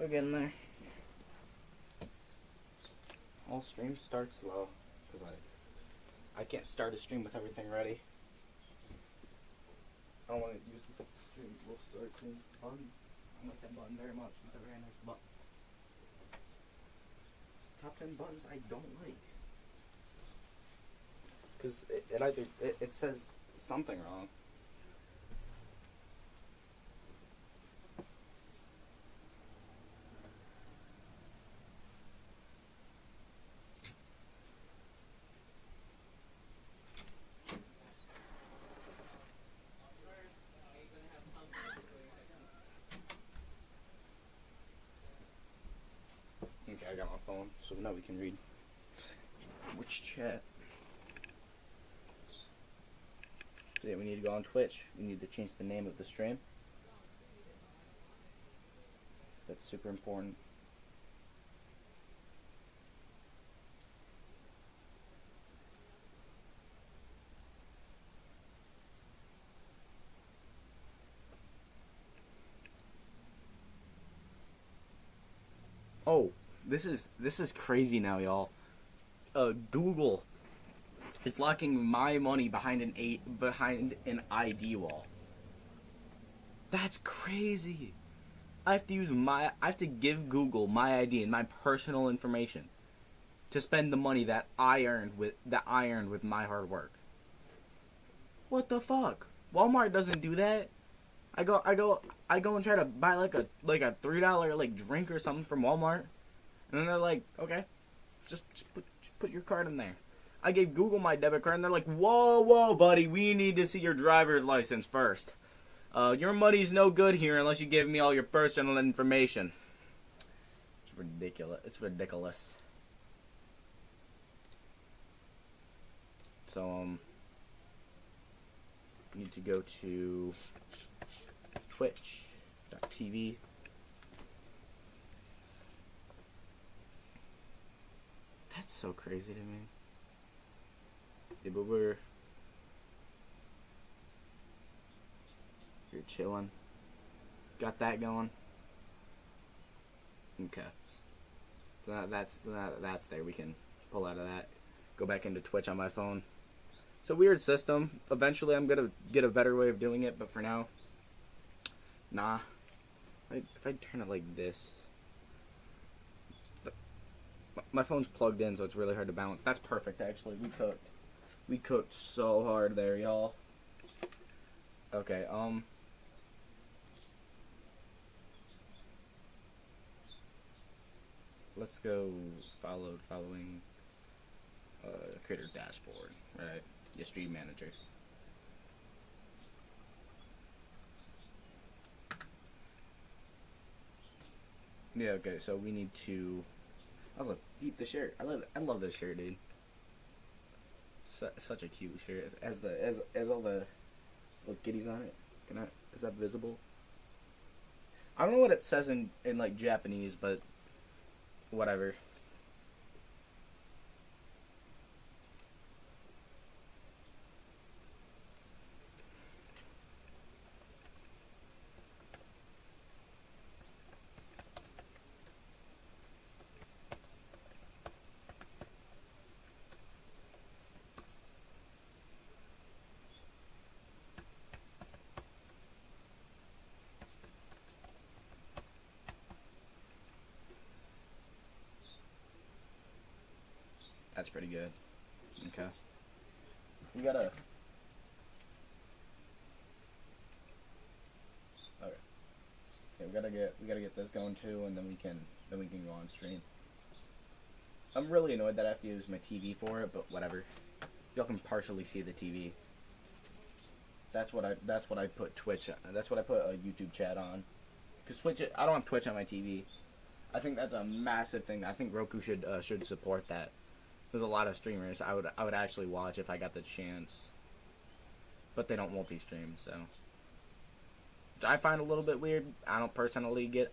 We're getting there. All streams start slow, because I can't start a stream with everything ready. I don't want to use the stream. We'll start soon. I like that button very much. It's a very nice button. Top 10 buttons I don't like. Because it says something wrong. Okay, I got my phone, so now we can read. Which chat? So yeah, we need to go on Twitch. We need to change the name of the stream. That's super important. Oh, this is crazy now, y'all. Google is locking my money behind an ID wall. That's crazy. I have to give Google my ID and my personal information to spend the money that I earned with my hard work. What the fuck? Walmart doesn't do that. I go and try to buy like a $3 drink or something from Walmart, and then they're like, okay, just put your card in there. I gave Google my debit card, and they're like, whoa, buddy, we need to see your driver's license first. Your money's no good here unless you give me all your personal information. It's ridiculous. So, need to go to twitch.tv. That's so crazy to me. Yeah, but we're chilling. Got that going. Okay. So that's there. We can pull out of that. Go back into Twitch on my phone. It's a weird system. Eventually I'm gonna get a better way of doing it, but for now, nah. If I turn it like this, my phone's plugged in, so it's really hard to balance. That's perfect, actually. We cooked so hard there, y'all. Okay, let's go following creator dashboard, right? Your stream manager. Yeah, okay, so we need to also keep the shirt. I love this shirt, dude. Such a cute shirt. As all the little kitties on it. Is that visible? I don't know what it says in like Japanese, but whatever. That's pretty good. Okay. We gotta. Okay. Yeah, we gotta get this going too, and then we can go on stream. I'm really annoyed that I have to use my TV for it, but whatever. Y'all can partially see the TV. That's what I put Twitch. That's what I put a YouTube chat on. Cause Twitch, I don't have Twitch on my TV. I think that's a massive thing. I think Roku should support that. There's a lot of streamers I would actually watch if I got the chance, but they don't multi-stream, so which I find a little bit weird. I don't personally get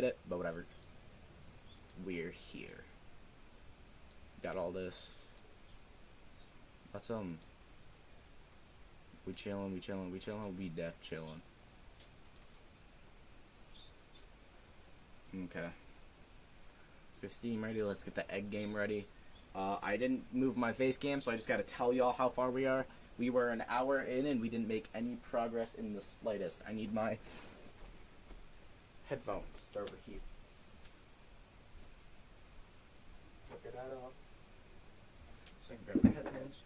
it, but whatever. We're here. Got all this. Let's we chillin'. We def chillin'. Okay. So Steam ready. Let's get the egg game ready. I didn't move my face cam, so I just got to tell y'all how far we are. We were an hour in, and we didn't make any progress in the slightest. I need my headphones to overheat. Look that off. So I can grab my headphones.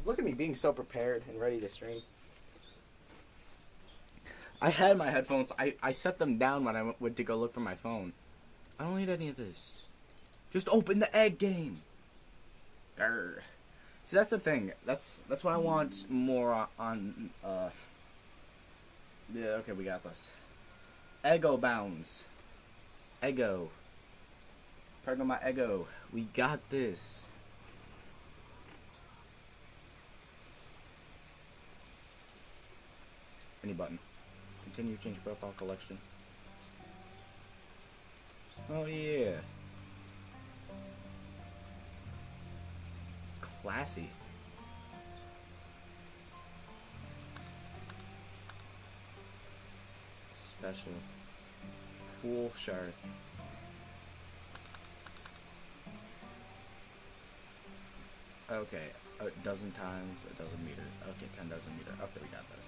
Look at me being so prepared and ready to stream. I had my headphones. I set them down when I went to go look for my phone. I don't need any of this. Just open the egg game. Grr. See, that's the thing. That's why I want more on. Yeah. Okay, we got this. Ego bounds. Ego. Pardon my ego. We got this. Any button. Continue change profile collection. Oh yeah. Classy. Special. Cool shard. Okay. A dozen times, a dozen meters. Okay, 10 dozen meter. Okay, we got this.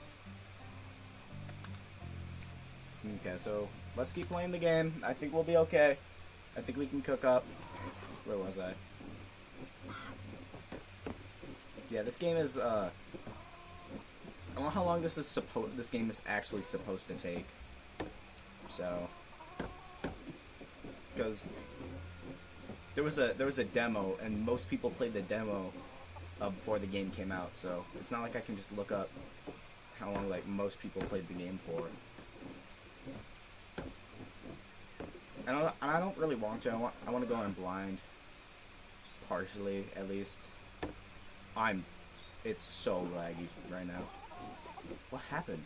Okay, so let's keep playing the game. I think we'll be okay. I think we can cook up. Where was I? Yeah, this game is, I don't know how long this game is actually supposed to take. So, because there was a demo, and most people played the demo before the game came out. So it's not like I can just look up how long like most people played the game for. And I don't really want to. I want to go in blind, partially at least. It's so laggy right now. What happened?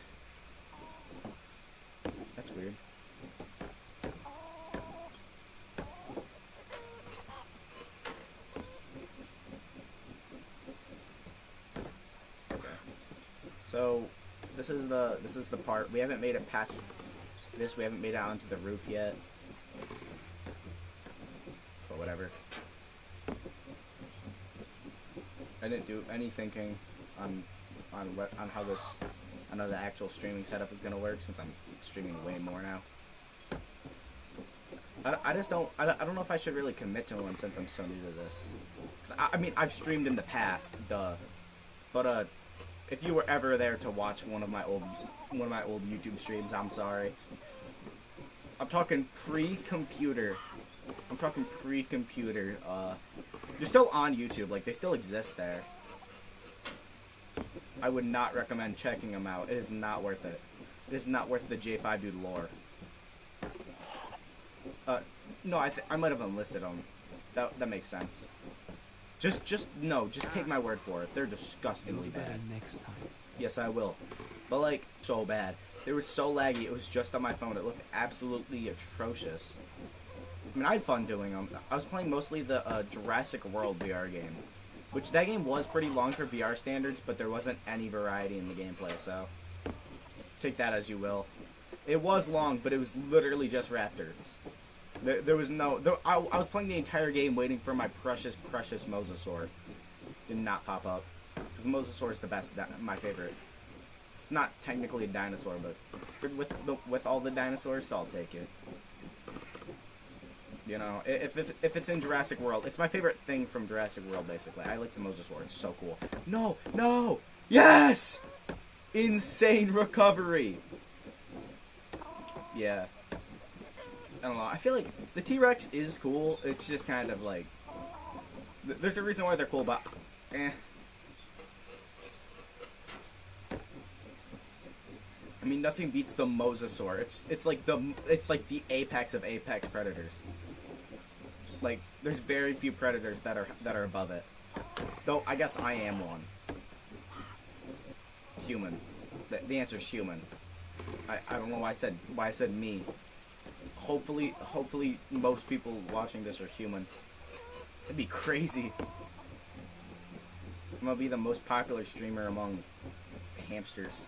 That's weird. Okay. So this is the part we haven't made it past this. We haven't made it onto the roof yet. But whatever. I didn't do any thinking on how the actual streaming setup is gonna work, since I'm streaming way more now. I don't know if I should really commit to one since I'm so new to this. 'Cause I mean, I've streamed in the past, duh. But if you were ever there to watch one of my old YouTube streams, I'm sorry. I'm talking pre-computer. They're still on YouTube, like they still exist there. I would not recommend checking them out. It is not worth it. It is not worth the J5 dude lore. No, I might have enlisted them. That makes sense. Just take my word for it. They're disgustingly bad. Next time. Yes, I will. But like, so bad. They were so laggy. It was just on my phone. It looked absolutely atrocious. I mean, I had fun doing them. I was playing mostly the Jurassic World VR game, which that game was pretty long for VR standards, but there wasn't any variety in the gameplay, so take that as you will. It was long, but it was literally just rafters. There was no... I was playing the entire game waiting for my precious Mosasaur. Did not pop up. Because the Mosasaur is the best, my favorite. It's not technically a dinosaur, but with all the dinosaurs, so I'll take it. You know, if it's in Jurassic World, it's my favorite thing from Jurassic World, basically. I like the Mosasaur. It's so cool. No! Yes! Insane recovery! Yeah. I don't know. I feel like the T-Rex is cool. It's just kind of like... There's a reason why they're cool, but... I mean, nothing beats the Mosasaur. It's like the apex of apex predators. Like, there's very few predators that are above it. Though I guess I am one. Human. The answer's human. I don't know why I said me. Hopefully most people watching this are human. It'd be crazy. I'm gonna be the most popular streamer among hamsters.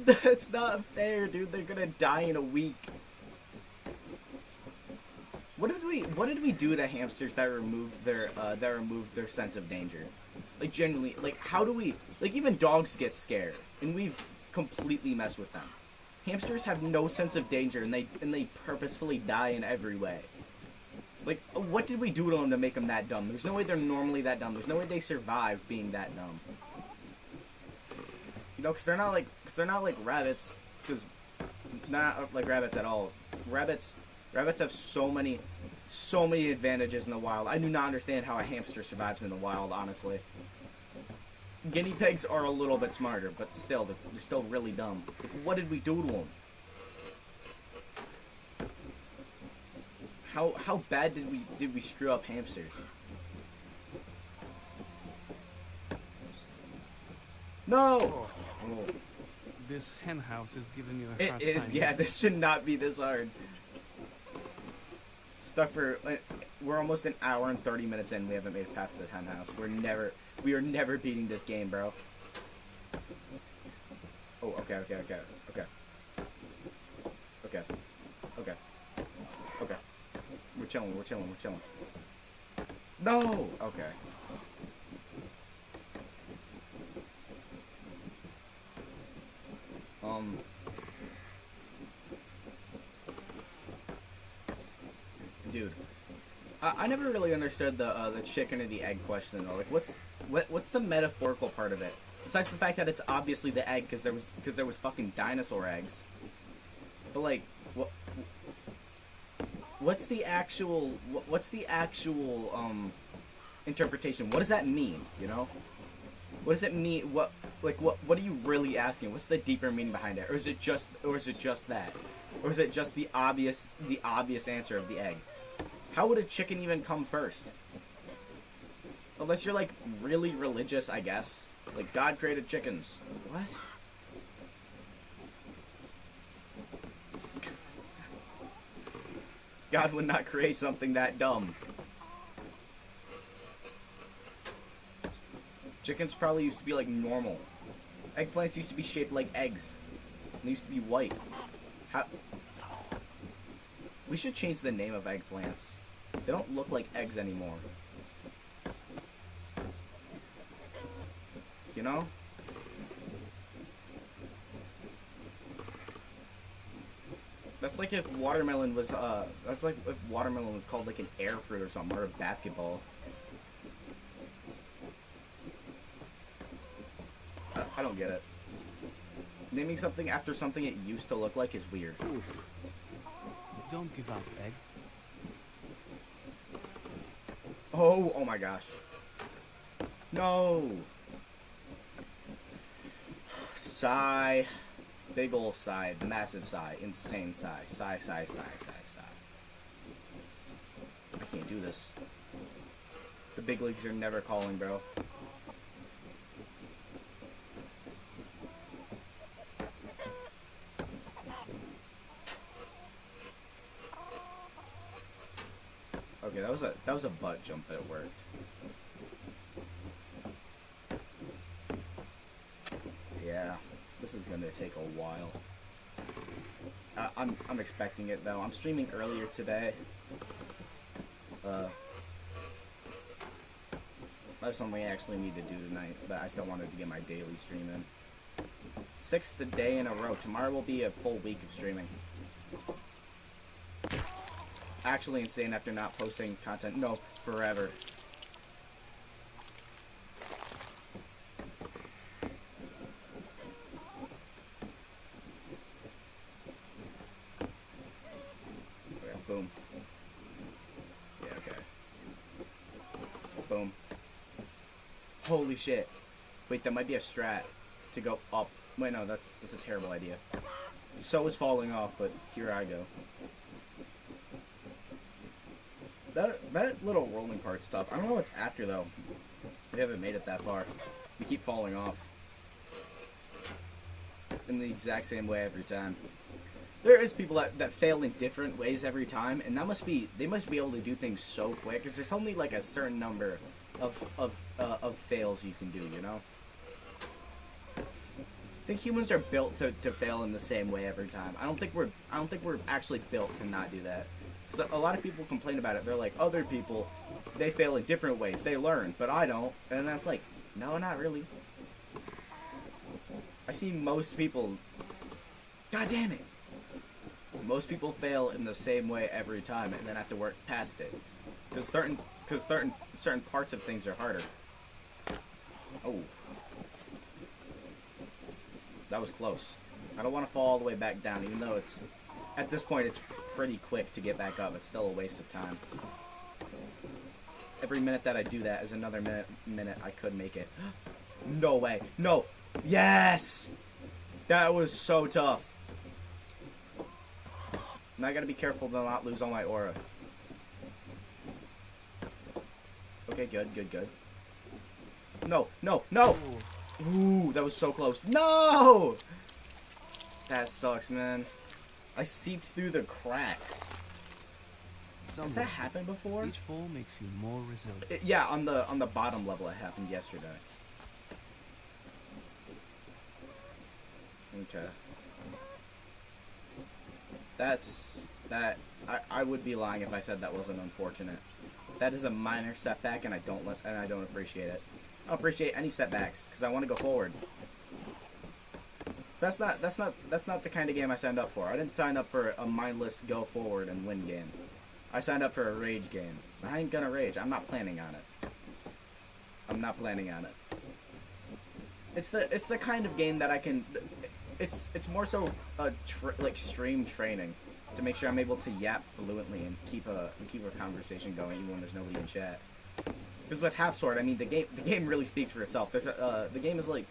That's not fair, dude. They're gonna die in a week. What did we do to hamsters that removed their sense of danger? Like genuinely, like how do we like even dogs get scared and we've completely messed with them. Hamsters have no sense of danger and they purposefully die in every way. Like what did we do to them to make them that dumb? There's no way they're normally that dumb. There's no way they survive being that dumb. You know, because they're not like rabbits. Because they're not like rabbits at all. Rabbits have so many advantages in the wild. I do not understand how a hamster survives in the wild, honestly. Guinea pigs are a little bit smarter, but still, they're still really dumb. Like, what did we do to them? How bad did we screw up hamsters? No. Oh. Oh. This hen house is giving you a hard It is, time. yeah. This should not be this hard. Stuff for we're almost an hour and 30 minutes in. We haven't made it past the hen house. We are never beating this game, bro. Oh, okay. We're chilling. No. Okay. Dude, I never really understood the chicken or the egg question though. Like, what's the metaphorical part of it? Besides the fact that it's obviously the egg because there was fucking dinosaur eggs. But like, what's the actual interpretation? What does that mean? You know, what does it mean? What are you really asking? What's the deeper meaning behind it? Or is it just that? Or is it just the obvious answer of the egg? How would a chicken even come first? Unless you're like really religious, I guess. Like God created chickens. What? God would not create something that dumb. Chickens probably used to be like normal. Eggplants used to be shaped like eggs. They used to be white. How? We should change the name of eggplants. They don't look like eggs anymore. You know? That's like if watermelon was called like an air fruit or something, or a basketball. I don't get it. Naming something after something it used to look like is weird. Oof. Don't give up, egg. Oh my gosh. No. Sigh. Big ol' sigh. Massive sigh. Insane sigh. Sigh. I can't do this. The big leagues are never calling, bro. Okay, that was a butt jump, but it worked. Yeah, this is gonna take a while. I'm expecting it though. I'm streaming earlier today. I have something I actually need to do tonight, but I still wanted to get my daily stream in. 6th day in a row. Tomorrow will be a full week of streaming. Actually insane after not posting content. No, forever. Okay, boom. Yeah, okay. Boom. Holy shit. Wait, that might be a strat to go up. Wait, no, that's a terrible idea. So is falling off, but here I go. That little rolling part stuff, I don't know what's after though. We haven't made it that far. We keep falling off. In the exact same way every time. There is people that fail in different ways every time, and they must be able to do things so quick, because there's only like a certain number of fails you can do, you know? think humans are built to fail in the same way every time. I don't think we're actually built to not do that. So a lot of people complain about it. They're like, other people, they fail in different ways. They learn, but I don't. And that's like, no, not really. I see most people. God damn it! Most people fail in the same way every time, and then have to work past it. Because certain parts of things are harder. Oh. That was close. I don't want to fall all the way back down, even though it's... At this point, it's pretty quick to get back up. It's still a waste of time. Every minute that I do that is another minute I could make it. No way. No. Yes! That was so tough. Now I gotta be careful to not lose all my aura. Okay, good, good, good. No, no, no! Ooh, that was so close. No! That sucks, man. I seeped through the cracks. Has that happened before? Each fall makes you more resilient. Yeah, on the bottom level, it happened yesterday. Okay. I would be lying if I said that wasn't unfortunate. That is a minor setback, and I don't appreciate it. I don't appreciate any setbacks because I want to go forward. That's not the kind of game I signed up for. I didn't sign up for a mindless go forward and win game. I signed up for a rage game. I ain't gonna rage. I'm not planning on it. I'm not planning on it. It's the kind of game that I can. It's more so like stream training to make sure I'm able to yap fluently and keep a conversation going even when there's nobody in chat. Because with Half Sword, I mean the game really speaks for itself. The game is like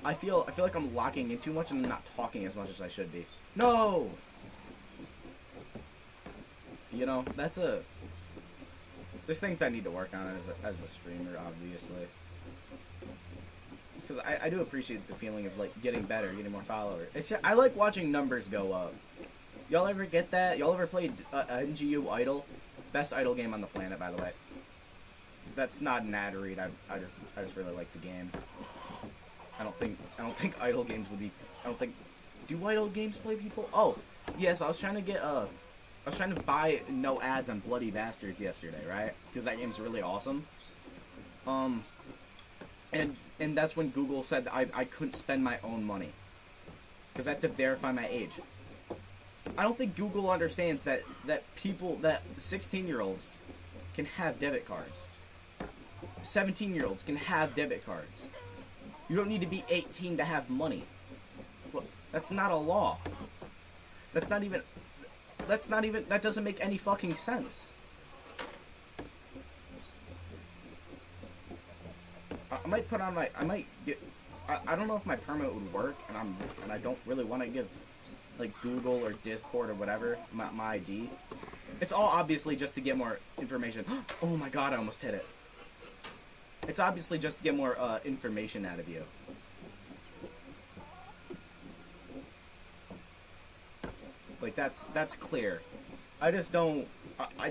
I feel like I'm locking in too much and I'm not talking as much as I should be. No. You know, there's things I need to work on as a streamer, obviously. Because I do appreciate the feeling of like getting better, getting more followers. I like watching numbers go up. Y'all ever get that? Y'all ever played NGU Idol? Best idol game on the planet, by the way. That's not an ad read. I just really like the game. I don't think idol games would be. Do idol games play people? Oh, yes. I was trying to buy no ads on Bloody Bastards yesterday, right? Because that game's really awesome. And that's when Google said that I couldn't spend my own money because I had to verify my age. I don't think Google understands that 16-year-olds can have debit cards. 17-year-olds can have debit cards. You don't need to be 18 to have money. Well, that's not a law. That doesn't make any fucking sense. I might put on my, I don't know if my permit would work, and I don't really want to give, like, Google or Discord or whatever, my ID. It's all obviously just to get more information. Oh my god, I almost hit it. It's obviously just to get more, information out of you. Like, that's clear. I just don't, I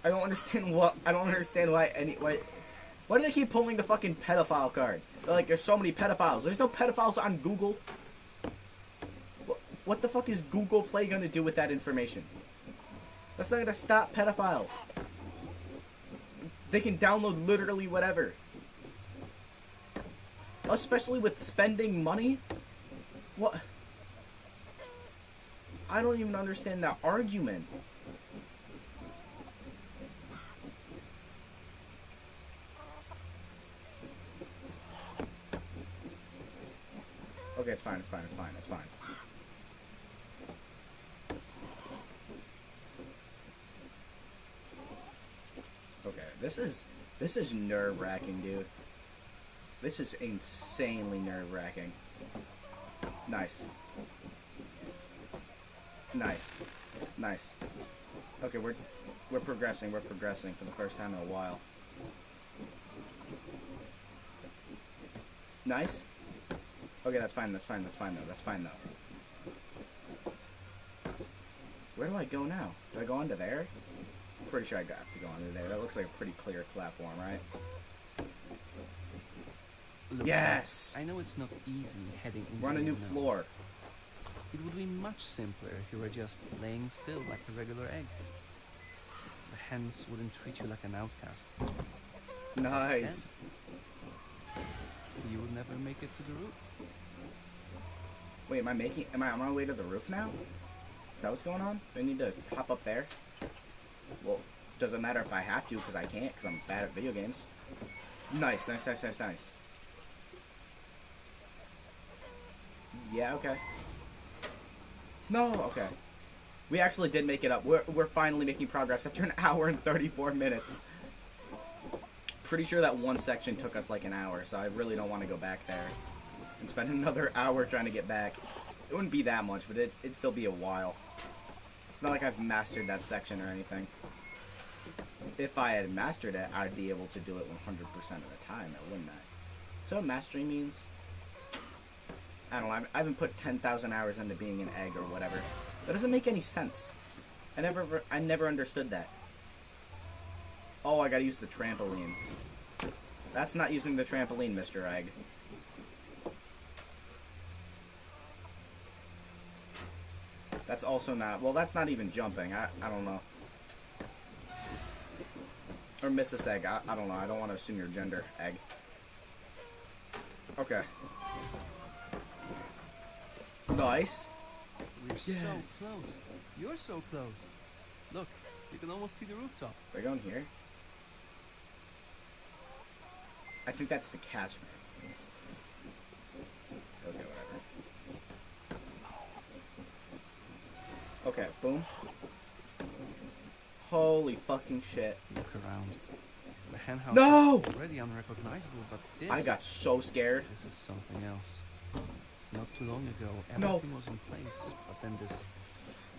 don't understand why do they keep pulling the fucking pedophile card? They're like, there's so many pedophiles. There's no pedophiles on Google. What the fuck is Google Play gonna do with that information? That's not gonna stop pedophiles. They can download literally whatever. Especially with spending money? What? I don't even understand that argument. Okay, it's fine. Okay, this is nerve-wracking, dude. This is insanely nerve-wracking. Nice. Okay, we're progressing for the first time in a while. Nice. Okay, that's fine though. Where do I go now? Do I go onto there? I'm pretty sure I have to go onto there. That looks like a pretty clear platform, right? Look, Yes! I know it's not easy heading into We're on a the new unknown. floor. It would be much simpler if you were just laying still like a regular egg. The hens wouldn't treat you like an outcast. Nice. You would never make it to the roof. Wait, am I on my way to the roof now? Is that what's going on? Do I need to hop up there? Well, doesn't matter if I have to, because I can't, because I'm bad at video games. Nice. Yeah, okay. No, okay. We actually did make it up. We're finally making progress after an hour and 34 minutes. Pretty sure that one section took us like an hour, so I really don't want to go back there and spend another hour trying to get back. It wouldn't be that much, but it'd still be a while. It's not like I've mastered that section or anything. If I had mastered it, I'd be able to do it 100% of the time, wouldn't I? So what mastery means? I don't know. I haven't put 10,000 hours into being an egg or whatever. That doesn't make any sense. I never understood that. Oh, I gotta use the trampoline. That's not using the trampoline, Mr. Egg. That's also not... Well, that's not even jumping. I don't know. Or Mrs. Egg. I don't know. I don't want to assume your gender, Egg. Okay. Nice. We're Yes. so close. You're so close. Look, you can almost see the rooftop. Do I go in here? I think that's the catchment. Okay, whatever. Okay, boom. Holy fucking shit. Look around. The hen house No! is already unrecognizable, but this... I got so scared. This is something else. Not too long ago, No. everything was in place, but then this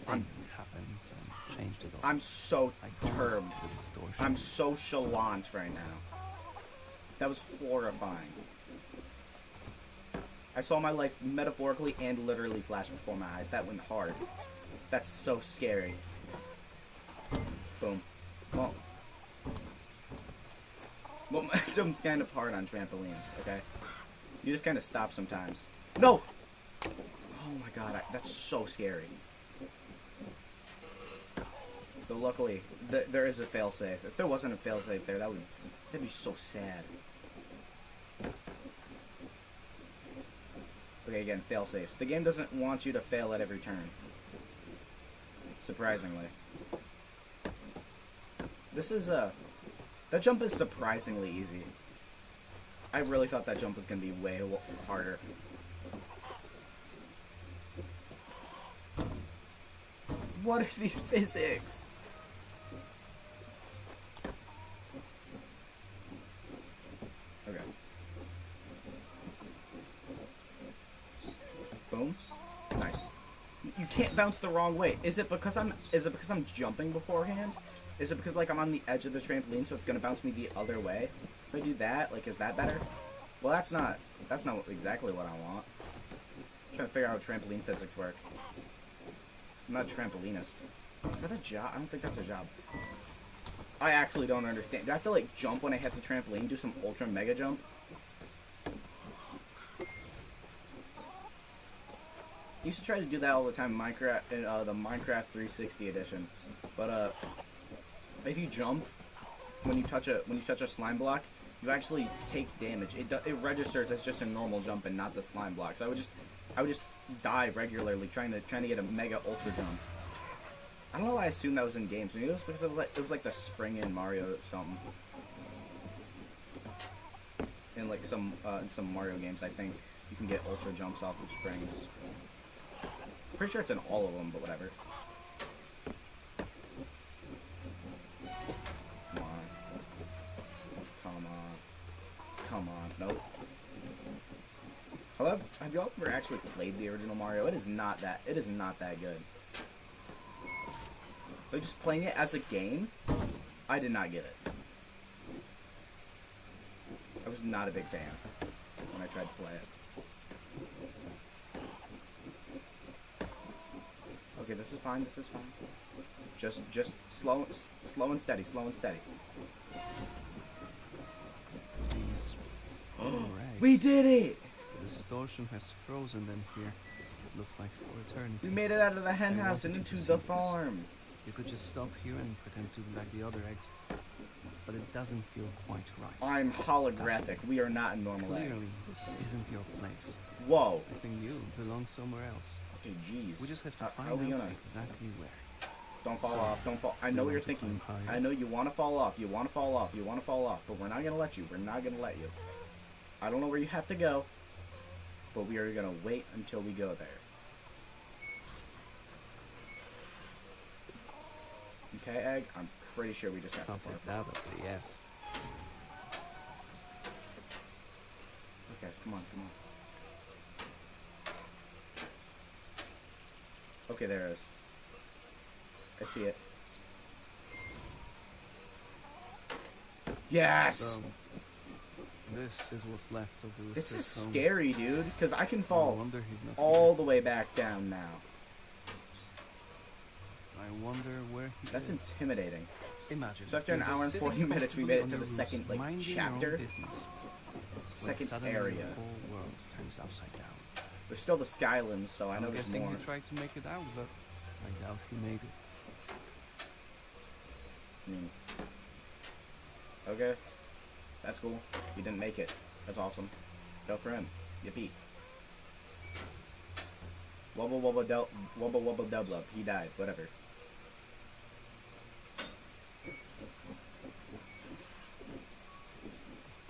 thing happened and changed it all. I'm so I call it perturbed. the distortion. I'm so chalant right now. That was horrifying. I saw my life metaphorically and literally flash before my eyes. That went hard. That's so scary. Boom. Well, momentum's kind of hard on trampolines, okay? You just kind of stop sometimes. No! Oh my god, that's so scary. Though luckily, there is a failsafe. If there wasn't a failsafe there, that'd be so sad. Okay, again, failsafes. The game doesn't want you to fail at every turn. Surprisingly. This is that jump is surprisingly easy. I really thought that jump was going to be way harder. What are these physics? Okay. Boom. Nice. You can't bounce the wrong way. Is it because I'm jumping beforehand? Is it because like I'm on the edge of the trampoline so it's gonna bounce me the other way? If I do that, like, is that better? Well, that's not exactly what I want. I'm trying to figure out how trampoline physics work. I'm not a trampolinist. Is that a job? I don't think that's a job. I actually don't understand. Do I have to like jump when I hit the trampoline? Do some ultra mega jump? I used to try to do that all the time in Minecraft, in the Minecraft 360 edition. But if you jump when you touch a slime block, you actually take damage. It registers as just a normal jump and not the slime block. So I would just die regularly trying to get a mega ultra jump. I don't know why I assumed that was in games. Maybe it was because it was like the spring in Mario or something. In like some Mario games, I think you can get ultra jumps off of springs. Pretty sure it's in all of them, but whatever. Come on. Come on. Come on. Nope. Hello? Have y'all ever actually played the original Mario? It is not that good. But just playing it as a game, I did not get it. I was not a big fan when I tried to play it. Okay, this is fine. This is fine. Just slow and steady. Slow and steady. These poor eggs. We did it! The distortion has frozen them here. It looks like for eternity. We made it out of the hen I house and wanted you into to the see this. farm. You could just stop here and pretend to be like the other eggs. But it doesn't feel quite right. I'm holographic. We are not a normal egg. Clearly, this isn't your place. Whoa. I think you belong somewhere else. Okay, jeez. We just have to How find are we out gonna? exactly where. Don't fall So, off. Don't fall. I know you what you're want to thinking. climb higher? I know you want to fall off. You want to fall off. You want to fall off. But we're not gonna let you. We're not gonna let you. I don't know where you have to go, but we are gonna wait until we go there. Okay, egg. I'm pretty sure we just have I'll to take tap. that as a yes. Okay, come on, come on. Okay, there it is. I see it. Yes! So, this is what's left of the This is Rooster's home. scary, dude, because I can No fall wonder he's not all here. the way back down now. I wonder where he That's is. intimidating. Imagine. So after an you're hour just and 40 sitting minutes, we comfortably made it on to your the roost, second, like, minding your own chapter. business, when Second suddenly area. The whole world turns upside down. There's still the Skylands, so I know I'm there's guessing more. he tried to make it out, but I doubt he made it. I mean, okay, that's cool. He didn't make it. That's awesome. Go for him. Yippee. Wubba wubba del wubba wubba dublub. He died. Whatever.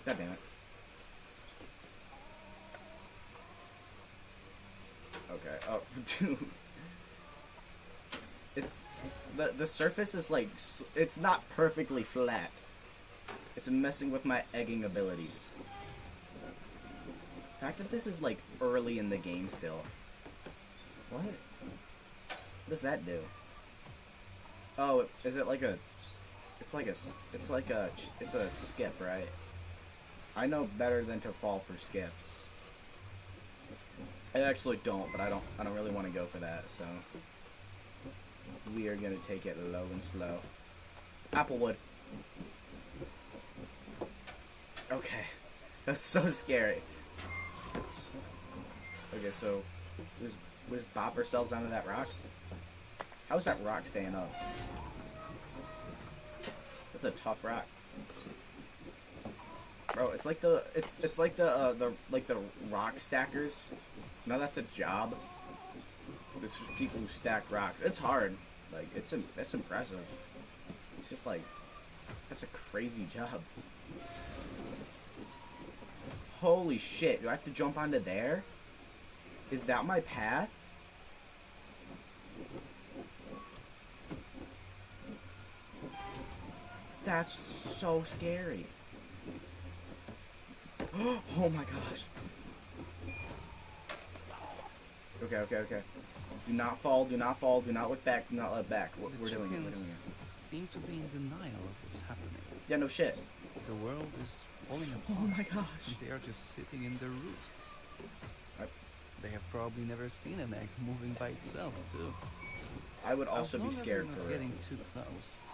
God damn it. Okay. Oh, dude. It's the surface is like it's not perfectly flat. It's messing with my egging abilities. The fact that this is like early in the game still. What? What does that do? Oh, is it like a? It's like a. It's a skip, right? I know better than to fall for skips. I actually don't, but I don't really want to go for that, so we are gonna take it low and slow. Applewood. Okay, that's so scary. Okay, so we just bop ourselves onto that rock. How's that rock staying up? That's a tough rock, bro. It's like the rock stackers. No, that's a job. It's just people who stack rocks. It's hard. Like it's impressive. It's just like that's a crazy job. Holy shit! Do I have to jump onto there? Is that my path? That's so scary. Oh my gosh. Okay. Do not fall, do not fall, do not look back, do not look back. We're doing it, we're doing it. Seem to be in denial of what's happening. Yeah, no shit. The world is falling apart. Oh my gosh. And they are just sitting in their roosts. I- They have probably never seen an egg moving by itself, too. I would also As be long as scared you're for not it. getting too close.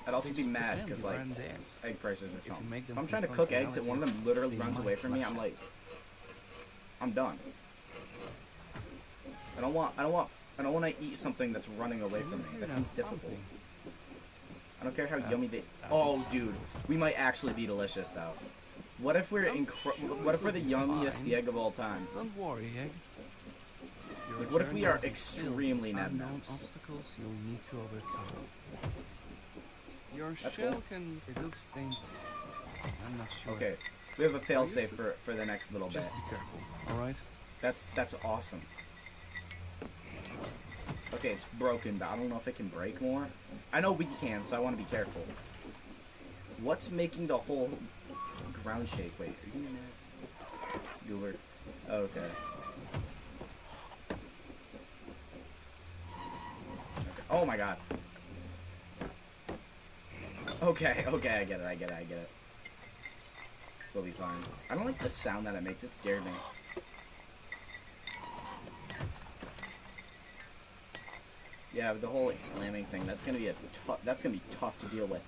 I'd also they be just mad pretend because you like aren't there. egg prices or If you something. make them If I'm trying to confront cook eggs and one of them literally they runs might away from me, lash I'm out. like, I'm done. I don't want to eat something that's running away from me. That seems difficult. I don't care how yummy they. Oh, dude, we might actually be delicious though. What if we're what if we're the yummiest egg of all time? Don't worry, egg. Your Like, what if we journey are will be filled extremely with unknown nub-nubs? obstacles you'll need to overcome. Your That's shell cool. can. It looks dangerous. I'm not sure. Okay, we have a failsafe for the next little bit. Just be careful. All right. That's awesome. Okay, it's broken, but I don't know if it can break more. I know we can, so I want to be careful. What's making the whole ground shake? Wait, are you mad? Goober. Okay. Oh my god. Okay, I get it. We'll be fine. I don't like the sound that it makes. It scared me. Yeah, the whole like slamming thing. That's gonna be tough to deal with.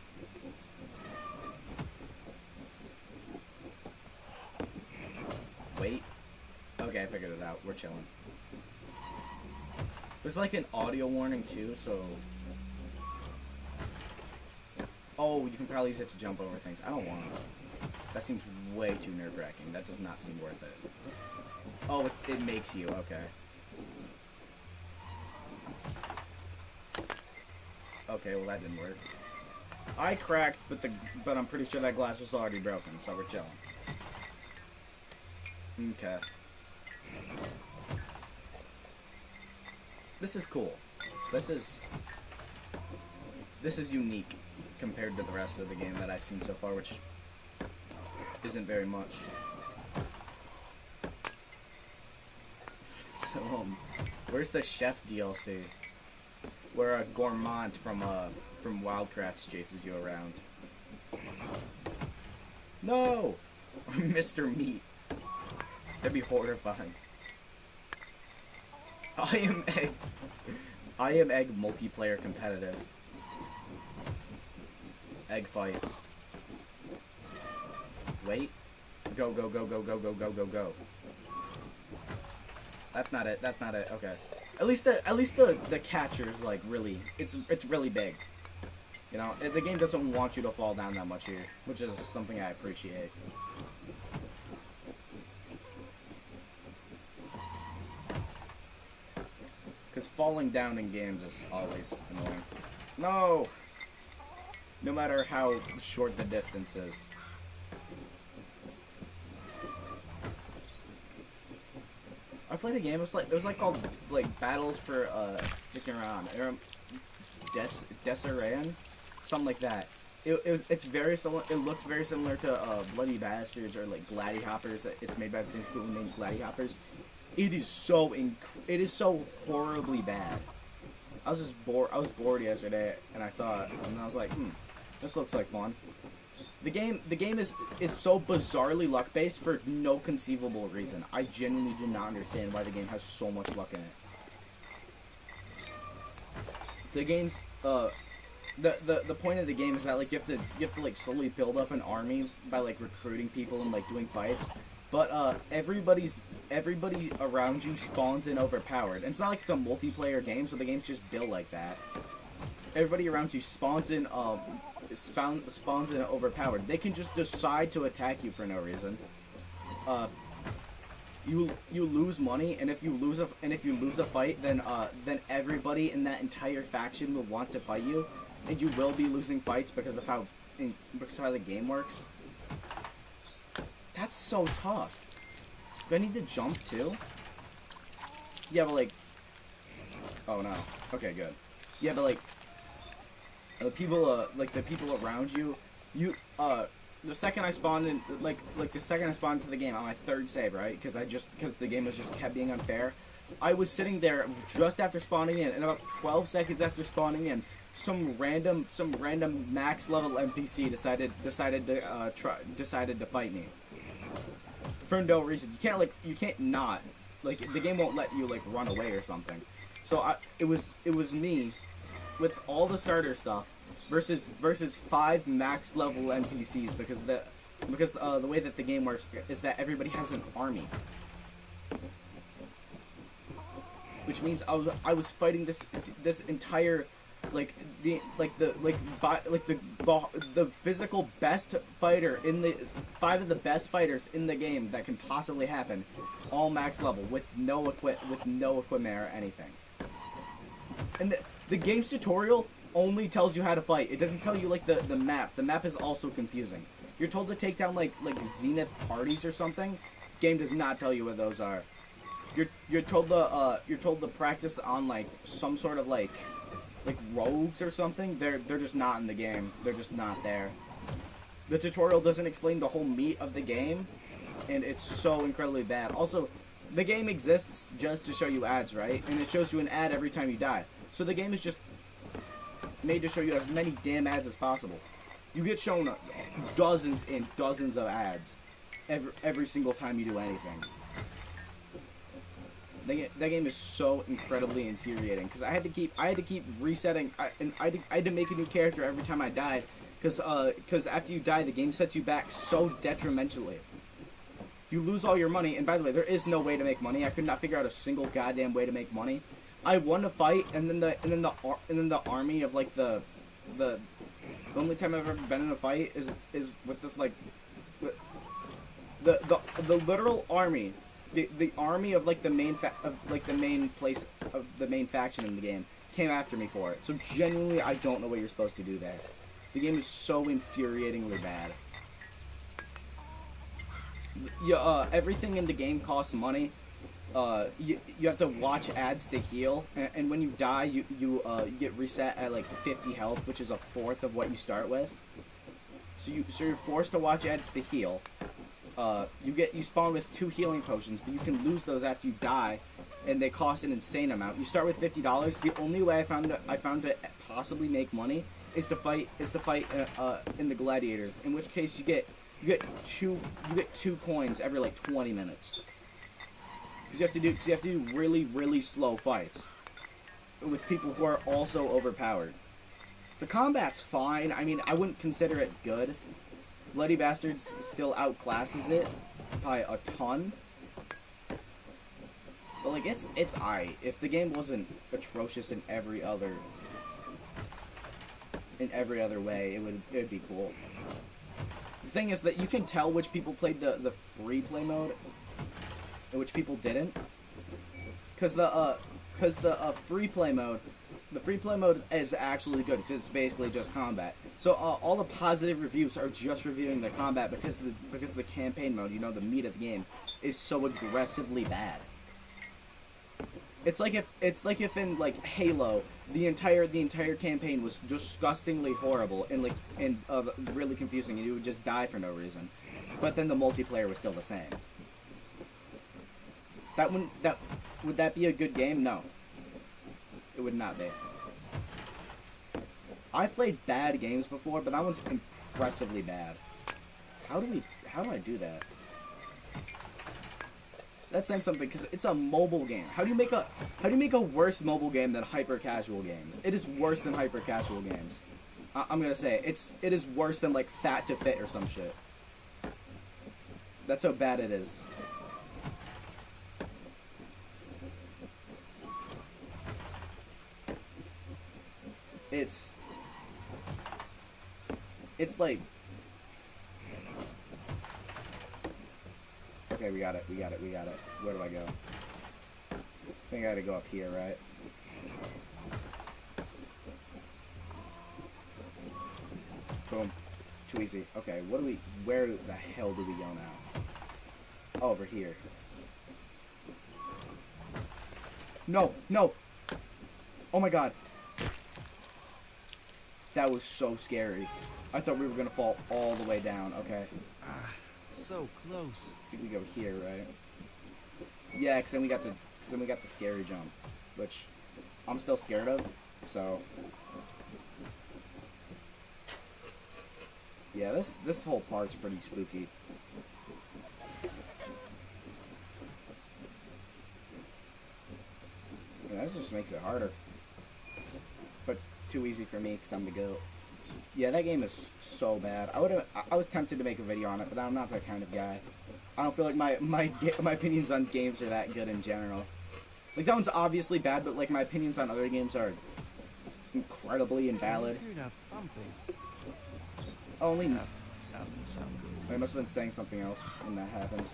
Wait. Okay, I figured it out. We're chilling. There's like an audio warning too, so... Oh, you can probably use it to jump over things. I don't want to. That seems way too nerve-wracking. That does not seem worth it. Oh, it makes you. Okay. Okay, well that didn't work. I cracked, but I'm pretty sure that glass was already broken, so we're chilling. Okay. This is cool. This is unique compared to the rest of the game that I've seen so far, which isn't very much. So, where's the chef DLC? Where a gourmand from Wildcrafts chases you around. No! Mr. Meat. That'd be horrifying. I am egg multiplayer competitive. Egg fight. Wait. Go, go, go, go, go, go, go, go, go. That's not it. That's not it. Okay. At least the catcher's like really, it's really big. You know, the game doesn't want you to fall down that much here, which is something I appreciate. Because falling down in games is always annoying. No! No matter how short the distance is. I played a game. It was like called like Battles for sticking around. Deserayan, something like that. It's very similar. It looks very similar to Bloody Bastards or like Gladdyhoppers. It's made by the same people who made Gladdyhoppers. It is so horribly bad. I was just bored. I was bored yesterday, and I saw it, and I was like, this looks like fun. The game is so bizarrely luck based for no conceivable reason. I genuinely do not understand why the game has so much luck in it. The game's the point of the game is that like you have to like slowly build up an army by like recruiting people and like doing fights. But everybody around you spawns in overpowered. And it's not like it's a multiplayer game, so the game's just built like that. Everybody around you spawns in overpowered. They can just decide to attack you for no reason. You lose money, and if you lose a fight, then everybody in that entire faction will want to fight you, and you will be losing fights because of how the game works. That's so tough. Do I need to jump too? Yeah, but like... Oh no. Okay, good. Yeah, but like... The people around you... the second I spawned in... the second I spawned into the game on my third save, right? Because the game was just kept being unfair. I was sitting there just after spawning in, and about 12 seconds after spawning in, some random max level NPC decided to fight me. For no reason. You can't not. Like, the game won't let you, like, run away or something. So, it was me, with all the starter stuff, versus 5 max level NPCs, because the way that the game works is that everybody has an army. Which means I was fighting this entire... the physical best fighter in the 5 of the best fighters in the game that can possibly happen, all max level with no equipment or anything. And the game's tutorial only tells you how to fight. It doesn't tell you like the map. The map is also confusing. You're told to take down like Zenith parties or something. Game does not tell you what those are. You're told to practice on like some sort of like rogues or something. They're just not in the game. They're just not there. The tutorial doesn't explain the whole meat of the game, and it's so incredibly bad. Also, the game exists just to show you ads, right? And it shows you an ad every time you die. So the game is just made to show you as many damn ads as possible. You get shown dozens and dozens of ads every single time you do anything. That game is so incredibly infuriating because I had to keep resetting. I had to make a new character every time I died because after you die, the game sets you back so detrimentally. You lose all your money, and by the way, there is no way to make money. I could not figure out a single goddamn way to make money. I won a fight, and then the army of like the only time I've ever been in a fight is with this like the literal army, the army of like the main place of the main faction in the game came after me for it. So genuinely, I don't know what you're supposed to do there. The game is so infuriatingly bad. Yeah, everything in the game costs money. You have to watch ads to heal, and when you die, you get reset at like 50 health, which is a fourth of what you start with. So you're forced to watch ads to heal. You spawn with 2 healing potions, but you can lose those after you die, and they cost an insane amount. You start with $50. The only way I found to possibly make money is to fight in the gladiators. In which case you get 2 coins every like 20 minutes. Because you have to do really, really slow fights with people who are also overpowered. The combat's fine. I mean, I wouldn't consider it good. Bloody Bastards still outclasses it by a ton. But like, it's aight. If the game wasn't atrocious in every other way, it would be cool. The thing is that you can tell which people played the free play mode and which people didn't, because the free play mode is actually good. It's basically just combat. So all the positive reviews are just reviewing the combat because the campaign mode, the meat of the game, is so aggressively bad. It's like if in like Halo, the entire campaign was disgustingly horrible and really confusing, and you would just die for no reason. But then the multiplayer was still the same. Would that be a good game? No. It would not be. I've played bad games before, but that one's impressively bad. How do I do that? That's saying something, because it's a mobile game. How do you make a worse mobile game than hyper casual games? It is worse than hyper casual games. I'm gonna say it is worse than like Fat to Fit or some shit. That's how bad it is. It's like, okay, we got it. Where do I go? I think I gotta go up here, right? Boom. Too easy. Okay, where the hell do we go now? Oh, over here. No! Oh my god. That was so scary. I thought we were gonna fall all the way down. Okay. So close. I think we go here, right? Yeah, because then we got the scary jump, which I'm still scared of. So yeah, this whole part's pretty spooky. Yeah, this just makes it harder. But too easy for me because I'm the goat. Yeah, that game is so bad. I was tempted to make a video on it, but I'm not that kind of guy. I don't feel like my opinions on games are that good in general. Like, that one's obviously bad, but like my opinions on other games are incredibly invalid. Can you hear that thumping? Only That doesn't sound good. I must have been saying something else when that happened.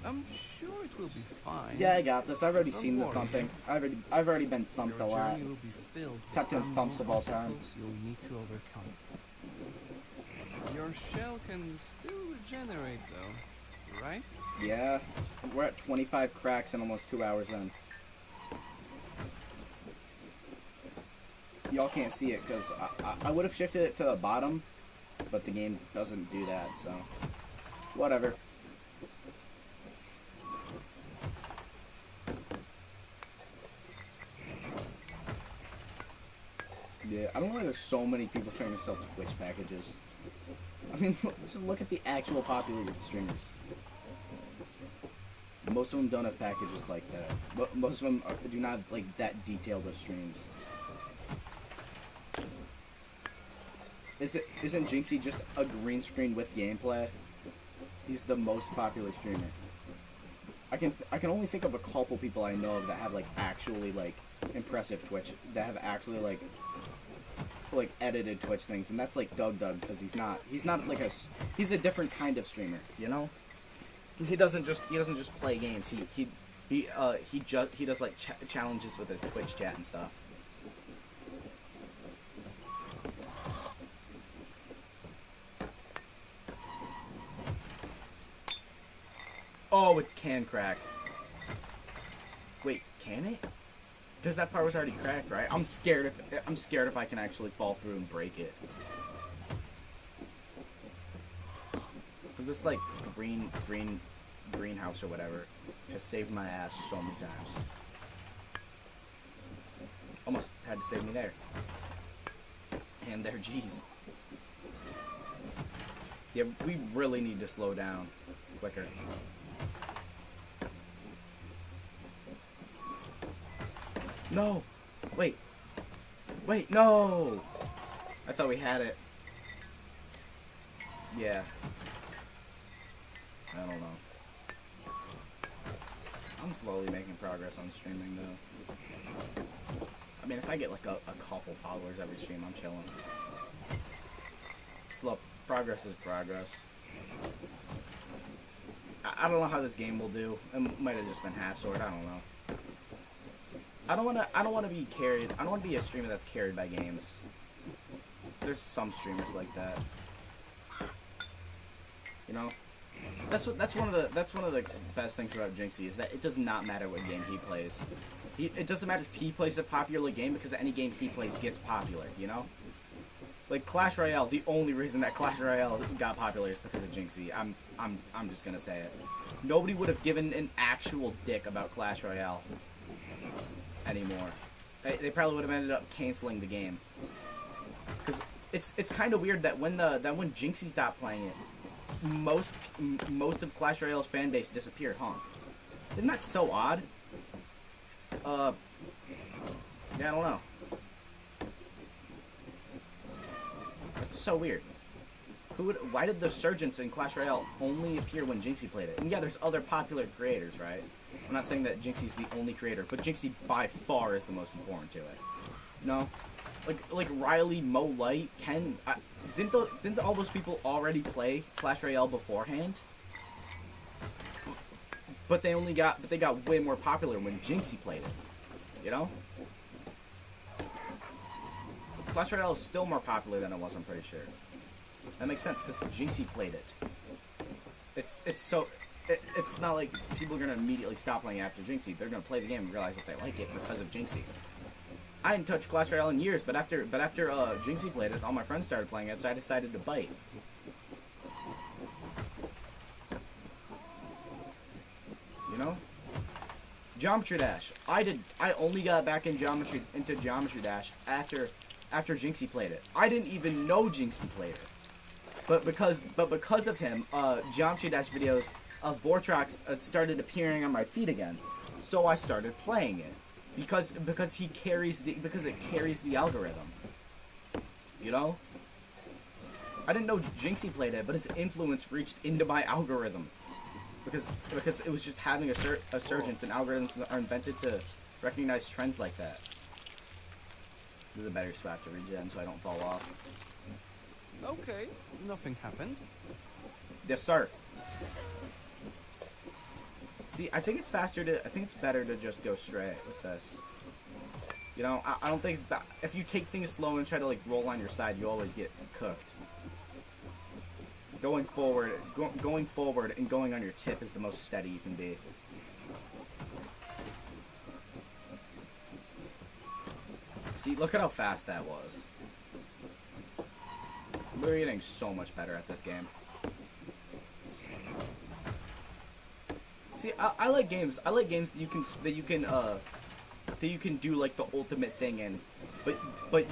I'm sure it will be fine. Yeah, I got this. I've already Don't seen the worry. thumping. I've already been thumped Your a lot. journey will be filled with Tapped in thumps of all unknown time. obstacles you'll need to overcome. Your shell can still regenerate, though, right? Yeah, we're at 25 cracks and almost 2 hours in. Y'all can't see it because I would have shifted it to the bottom, but the game doesn't do that, so whatever. Yeah, I don't know why there's so many people trying to sell Twitch packages. I mean, just look at the actual popular streamers. Most of them don't have packages like that. Most of them do not have, like, that detailed of streams. Isn't Jinxie just a green screen with gameplay? He's the most popular streamer. I can only think of a couple people I know of that have like actually like impressive Twitch, that have actually like edited Twitch things, and that's like Doug because he's not like he's a different kind of streamer, you know. He doesn't just play games. He does like challenges with his Twitch chat and stuff. Oh, it can crack. Wait, can it? Because that part was already cracked, right? I'm scared if I can actually fall through and break it. Because this like greenhouse or whatever has saved my ass so many times. Almost had to save me there. And there, jeez. Yeah, we really need to slow down quicker. No! Wait! Wait, no! I thought we had it. Yeah. I don't know. I'm slowly making progress on streaming, though. I mean, if I get like a couple followers every stream, I'm chilling. Slow progress is progress. I don't know how this game will do. It might have just been half sword. I don't know. I don't want to be carried. I don't want to be a streamer that's carried by games. There's some streamers like that. You know, that's one of the best things about Jinxie is that it does not matter what game he plays. It doesn't matter if he plays a popular game, because any game he plays gets popular. You know, like Clash Royale. The only reason that Clash Royale got popular is because of Jinxie. I'm just gonna say it. Nobody would have given an actual dick about Clash Royale anymore. They probably would have ended up canceling the game. Because it's kind of weird that when Jinxie stopped playing it, most of Clash Royale's fan base disappeared, huh? Isn't that so odd? Yeah, I don't know. It's so weird. Why did the Surgeons in Clash Royale only appear when Jinxie played it? And yeah, there's other popular creators, right? I'm not saying that Jinxie's the only creator, but Jinxie by far is the most important to it. No? Like Riley, Mo Light, Ken, didn't all those people already play Clash Royale beforehand? But they got way more popular when Jinxie played it. You know? Clash Royale is still more popular than it was, I'm pretty sure. That makes sense because Jinxie played it. It's not like people are gonna immediately stop playing after Jinxie. They're gonna play the game and realize that they like it because of Jinxie. I hadn't touched Clash Royale in years, but after Jinxie played it, all my friends started playing it, so I decided to bite. You know? Geometry Dash. I only got back into Geometry Dash after Jinxie played it. I didn't even know Jinxie played it. But because of him, Geometry Dash videos of Vortrax started appearing on my feed again. So I started playing it. Because it carries the algorithm. You know? I didn't know Jinxie played it, but his influence reached into my algorithm. Because it was just having a surgence, and algorithms are invented to recognize trends like that. This is a better spot to regen so I don't fall off. Okay, nothing happened. Yes, sir. See, I think it's better to just go straight with this. You know, I don't think it's bad. If you take things slow and try to like roll on your side, you always get cooked. Going forward and going on your tip is the most steady you can be. See, look at how fast that was. We're getting so much better at this game. See, I like games. I like games that you can do like the ultimate thing in, but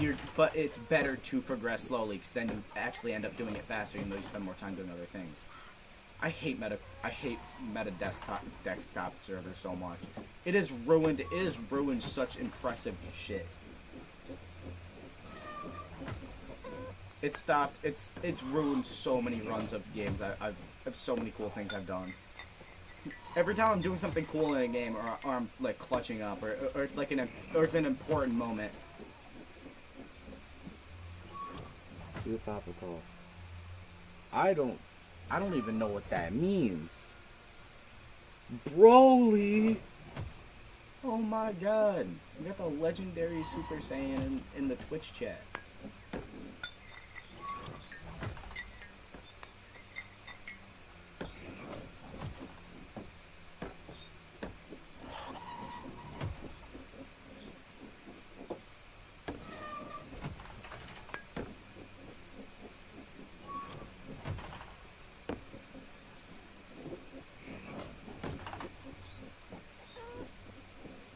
it's better to progress slowly, because then you actually end up doing it faster, even though you spend more time doing other things. I hate meta desktop servers so much. It has ruined such impressive shit. It's ruined so many runs of games. I've so many cool things I've done. Every time I'm doing something cool in a game, or I'm like clutching up, or it's like it's an important moment. Too topical. I don't even know what that means. Broly. Oh my god. We got the legendary Super Saiyan in the Twitch chat.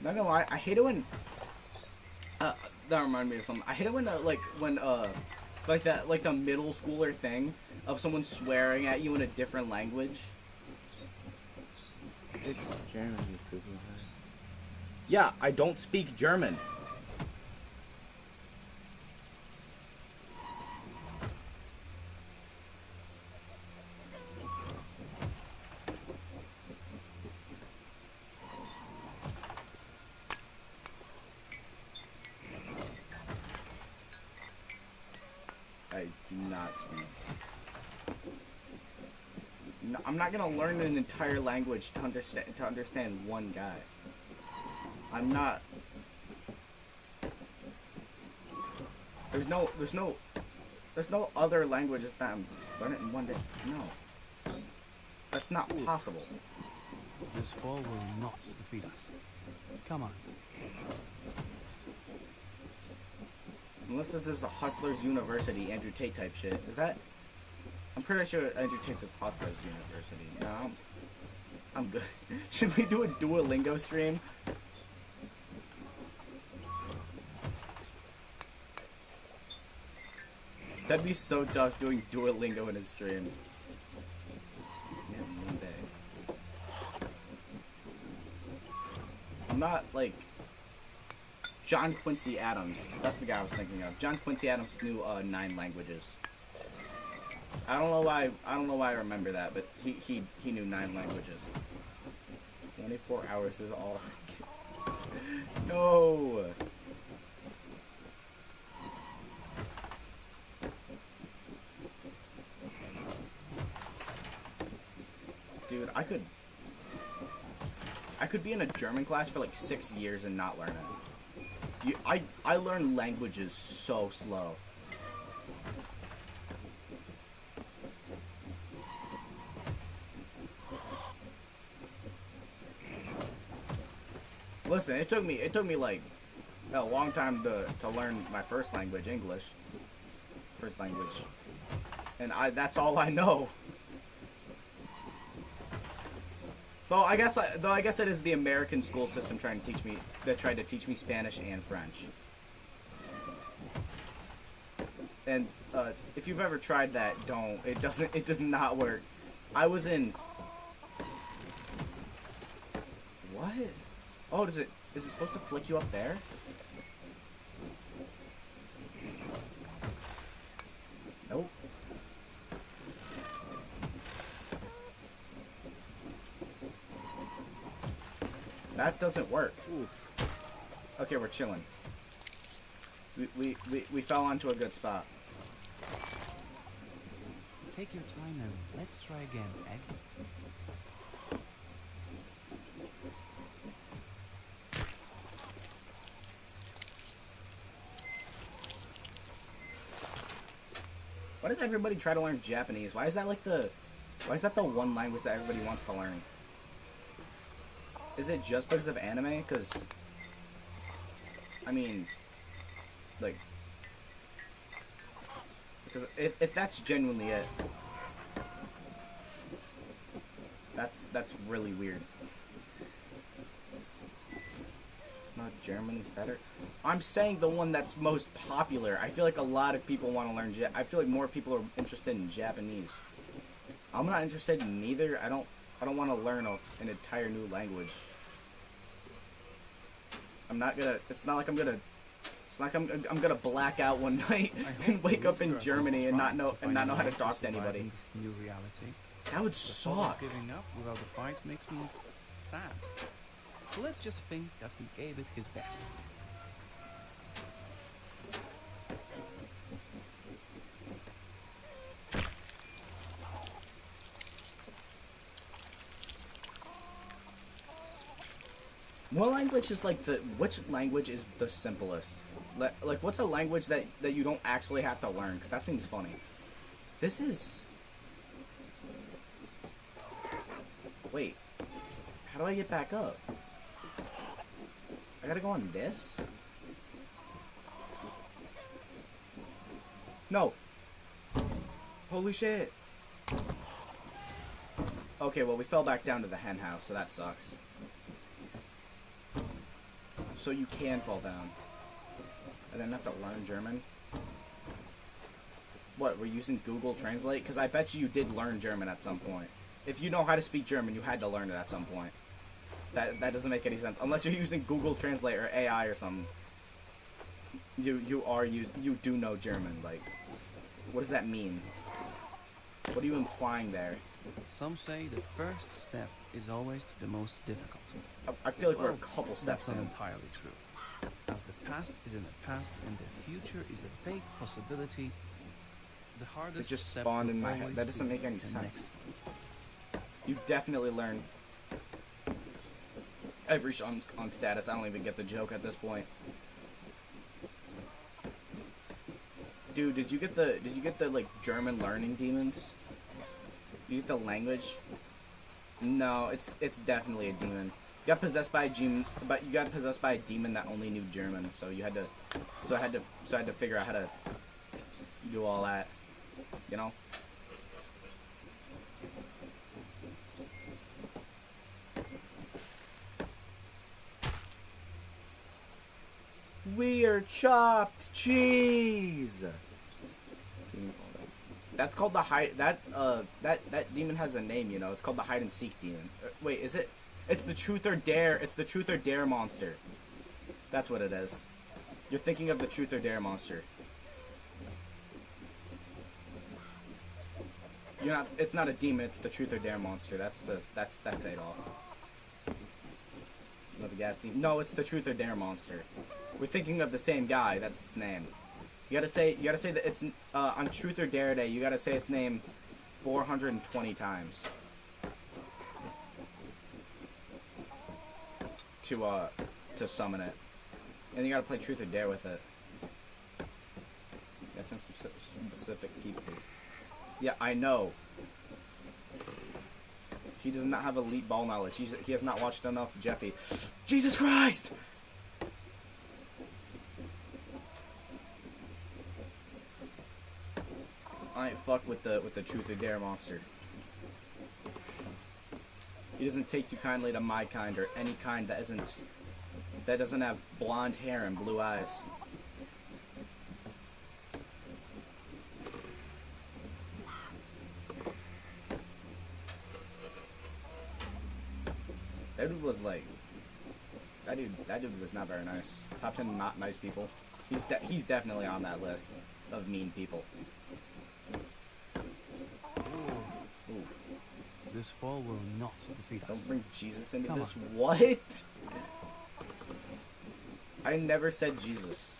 Not gonna lie, I hate it when that reminded me of something. I hate it when like that, like the middle schooler thing of someone swearing at you in a different language. It's German, you stupid. Yeah, I don't speak German. I do not speak. No, I'm not gonna learn an entire language to understand one guy. I'm not. There's no other languages that I'm learning in one day. No, that's not possible. This fall will not defeat us. Come on. Unless this is a Hustlers University, Andrew Tate type shit. Is that? I'm pretty sure Andrew Tate's is Hustlers University. No, I'm good. Should we do a Duolingo stream? That'd be so tough doing Duolingo in a stream. Yeah, one day. I'm not like John Quincy Adams. That's the guy I was thinking of. John Quincy Adams knew 9 languages. I don't know why I remember that, but he knew 9 languages. 24 hours is all. No. Dude, I could be in a German class for like 6 years and not learn it. I learn languages so slow. Listen, it took me like a long time to learn my first language, English. First language. And that's all I know. Though I guess it is the American school system tried to teach me Spanish and French. And if you've ever tried that, it does not work. I was in. What? Oh, is it supposed to flick you up there? Nope. That doesn't work. Oof. Okay, we're chilling. We fell onto a good spot. Take your time and let's try again, Egg. Why does everybody try to learn Japanese? Why is that the one language that everybody wants to learn? Is it just because of anime? Because, I mean, like, because if that's genuinely it, that's really weird. No, German is better. I'm saying the one that's most popular. I feel like a lot of people want to learn I feel like more people are interested in Japanese. I'm not interested in neither. I don't want to learn an entire new language. I'm not gonna. It's not like I'm gonna black out one night and wake up in Germany and not know how to talk to anybody. This new reality. That would The thought of suck. giving up without a fight makes me sad. So let's just think that he gave it his best. What language is like the? Which language is the simplest? Like, what's a language that you don't actually have to learn? Cause that seems funny. This is. Wait. How do I get back up? I gotta go on this? No. Holy shit. Okay, well, we fell back down to the hen house, so that sucks. So you can fall down. And then have to learn German. What, we're using Google Translate? Because I bet you did learn German at some point. If you know how to speak German, you had to learn it at some point. That doesn't make any sense. Unless you're using Google Translate or AI or something. You do know German. Like, what does that mean? What are you implying there? Some say the first step is always the most difficult. I feel like we're a Well, couple steps That's not in. entirely true. As the past is in the past and the future is a vague possibility, the hardest It just step spawned will in my head. always That doesn't be make any the sense. next one. You definitely learn every on status. I don't even get the joke at this point. Dude, did you get the like German learning demons? You get the language? No, it's definitely a demon. You got possessed by a demon, but you got possessed by a demon that only knew German. So you had to, I had to figure out how to do all that. You know. We're chopped cheese. That's called the hide. That demon has a name, you know. It's called the hide and seek demon. Wait, is it? It's the truth or dare. It's the truth or dare monster. That's what it is. You're thinking of the truth or dare monster. You're not. It's not a demon. It's the truth or dare monster. That's Adolf. No, the gas demon. No, it's the truth or dare monster. We're thinking of the same guy. That's its name. You gotta say that it's on Truth or Dare Day. You gotta say its name 420 times to summon it, and you gotta play Truth or Dare with it. Got some specific key to. Yeah, I know. He does not have elite ball knowledge. He has not watched enough Jeffy. Jesus Christ! I ain't fuck with the Truth or Dare monster. He doesn't take too kindly to my kind or any kind that doesn't have blonde hair and blue eyes. That dude was like, that dude was not very nice. Top 10 not nice people. He's definitely on that list of mean people. Ooh. This fall will not defeat us. Don't bring Jesus into Come this. What? I never said Jesus.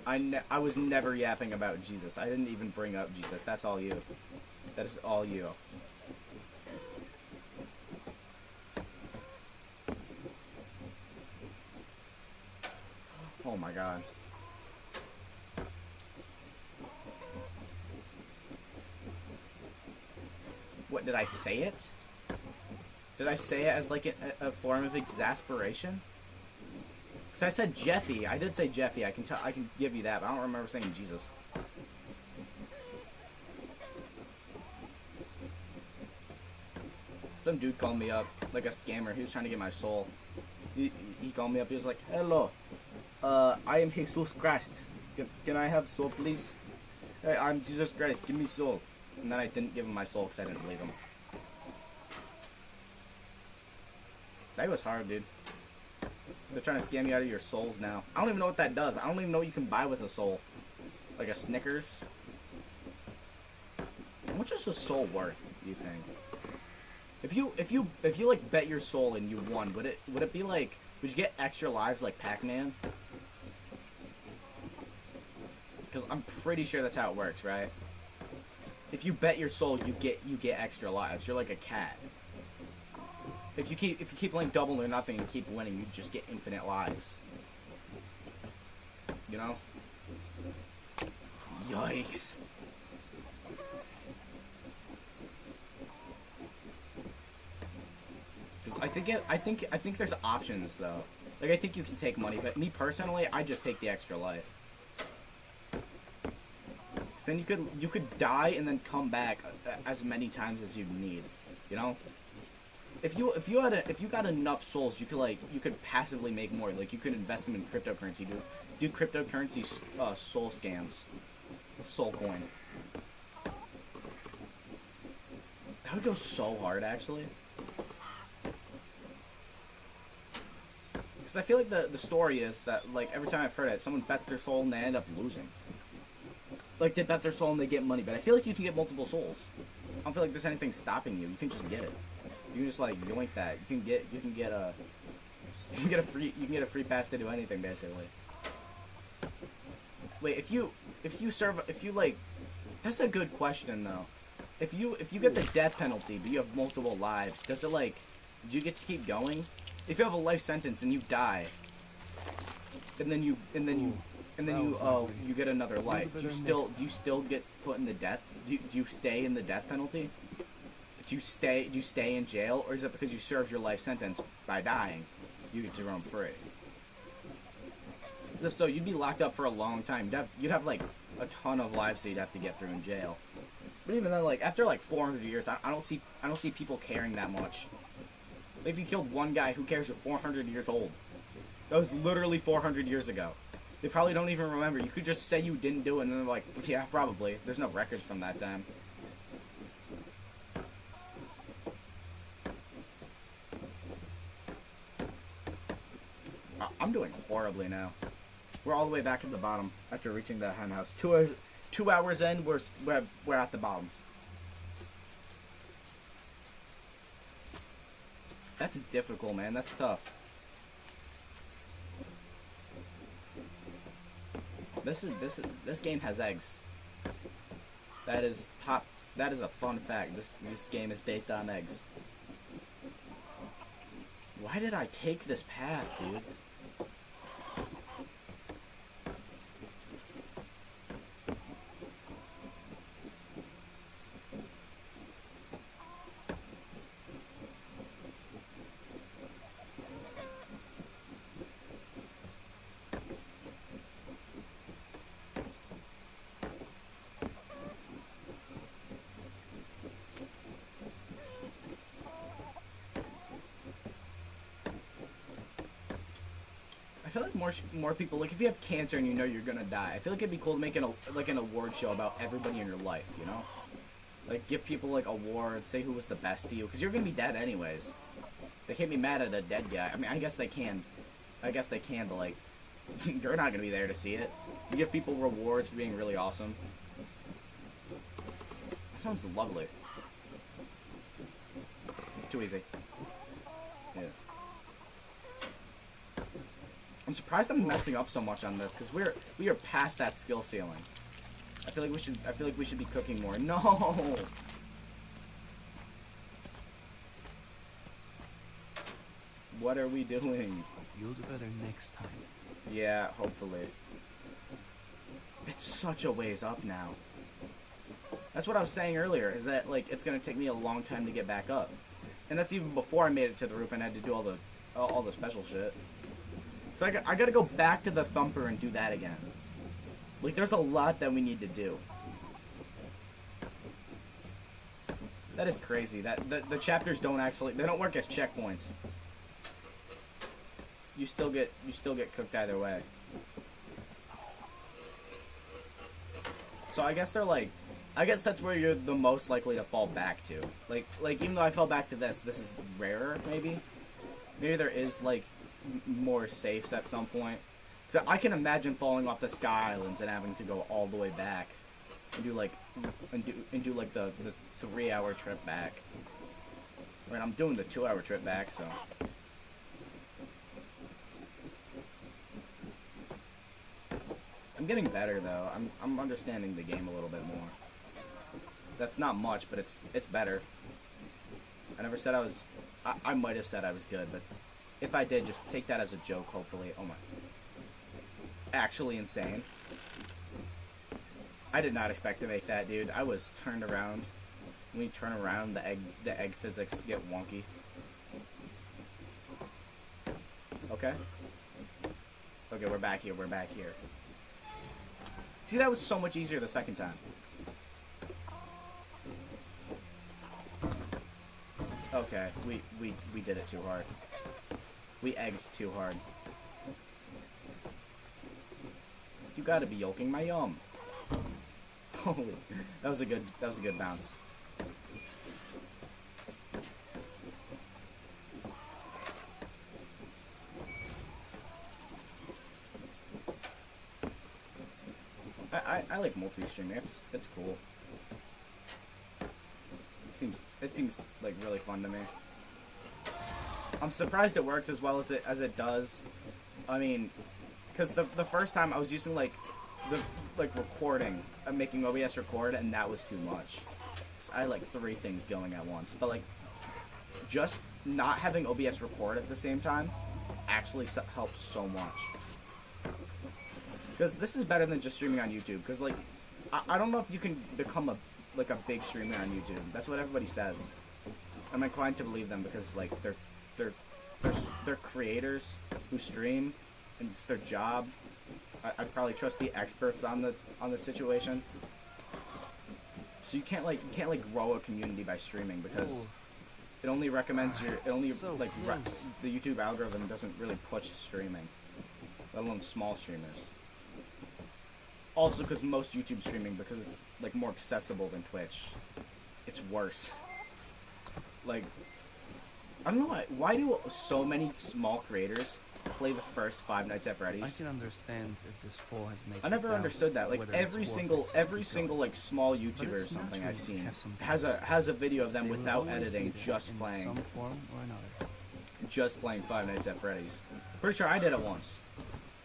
I was never yapping about Jesus. I didn't even bring up Jesus. That's all you. That is all you. Oh my god. What, did I say it? Did I say it as like a form of exasperation? Because I said Jeffy. I did say Jeffy. I can give you that, but I don't remember saying Jesus. Some dude called me up, like a scammer. He was trying to get my soul. He called me up. He was like, "Hello, I am Jesus Christ. Can I have soul, please? Hey, I'm Jesus Christ. Give me soul." And then I didn't give him my soul because I didn't believe him. That was hard, dude. They're trying to scam you out of your souls now. I don't even know what that does. I don't even know what you can buy with a soul. Like a Snickers. How much is a soul worth? Do you think? If you like bet your soul and you won, would it be like, would you get extra lives like Pac-Man? Because I'm pretty sure that's how it works, right? If you bet your soul, you get extra lives. You're like a cat. If you keep playing double or nothing and keep winning, you just get infinite lives. You know? Yikes. Cause I think there's options though. Like I think you can take money, but me personally, I just take the extra life. Cause then you could die and then come back as many times as you need. You know? If you got enough souls, you could passively make more. Like you could invest them in cryptocurrency, do cryptocurrency soul scams, soul coin. That would go so hard, actually. Because I feel like the story is that like every time I've heard it, someone bets their soul and they end up losing. Like they bet their soul and they get money, but I feel like you can get multiple souls. I don't feel like there's anything stopping you. You can just get it. You can just like yoink that. You can get a free pass to do anything basically. Wait, if you like, that's a good question though. If you get the death penalty but you have multiple lives, does it like, do you get to keep going? If you have a life sentence and you die, and then you get another life, do you still get put in the death? Do you stay in the death penalty? Do you stay in jail, or is it because you served your life sentence by dying, you get to roam free? So you'd be locked up for a long time. You'd have like a ton of lives that you'd have to get through in jail. But even then, like after like 400 years, I don't see people caring that much. Like, if you killed one guy, who cares? You're 400 years old. That was literally 400 years ago. They probably don't even remember. You could just say you didn't do it, and then they're like, yeah, probably. There's no records from that time. I'm doing horribly now. We're all the way back at the bottom after reaching the hen house. 2 hours in, we're at the bottom. That's difficult, man. That's tough. This game has eggs. That is a fun fact. This game is based on eggs. Why did I take this path, dude? I feel like more people, like if you have cancer and you know you're gonna die, I feel like it'd be cool to make an award show about everybody in your life, you know? Like give people like awards, say who was the best to you, because you're gonna be dead anyways. They can't be mad at a dead guy. I mean, I guess they can, but like, you're not gonna be there to see it. You give people rewards for being really awesome. That sounds lovely. Too easy. Yeah. I'm surprised I'm messing up so much on this, because we are past that skill ceiling. I feel like we should be cooking more. No. What are we doing? You'll do better next time. Yeah, hopefully. It's such a ways up now. That's what I was saying earlier, is that like it's gonna take me a long time to get back up. And that's even before I made it to the roof and had to do all the special shit. So I gotta go back to the thumper and do that again. Like, there's a lot that we need to do. That is crazy. The chapters don't work as checkpoints. You still get cooked either way. So I guess that's where you're the most likely to fall back to. Like even though I fell back to this is rarer, maybe. Maybe there is like more safes at some point. So I can imagine falling off the Sky Islands and having to go all the way back and do like the 3-hour trip back. I mean, I'm doing the 2-hour trip back, so. I'm getting better though. I'm understanding the game a little bit more. That's not much, but it's better. I never said I was. I might have said I was good, but if I did, just take that as a joke. Hopefully, oh my. Actually insane. I did not expect to make that, dude. I was turned around. When you turn around, the egg physics get wonky. Okay. Okay, we're back here. We're back here. See, that was so much easier the second time. Okay, we did it too hard. We egged too hard. You gotta be yolking my yum. Holy, that was a good bounce. I like multi-streaming. It's cool. It seems like really fun to me. I'm surprised it works as well as it does. I mean, because the first time I was using like recording, making OBS record, and that was too much. So I had like 3 things going at once. But like, just not having OBS record at the same time actually helps so much. Because this is better than just streaming on YouTube. Because like, I don't know if you can become a big streamer on YouTube. That's what everybody says. I'm inclined to believe them because like they're creators who stream, and it's their job. I'd probably trust the experts on the situation. So you can't grow a community by streaming because it only recommends the YouTube algorithm doesn't really push streaming, let alone small streamers. Also, because most YouTube streaming, because it's like more accessible than Twitch, it's worse. Like, I don't know why do so many small creators play the first Five Nights at Freddy's? I can understand if this fall has made. I never understood that. Like every single like small YouTuber or something I've seen has a video of them without editing, just playing. Some form or another. Just playing Five Nights at Freddy's. Pretty sure I did it once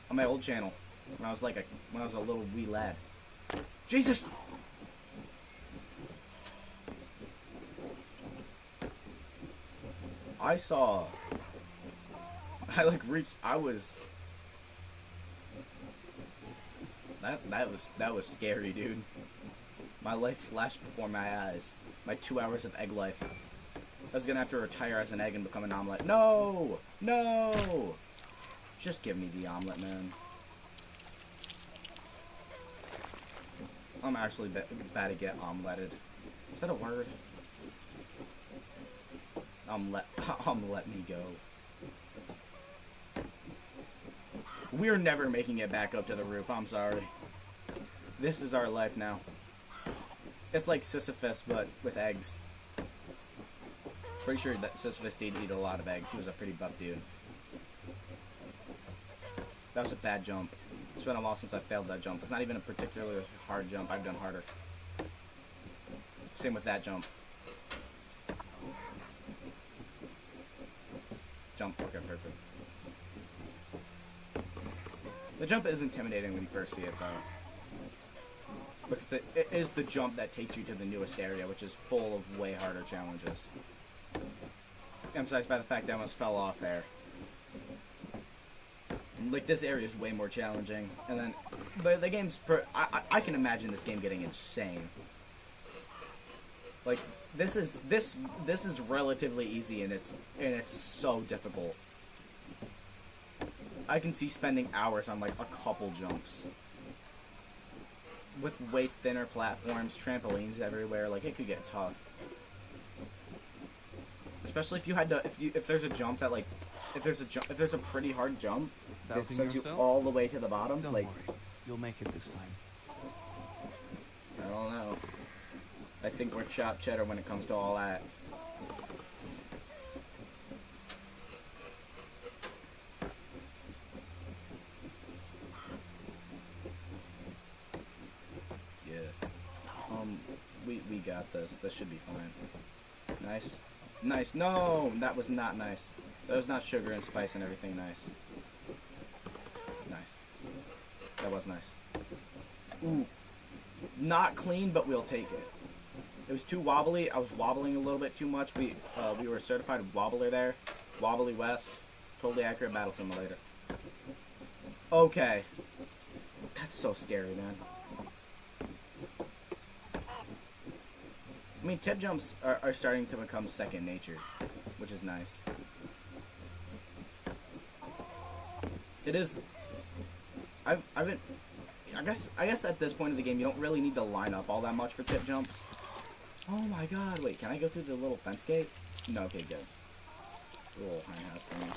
on my old channel. When I was a little wee lad. Jesus! I was that was scary, dude. My life flashed before my eyes. My 2 hours of egg life. I was gonna have to retire as an egg and become an omelet. No! No! Just give me the omelet, man. I'm actually bad to get omeletted. Is that a word? Let me go. We're never making it back up to the roof. I'm sorry. This is our life now. It's like Sisyphus, but with eggs. Pretty sure that Sisyphus did eat a lot of eggs. He was a pretty buff dude. That was a bad jump. It's been a while since I failed that jump. It's not even a particularly hard jump. I've done harder. Same with that jump. Jump. Okay, perfect. The jump is intimidating when you first see it, though. Because it is the jump that takes you to the newest area, which is full of way harder challenges. Emphasized by the fact that I almost fell off there. Like, this area is way more challenging, and then the game's I can imagine this game getting insane. Like, this is relatively easy, and it's so difficult. I can see spending hours on like a couple jumps with way thinner platforms, trampolines everywhere. Like, it could get tough, especially if you had to if there's a jump that like if there's a pretty hard jump that sends you all the way to the bottom. Don't like, worry, you'll make it this time. I don't know. I think we're chopped cheddar when it comes to all that. Yeah. We got got this. This should be fine. Nice. Nice. No! That was not nice. That was not sugar and spice and everything nice. Nice. That was nice. Ooh. Not clean, but we'll take it. It was too wobbly. I was wobbling a little bit too much. We were a certified wobbler there. Wobbly West. Totally accurate battle simulator. Okay. That's so scary, man. I mean, tip jumps are starting to become second nature, which is nice. It is. I guess at this point of the game, you don't really need to line up all that much for tip jumps. Oh my god! Wait, can I go through the little fence gate? No. Okay, good. Little high house thing.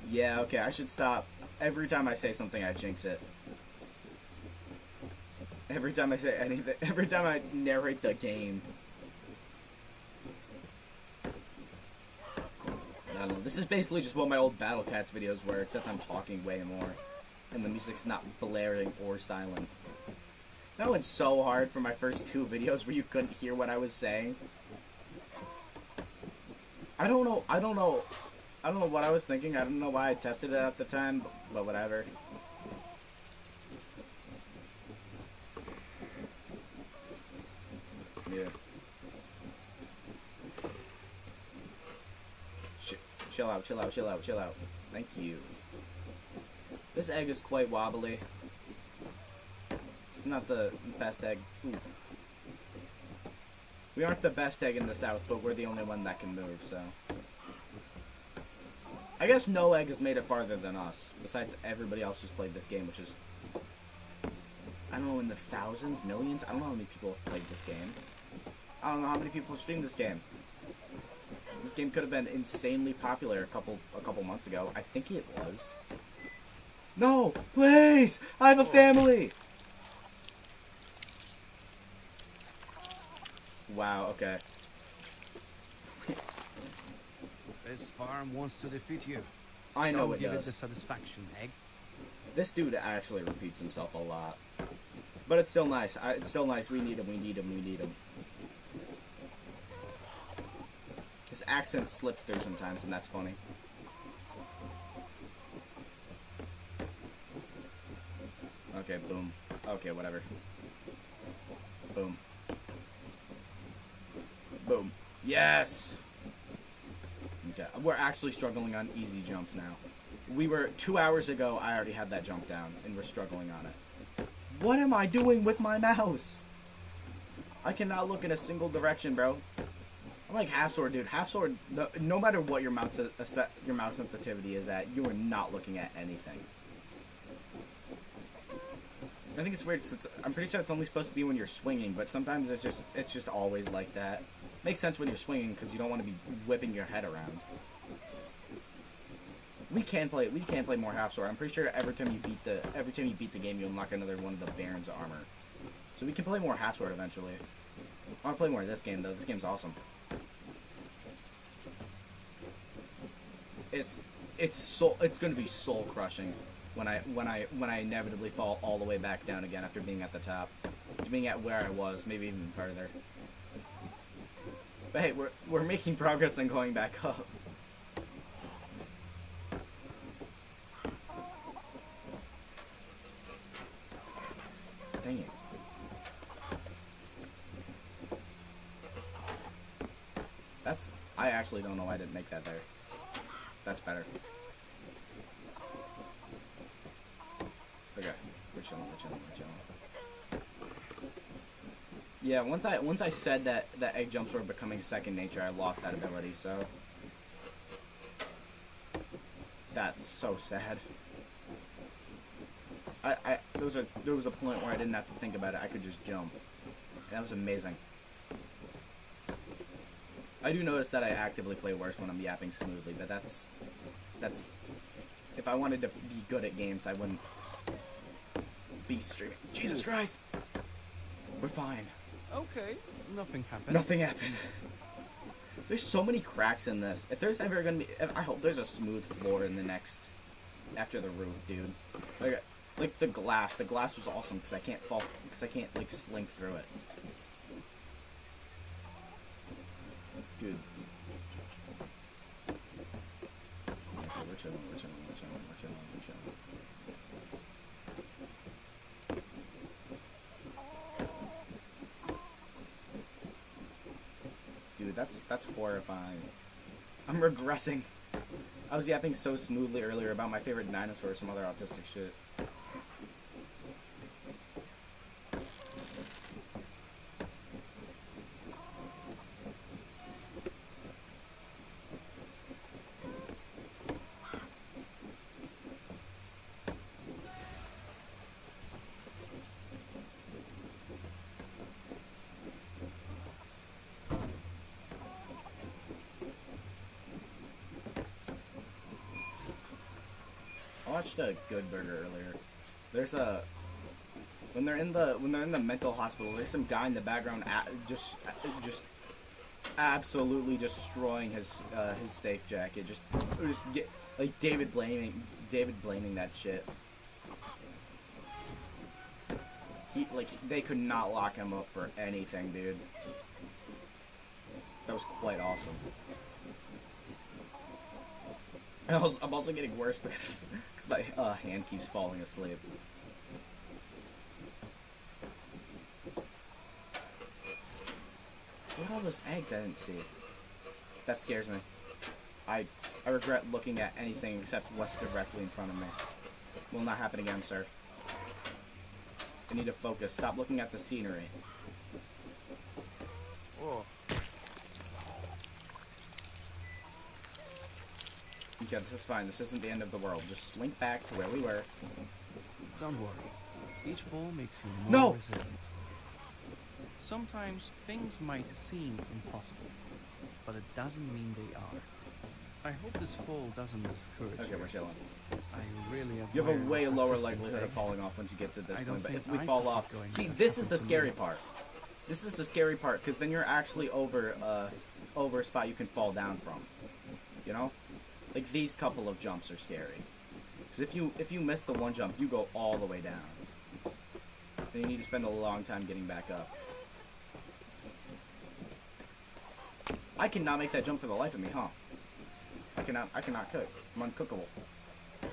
Yeah. Okay, I should stop. Every time I say something, I jinx it. Every time I say anything, every time I narrate the game. I don't know, this is basically just what my old Battle Cats videos were, except I'm talking way more. And the music's not blaring or silent. That went so hard for my first 2 videos where you couldn't hear what I was saying. I don't know what I was thinking. I don't know why I tested it at the time, but whatever. Yeah. Chill out, chill out, chill out, chill out. Thank you. This egg is quite wobbly. It's not the best egg. Ooh. We aren't the best egg in the south, but we're the only one that can move, so. I guess no egg has made it farther than us, besides everybody else who's played this game, which is, I don't know, in the thousands, millions? I don't know how many people have played this game. I don't know how many people have streamed this game. This game could have been insanely popular a couple months ago. I think it was. No! Please! I have a family! Wow, okay. This farm wants to defeat you. I know Don't it give it does. the satisfaction, egg. This dude actually repeats himself a lot. But it's still nice. It's still nice. We need him, we need him, we need him. His accent slips through sometimes, and that's funny. Okay, boom. Okay, whatever. Boom. Boom. Yes! Okay, we're actually struggling on easy jumps now. We were 2 hours ago, I already had that jump down, and we're struggling on it. What am I doing with my mouse? I cannot look in a single direction, bro. I like half sword, dude. Half sword, no matter what your mouse sensitivity is at, you are not looking at anything. I think it's weird, 'cause I'm pretty sure it's only supposed to be when you're swinging, but sometimes it's just always like that. Makes sense when you're swinging, because you don't want to be whipping your head around. We can play more half sword. I'm pretty sure every time you beat the game, you unlock another one of the Baron's armor. So we can play more half sword eventually. I want to play more of this game though. This game's awesome. It's going to be soul crushing when I inevitably fall all the way back down again after being at the top, to being at where I was, maybe even further. But hey, we're making progress on going back up. Dang it. I actually don't know why I didn't make that there. That's better. Okay, we're chilling. Yeah, once I said that egg jumps were becoming second nature, I lost that ability, so that's so sad. There was a point where I didn't have to think about it. I could just jump. And that was amazing. I do notice that I actively play worse when I'm yapping smoothly, but that's if I wanted to be good at games, I wouldn't be streaming. Jesus Christ! We're fine. Okay, nothing happened. Nothing happened. There's so many cracks in this. If there's ever gonna be, I hope there's a smooth floor in the next, after the roof, dude. Like, Like the glass was awesome because I can't fall, because I can't like slink through it. Dude. Okay, we're chilling. Dude, that's horrifying. I'm regressing. I was yapping so smoothly earlier about my favorite dinosaur or some other autistic shit. I watched a Good Burger earlier. There's a when they're in the mental hospital. There's some guy in the background just absolutely destroying his safe jacket. Just get like David blaming that shit. They could not lock him up for anything, dude. That was quite awesome. I'm also getting worse because my hand keeps falling asleep. What are all those eggs I didn't see? That scares me. I regret looking at anything except what's directly in front of me. Will not happen again, sir. I need to focus. Stop looking at the scenery. Oh. Okay, this is fine. This isn't the end of the world. Just slink back to where we were. Don't worry. Each fall makes you No! more resilient. Sometimes things might seem impossible, but it doesn't mean they are. I hope this fall doesn't discourage you. Okay, we're chilling. I really You have a admire way your lower persistence, likelihood of Egg. falling off once you get to this I point, don't but think if we I fall could off... keep going See, if this it is the happened to scary me. part. This is the scary part, because then you're actually over a spot you can fall down from. You know? Like, these couple of jumps are scary. Because if you miss the one jump, you go all the way down. Then you need to spend a long time getting back up. I cannot make that jump for the life of me, huh? I cannot cook. I'm uncookable.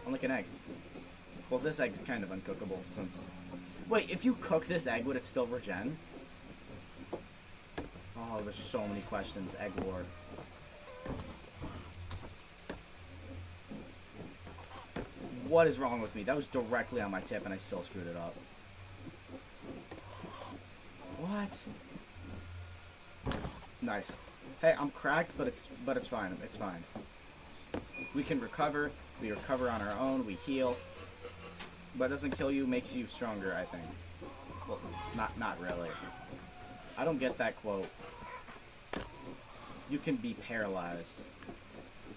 I'm like an egg. Well, this egg's kind of uncookable since... Wait, if you cook this egg, would it still regen? Oh, there's so many questions. Egg lore. What is wrong with me? That was directly on my tip and I still screwed it up. What? Nice. Hey, I'm cracked, but it's fine. It's fine. We can recover. We recover on our own. We heal. But it doesn't kill you, makes you stronger, I think. Well, not really. I don't get that quote. You can be paralyzed.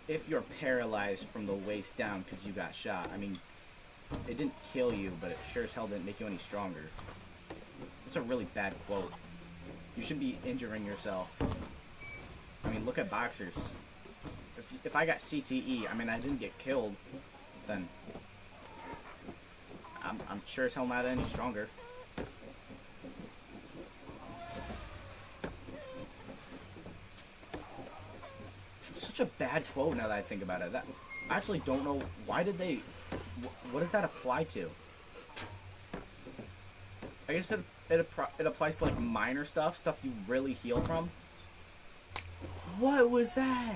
If you're paralyzed from the waist down because you got shot, I mean, it didn't kill you, but it sure as hell didn't make you any stronger. It's a really bad quote. You should be injuring yourself. I mean, look at boxers. If I got CTE, I mean, I didn't get killed, then I'm sure as hell not any stronger. It's such a bad quote now that I think about it. I actually don't know, why did they... What does that apply to? I guess it applies to, like, minor stuff you really heal from. What was that?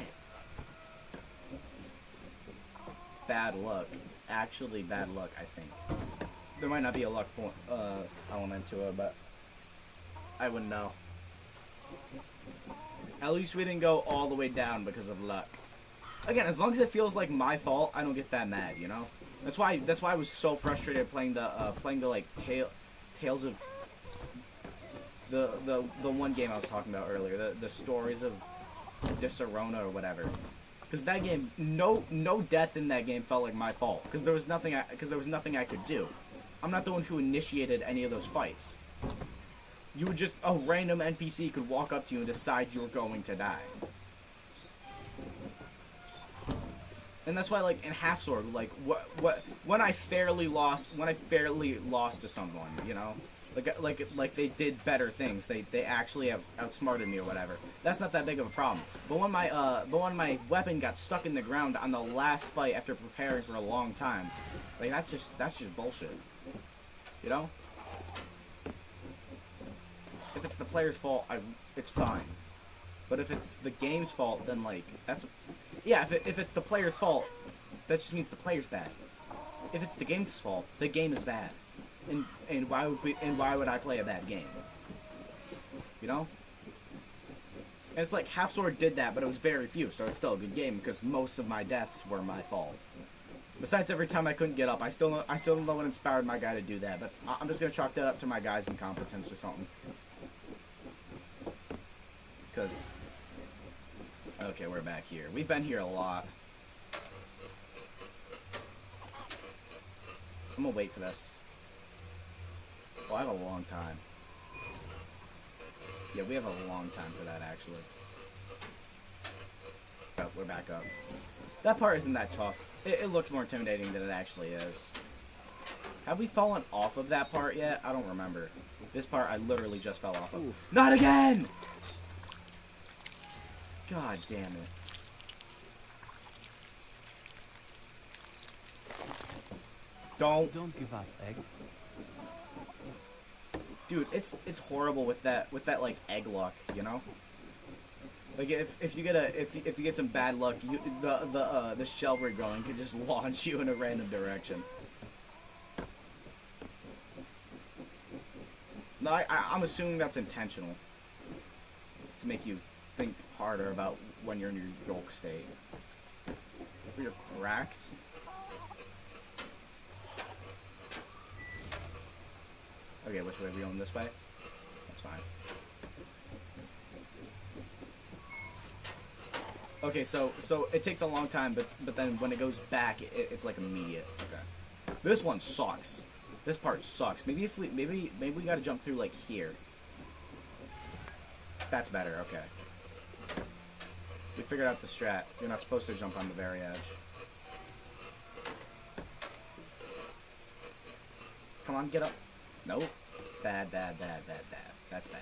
Bad luck. Actually bad luck, I think. There might not be a luck element to it, but I wouldn't know. At least we didn't go all the way down because of luck. Again, as long as it feels like my fault, I don't get that mad, you know? That's why I was so frustrated playing the like Tales of the one game I was talking about earlier, the Stories of Disarona or whatever. Because that game, no death in that game felt like my fault. Because there was nothing I could do. I'm not the one who initiated any of those fights. You would just, a random NPC could walk up to you and decide you were going to die. And that's why, like, in Half Sword, like, when I fairly lost to someone, you know, like they did better things. They actually outsmarted me or whatever. That's not that big of a problem. But when my weapon got stuck in the ground on the last fight after preparing for a long time, like, that's just bullshit. You know? If it's the player's fault, it's fine. But if it's the game's fault, then, like, yeah, if it's the player's fault, that just means the player's bad. If it's the game's fault, the game is bad. And why would I play a bad game? You know? And it's like Half Sword did that, but it was very few, so it's still a good game because most of my deaths were my fault. Besides, every time I couldn't get up, I still don't know what inspired my guy to do that, but I'm just gonna chalk that up to my guy's incompetence or something. Because, okay, we're back here. We've been here a lot. I'm gonna wait for this. Oh, I have a long time. Yeah, we have a long time for that, actually. Oh, we're back up. That part isn't that tough. It looks more intimidating than it actually is. Have we fallen off of that part yet? I don't remember. This part I literally just fell off of. Oof. Not again! God damn it. Don't give up, Egg. Dude, it's horrible with that like egg luck, you know? Like if you get some bad luck, the shell regrowing can just launch you in a random direction. No, I'm assuming that's intentional to make you think harder about when you're in your yolk state. You're cracked. Okay, which way are we going? This way? That's fine. Okay, so it takes a long time, but then when it goes back, it's like immediate. Okay. This one sucks. This part sucks. Maybe we gotta jump through like here. That's better. Okay. We figured out the strat. You're not supposed to jump on the very edge. Come on, get up. Nope. Bad. That's bad.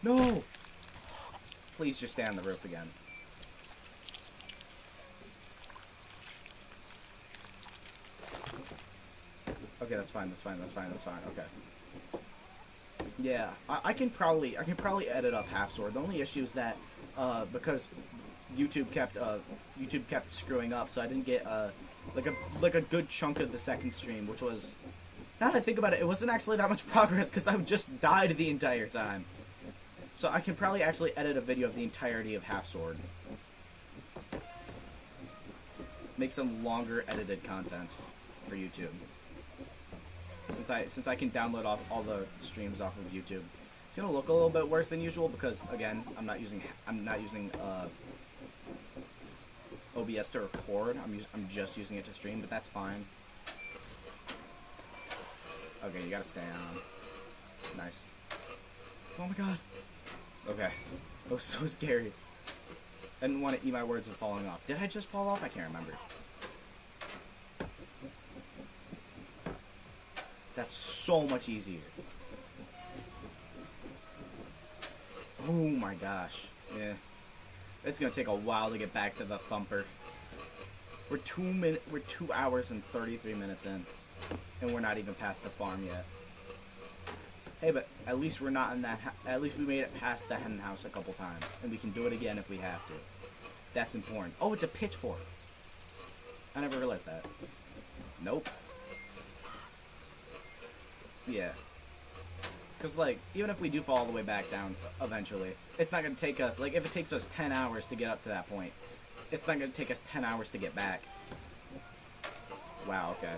No! Please just stay on the roof again. Okay, that's fine. Okay. Yeah, I can probably edit up Half Sword. The only issue is that because YouTube kept screwing up, so I didn't get like a good chunk of the second stream, which was, now that I think about it, it wasn't actually that much progress because I just died the entire time. So I can probably actually edit a video of the entirety of Half Sword. Make some longer edited content for YouTube. Since I can download all the streams off of YouTube. It's gonna look a little bit worse than usual because again, I'm not using OBS to record. I'm just using it to stream, but that's fine. Okay, you gotta stay on. Nice. Oh my god. Okay. That was so scary. I didn't want to eat my words of falling off. Did I just fall off? I can't remember. That's so much easier. Oh my gosh. Yeah. It's gonna take a while to get back to the thumper. We're 2 hours and 33 minutes in. And we're not even past the farm yet. Hey, but at least we're not in that. At least we made it past the hen house a couple times, and we can do it again if we have to. That's important. Oh, it's a pitchfork. I never realized that. Nope. Yeah. Because, like, even if we do fall all the way back down eventually, it's not going to take us, like, if it takes us 10 hours to get up to that point, it's not going to take us 10 hours to get back. Wow, okay.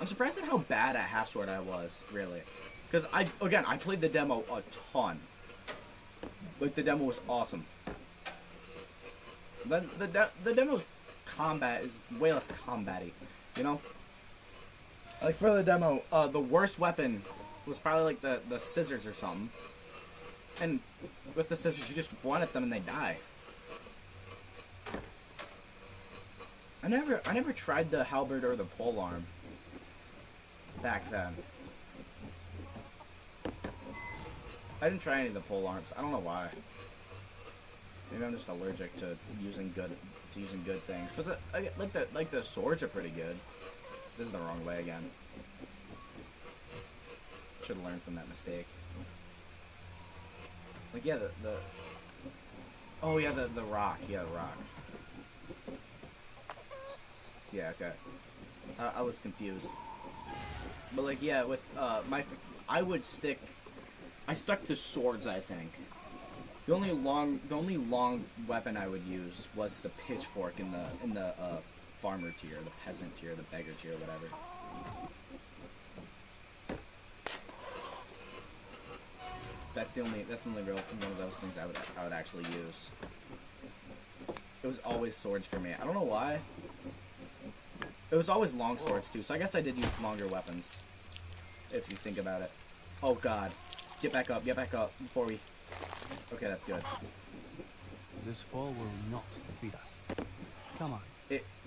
I'm surprised at how bad at Half Sword I was, really. Because, I played the demo a ton. Like, the demo was awesome. The demo's combat is way less combat-y, you know? Like, for the demo, the worst weapon was probably like the scissors or something. And with the scissors, you just run at them and they die. I never tried the halberd or the polearm back then. I didn't try any of the polearms. I don't know why. Maybe I'm just allergic to using good things. But like the swords are pretty good. This is the wrong way again. Should have learned from that mistake. Like yeah, the oh yeah, the rock. Yeah, the rock. Yeah, okay. I was confused. But like yeah, with I stuck to swords, I think. The only long weapon I would use was the pitchfork in the farmer tier, the peasant tier, the beggar tier, whatever. That's the only real one of those things I would actually use. It was always swords for me. I don't know why. It was always long swords too, so I guess I did use longer weapons. If you think about it. Oh god. Get back up before we... Okay, that's good. This fall will not defeat us. Come on.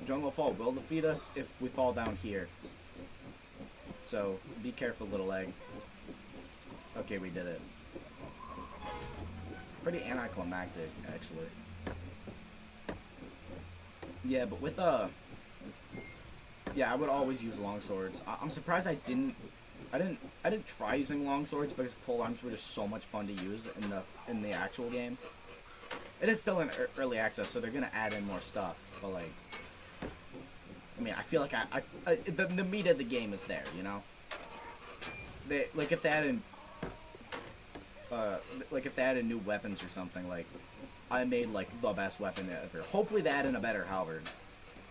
Jungle Fall will defeat us if we fall down here. So, be careful, little egg. Okay, we did it. Pretty anticlimactic, actually. Yeah, but with, yeah, I would always use long swords. I'm surprised I didn't try using long swords because polearms were just so much fun to use in the actual game. It is still in early access, so they're gonna add in more stuff. But like, I mean, I feel like the meat of the game is there, you know. They like if they added new weapons or something. Like, I made like the best weapon ever. Hopefully, they add in a better halberd.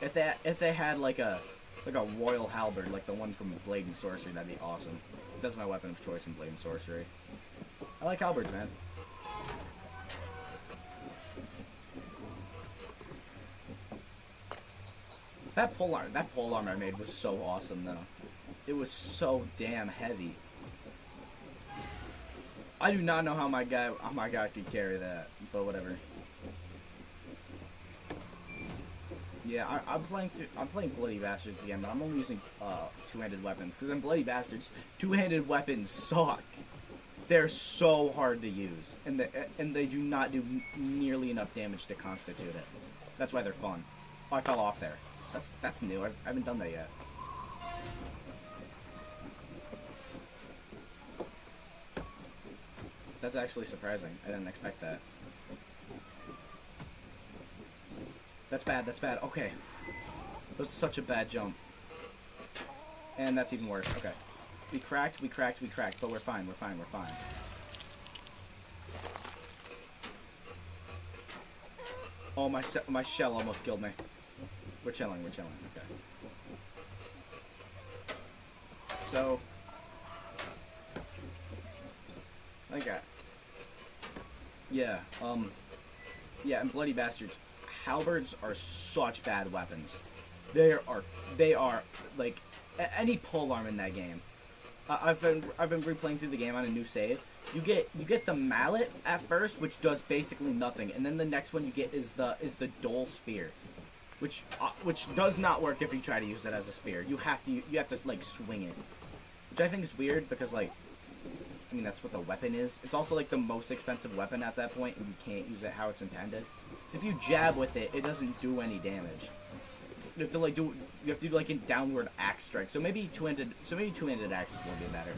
If they had like a royal halberd, like the one from Blade and Sorcery, that'd be awesome. That's my weapon of choice in Blade and Sorcery. I like halberds, man. That polearm I made was so awesome, though. It was so damn heavy. I do not know how my guy could carry that, but whatever. Yeah, I'm playing Bloody Bastards again, but I'm only using two-handed weapons because in Bloody Bastards, two-handed weapons suck. They're so hard to use, and they do not do nearly enough damage to constitute it. That's why they're fun. Oh, I fell off there. That's new. I haven't done that yet. That's actually surprising. I didn't expect that. That's bad, that's bad. Okay. That was such a bad jump. And that's even worse. Okay. We cracked, but we're fine, we're fine. Oh, my shell almost killed me. We're chilling, okay. So... Okay. Yeah, yeah, and Bloody Bastards. Halberds are such bad weapons. They are like any polearm in that game. I've been replaying through the game on a new save. You get the mallet at first, which does basically nothing, and then the next one you get is the dull spear, which does not work if you try to use it as a spear. You have to like swing it, which I think is weird because like, I mean that's what the weapon is. It's also like the most expensive weapon at that point, and you can't use it how it's intended. If you jab with it, it doesn't do any damage. You have to do like a downward axe strike. So maybe two-handed axes will be better.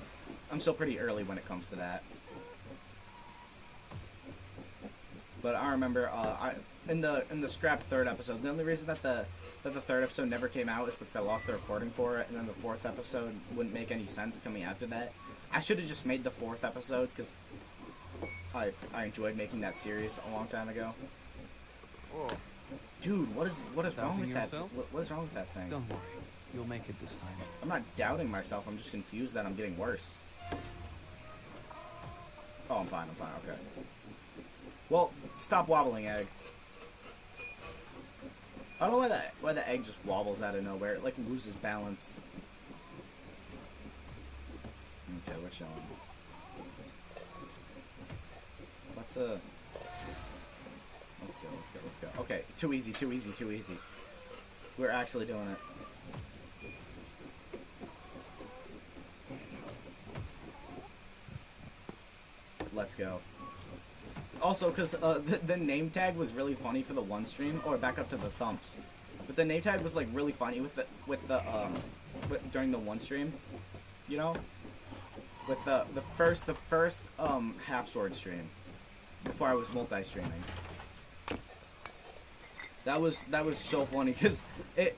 I'm still pretty early when it comes to that. But I remember in the scrapped third episode, the only reason that the third episode never came out is because I lost the recording for it, and then the fourth episode wouldn't make any sense coming after that. I should have just made the fourth episode because I enjoyed making that series a long time ago. Oh. Dude, what is wrong with that? Yourself? What is wrong with that thing? Don't worry, you'll make it this time. I'm not doubting myself. I'm just confused that I'm getting worse. Oh, I'm fine. Okay. Well, stop wobbling, egg. I don't know why the egg just wobbles out of nowhere. It like loses balance. Okay. we're chilling. Let's go. Okay, too easy. We're actually doing it. Let's go. Also, because the name tag was really funny for the one stream, or back up to the thumps. But the name tag was like really funny during the one stream, you know, with the first half sword stream before I was multi-streaming. That was so funny because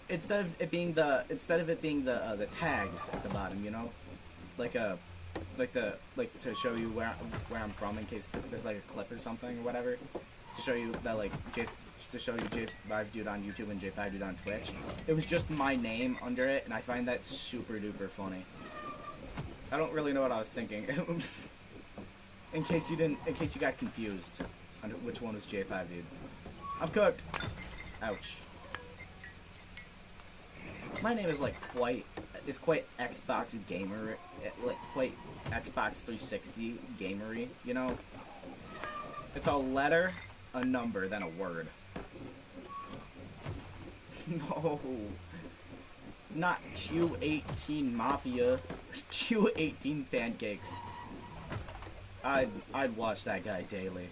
instead of it being the tags at the bottom, you know, like to show you where I'm from in case there's like a clip or something or whatever, to show you that like J5 Dude on YouTube and J5 Dude on Twitch. It was just my name under it, and I find that super duper funny. I don't really know what I was thinking. in case you got confused on which one was J5 Dude. I'm cooked. Ouch. My name is like quite Xbox gamer, like quite Xbox 360 gamery, you know? It's a letter, a number, then a word. No. Not Q18 Mafia. Q18 Pancakes. I'd watch that guy daily.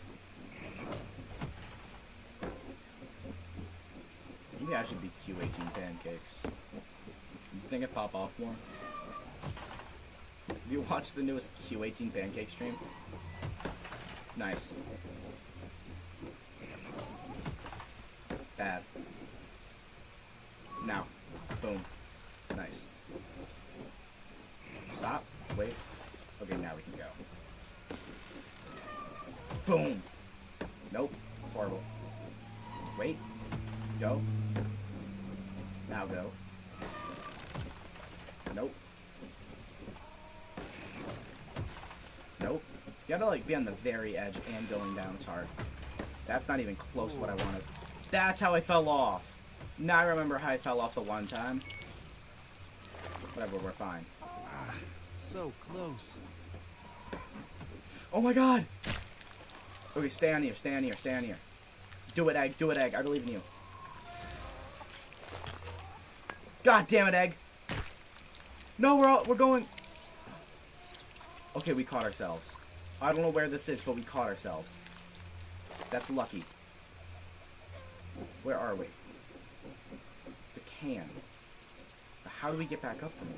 Maybe I should be Q18 Pancakes. You think it'd pop off more? Have you watched the newest Q18 Pancake stream? Nice. Bad. Now. Boom. Nice. Stop. Wait. Okay, now we can go. Boom. Nope. Horrible. Wait. Go. Now go. Nope. Nope. You gotta like be on the very edge and going down. It's hard. That's not even close to what I wanted. That's how I fell off. Now I remember how I fell off the one time. Whatever, we're fine. Ah, so close. Oh my god! Okay, stay on here, stay on here, stay on here. Do it, Egg, do it, Egg. I believe in you. God damn it, Egg! No, we're going... Okay, we caught ourselves. I don't know where this is, but we caught ourselves. That's lucky. Where are we? The can. How do we get back up from here?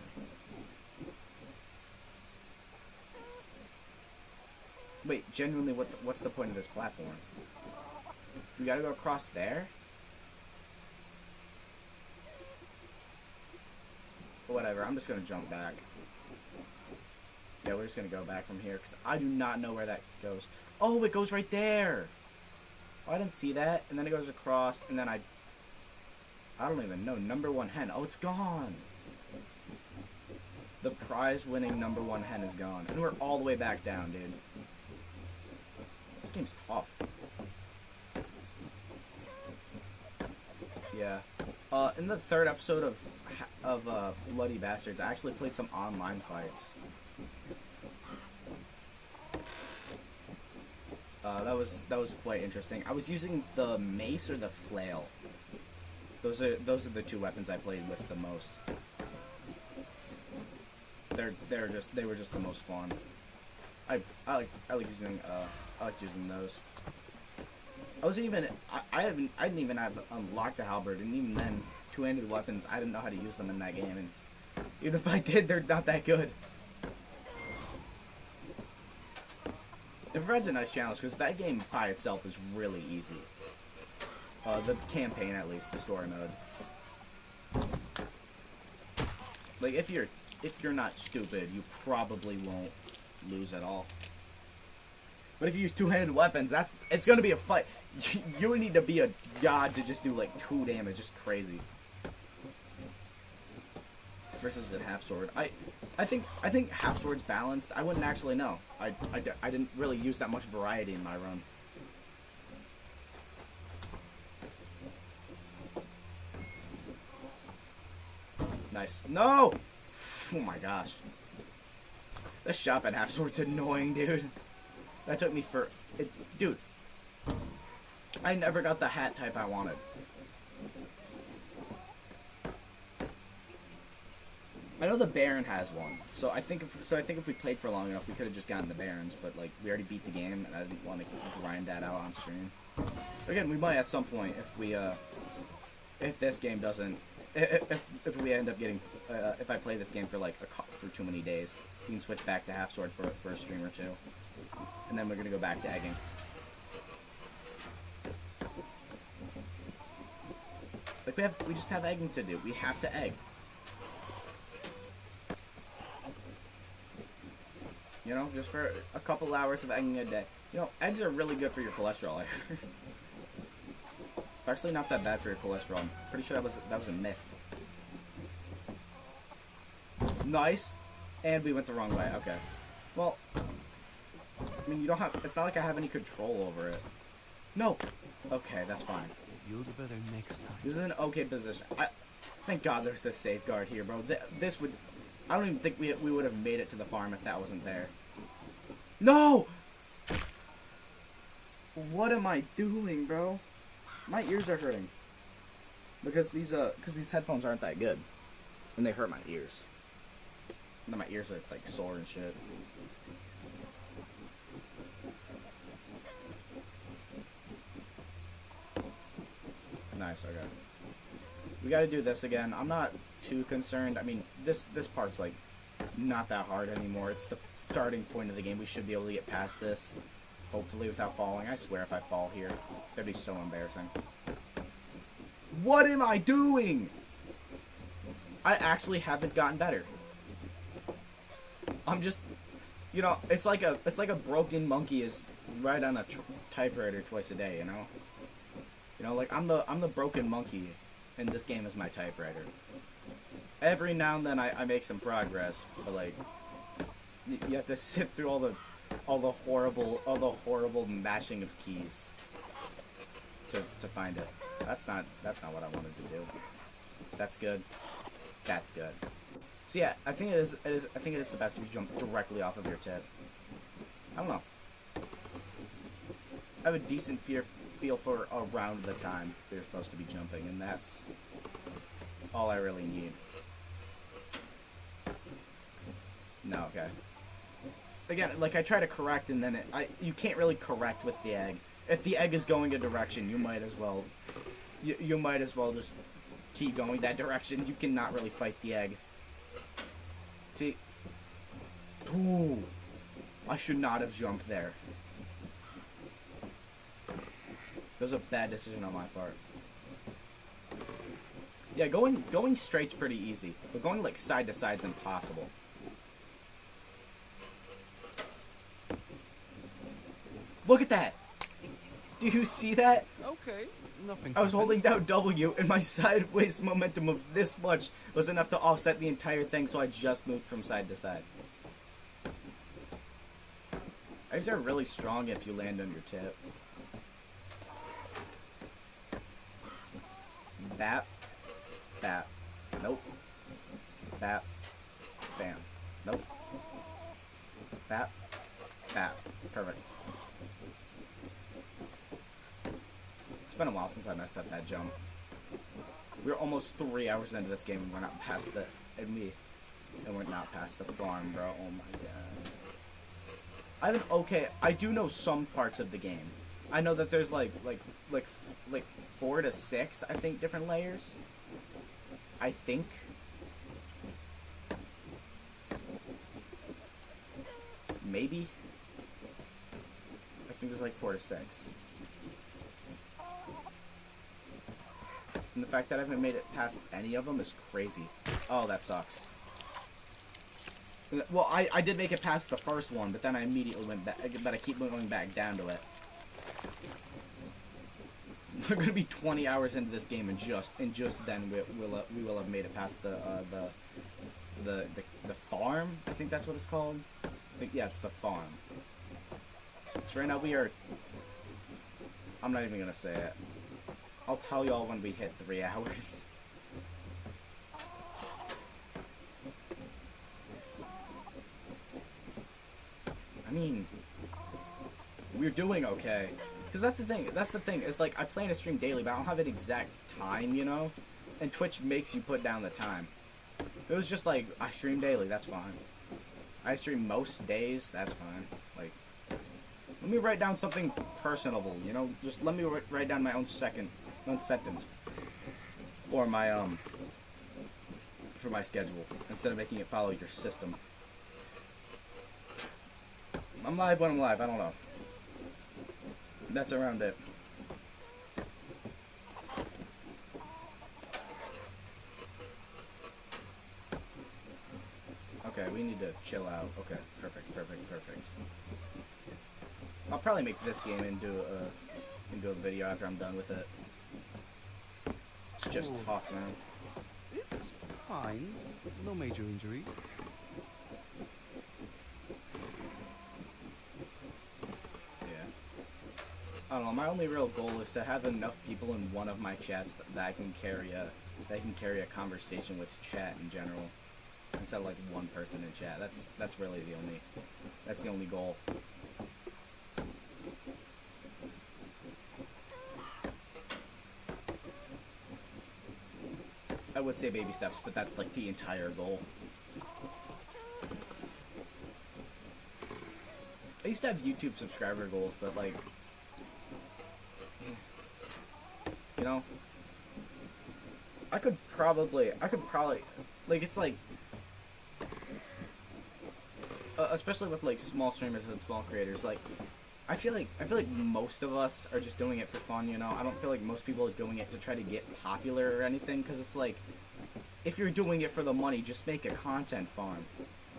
Wait, genuinely, what's the point of this platform? We gotta go across there? Whatever, I'm just gonna jump back. Yeah, we're just gonna go back from here, because I do not know where that goes. Oh, it goes right there! Oh, I didn't see that, and then it goes across, and then I don't even know. Number 1 hen. Oh, it's gone! The prize-winning number 1 hen is gone. And we're all the way back down, dude. This game's tough. Yeah. In the 3rd episode of Bloody Bastards, I actually played some online fights. That was quite interesting. I was using the mace or the flail. Those are the 2 weapons I played with the most. They were just the most fun. I like using those. I didn't even have unlocked a halberd, and even then, 2-handed weapons, I didn't know how to use them in that game, and even if I did, they're not that good. Infrared's a nice challenge, because that game by itself is really easy. The campaign, at least, the story mode. Like, if you're not stupid, you probably won't lose at all. But if you use 2-handed weapons, it's gonna be a fight. You need to be a god to just do like 2 damage, just crazy. Versus a half sword. I think half sword's balanced. I wouldn't actually know. I didn't really use that much variety in my run. Nice. No! Oh my gosh. The shop at Half Sword's annoying, dude. That took me for... dude. I never got the hat type I wanted. I know the Baron has one, so I think if we played for long enough, we could have just gotten the Barons. But like, we already beat the game, and I didn't want to grind that out on stream. Again, we might at some point if this game doesn't, if we end up getting, if I play this game for like for too many days, we can switch back to Half Sword for a stream or two, and then we're gonna go back to egging. Like we just have egging to do. We have to egg. You know, just for a couple hours of egging a day. You know, eggs are really good for your cholesterol. It's actually not that bad for your cholesterol. I'm pretty sure that was a myth. Nice. And we went the wrong way. Okay. Well, I mean, you don't have... It's not like I have any control over it. No. Okay, that's fine. You'll do better next time. This is an okay position. Thank God there's this safeguard here, bro. This would... I don't even think we would have made it to the farm if that wasn't there. No! What am I doing, bro? My ears are hurting. Because these headphones aren't that good. And they hurt my ears. And then my ears are like sore and shit. Nice, okay. We gotta do this again. I'm not too concerned. I mean, this part's like not that hard anymore. It's the starting point of the game. We should be able to get past this, hopefully without falling. I swear if I fall here, that'd be so embarrassing. What am I doing? I actually haven't gotten better. I'm just, you know, it's like a broken monkey is right on a typewriter twice a day, you know? You know, like I'm the broken monkey, and this game is my typewriter. Every now and then I make some progress, but like you have to sit through all the horrible mashing of keys to find it. That's not what I wanted to do. That's good. That's good. So yeah, I think it is the best if you jump directly off of your tip. I don't know. I have a decent feel for around the time they're supposed to be jumping, and that's all I really need. No, okay. Again, like I try to correct, and then you can't really correct with the egg. If the egg is going a direction, you might as well just keep going that direction. You cannot really fight the egg. See? Ooh, I should not have jumped there. That was a bad decision on my part. Yeah, going straight's pretty easy, but going like side to side's impossible. Look at that! Do you see that? Okay, nothing. I was holding down W, and my sideways momentum of this much was enough to offset the entire thing, so I just moved from side to side. Eggs are really strong if you land on your tip. Bap. Bap. Nope. Bap. Bam. Nope. Bap. Bap. Perfect. It's been a while since I messed up that jump. We're almost 3 hours into this game and we're not past the... And we're not past the farm, bro. Oh my god. I do know some parts of the game. I know that there's like 4 to 6, I think, different layers. I think. Maybe. I think there's like 4 to 6. And the fact that I haven't made it past any of them is crazy. Oh, that sucks. Well, I did make it past the first one, but then I immediately went back. But I keep going back down to it. We're gonna be 20 hours into this game, and just then we will have made it past the farm. I think that's what it's called. Yeah, it's the farm. So right now we are. I'm not even gonna say it. I'll tell y'all when we hit 3 hours. mean, we're doing okay. Because that's the thing. That's the thing. Is like I plan to stream daily, but I don't have an exact time, you know. And Twitch makes you put down the time. If it was just like I stream daily, that's fine. I stream most days, that's fine. Like, let me write down something personable, you know. Just let me write down my own sentence for my schedule instead of making it follow your system. I'm live when I'm live. I don't know. That's around it. Okay, we need to chill out. Okay, perfect. I'll probably make this game into a video after I'm done with it. It's just tough, man. It's fine. No major injuries. I don't know. My only real goal is to have enough people in one of my chats that I can carry a conversation with chat in general, instead of like one person in chat. That's really the only goal. I would say baby steps, but that's like the entire goal. I used to have YouTube subscriber goals, but like, you know, I could probably, like, it's like, especially with like small streamers and small creators, like, I feel like most of us are just doing it for fun, you know. I don't feel like most people are doing it to try to get popular or anything, because it's like, if you're doing it for the money, just make a content farm.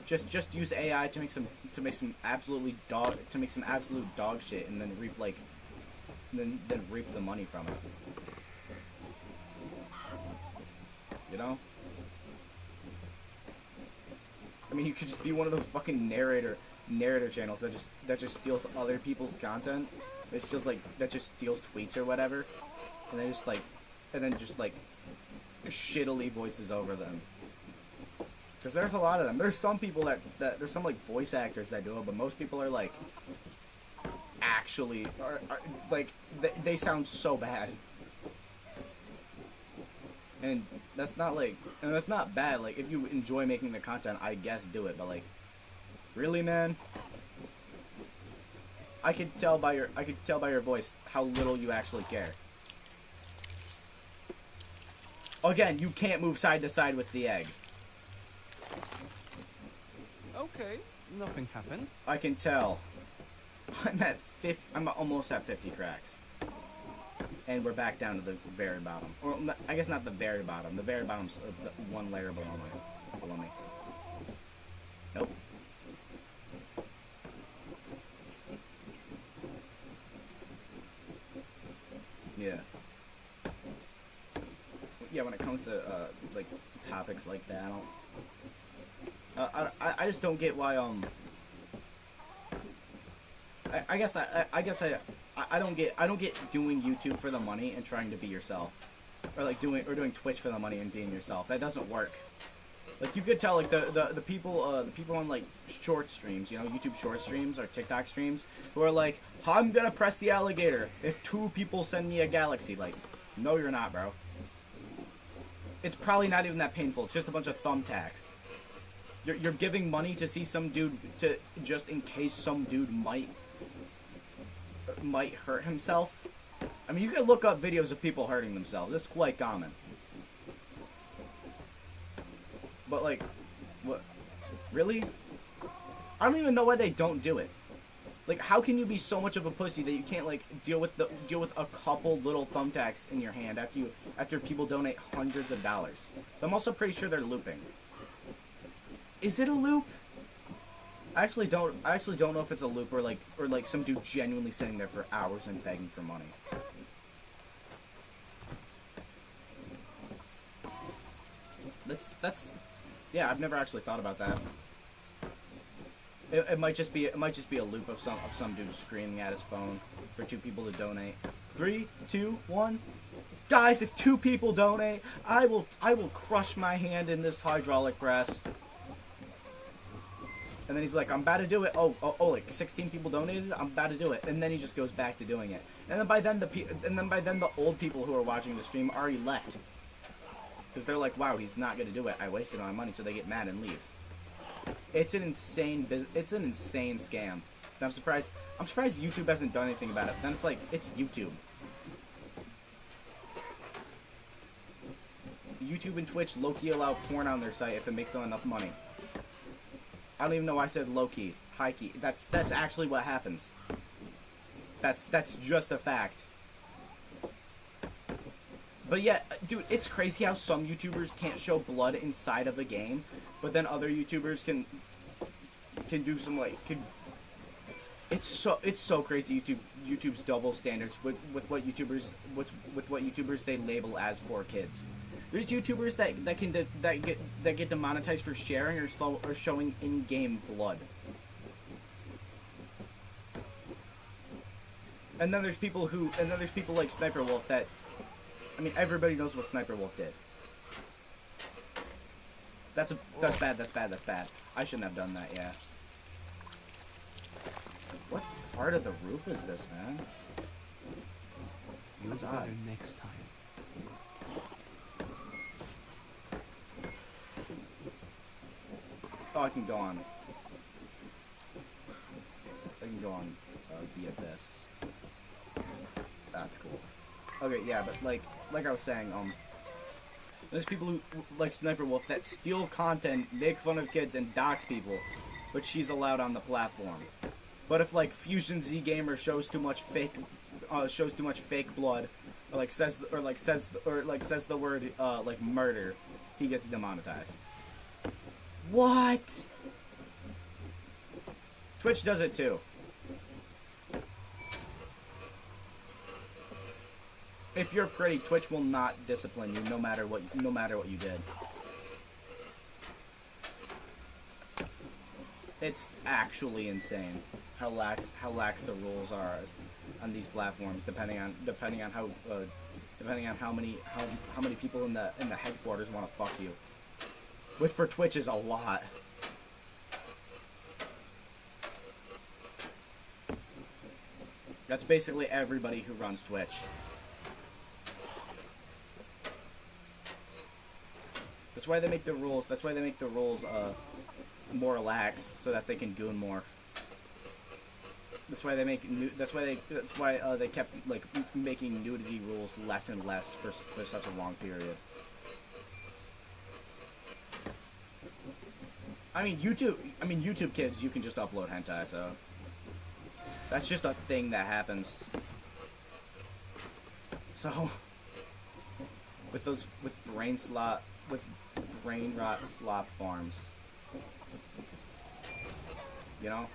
Just use AI to make some absolute dog shit, and then reap like, then reap the money from it. You know? I mean, you could just be one of those fucking narrator channels that just steals other people's content. That just steals tweets or whatever, and then just like shittily voices over them. Because there's a lot of them. There's some people that there's some like voice actors that do it, but most people are like actually are like they sound so bad. And that's not bad. Like, if you enjoy making the content, I guess do it. But like, really, man, I could tell by your voice how little you actually care. Again, you can't move side to side with the egg. Okay, nothing happened. I can tell. I'm almost at 50 cracks. And we're back down to the very bottom. Or, I guess not the very bottom. The very bottom's one layer below me. Nope. Yeah. Yeah, when it comes to, like, topics like that, I just don't get why, I guess I don't get doing YouTube for the money and trying to be yourself, or doing Twitch for the money and being yourself. That doesn't work. Like, you could tell, like, the people on like short streams, you know, YouTube short streams or TikTok streams, who are like, I'm gonna press the alligator if 2 people send me a galaxy. Like, no, you're not, bro. It's probably not even that painful. It's just a bunch of thumbtacks. You're giving money to see some dude, just in case some dude might hurt himself. I mean, you can look up videos of people hurting themselves. It's quite common. But like, what? Really? I don't even know why they don't do it. Like, how can you be so much of a pussy that you can't like deal with a couple little thumbtacks in your hand after people donate hundreds of dollars? I'm also pretty sure they're looping. Is it a loop? I actually don't know if it's a loop or like some dude genuinely sitting there for hours and begging for money. That's yeah, I've never actually thought about that. It might just be a loop of some dude screaming at his phone for 2 people to donate. 3, 2, 1. Guys, if 2 people donate, I will crush my hand in this hydraulic press. And then he's like, I'm about to do it. Like 16 people donated. I'm about to do it. And then he just goes back to doing it. And then by then the old people who are watching the stream already left. Because they're like, wow, he's not gonna do it. I wasted my money, so they get mad and leave. It's an insane scam. And I'm surprised YouTube hasn't done anything about it. Then it's like, it's YouTube. YouTube and Twitch low-key allow porn on their site if it makes them enough money. I don't even know why I said low-key. High-key. That's actually what happens. That's just a fact. But yeah, dude, it's crazy how some YouTubers can't show blood inside of a game, but then other YouTubers can do some it's so crazy. YouTube's double standards with what YouTubers they label as for kids. There's YouTubers that get demonetized for sharing or showing in-game blood. And then there's people like Sniper Wolf that, I mean, everybody knows what Sniper Wolf did. That's bad. I shouldn't have done that, yeah. What part of the roof is this, man? You'll be there next time. Oh, I can go on the Abyss. That's cool. Okay, yeah, but like I was saying, there's people who, like Sniper Wolf, that steal content, make fun of kids, and dox people, but she's allowed on the platform. But if like Fusion Z Gamer shows too much fake blood, or says the word like murder, he gets demonetized. What? Twitch does it too. If you're pretty, Twitch will not discipline you no matter what you did. It's actually insane how lax the rules are on these platforms, depending on how many people in the headquarters want to fuck you. Which for Twitch is a lot. That's basically everybody who runs Twitch. That's why they make the rules. More lax so that they can goon more. That's why they kept making nudity rules less and less for such a long period. I mean YouTube kids, you can just upload hentai, so that's just a thing that happens. So with brain rot slop farms, you know.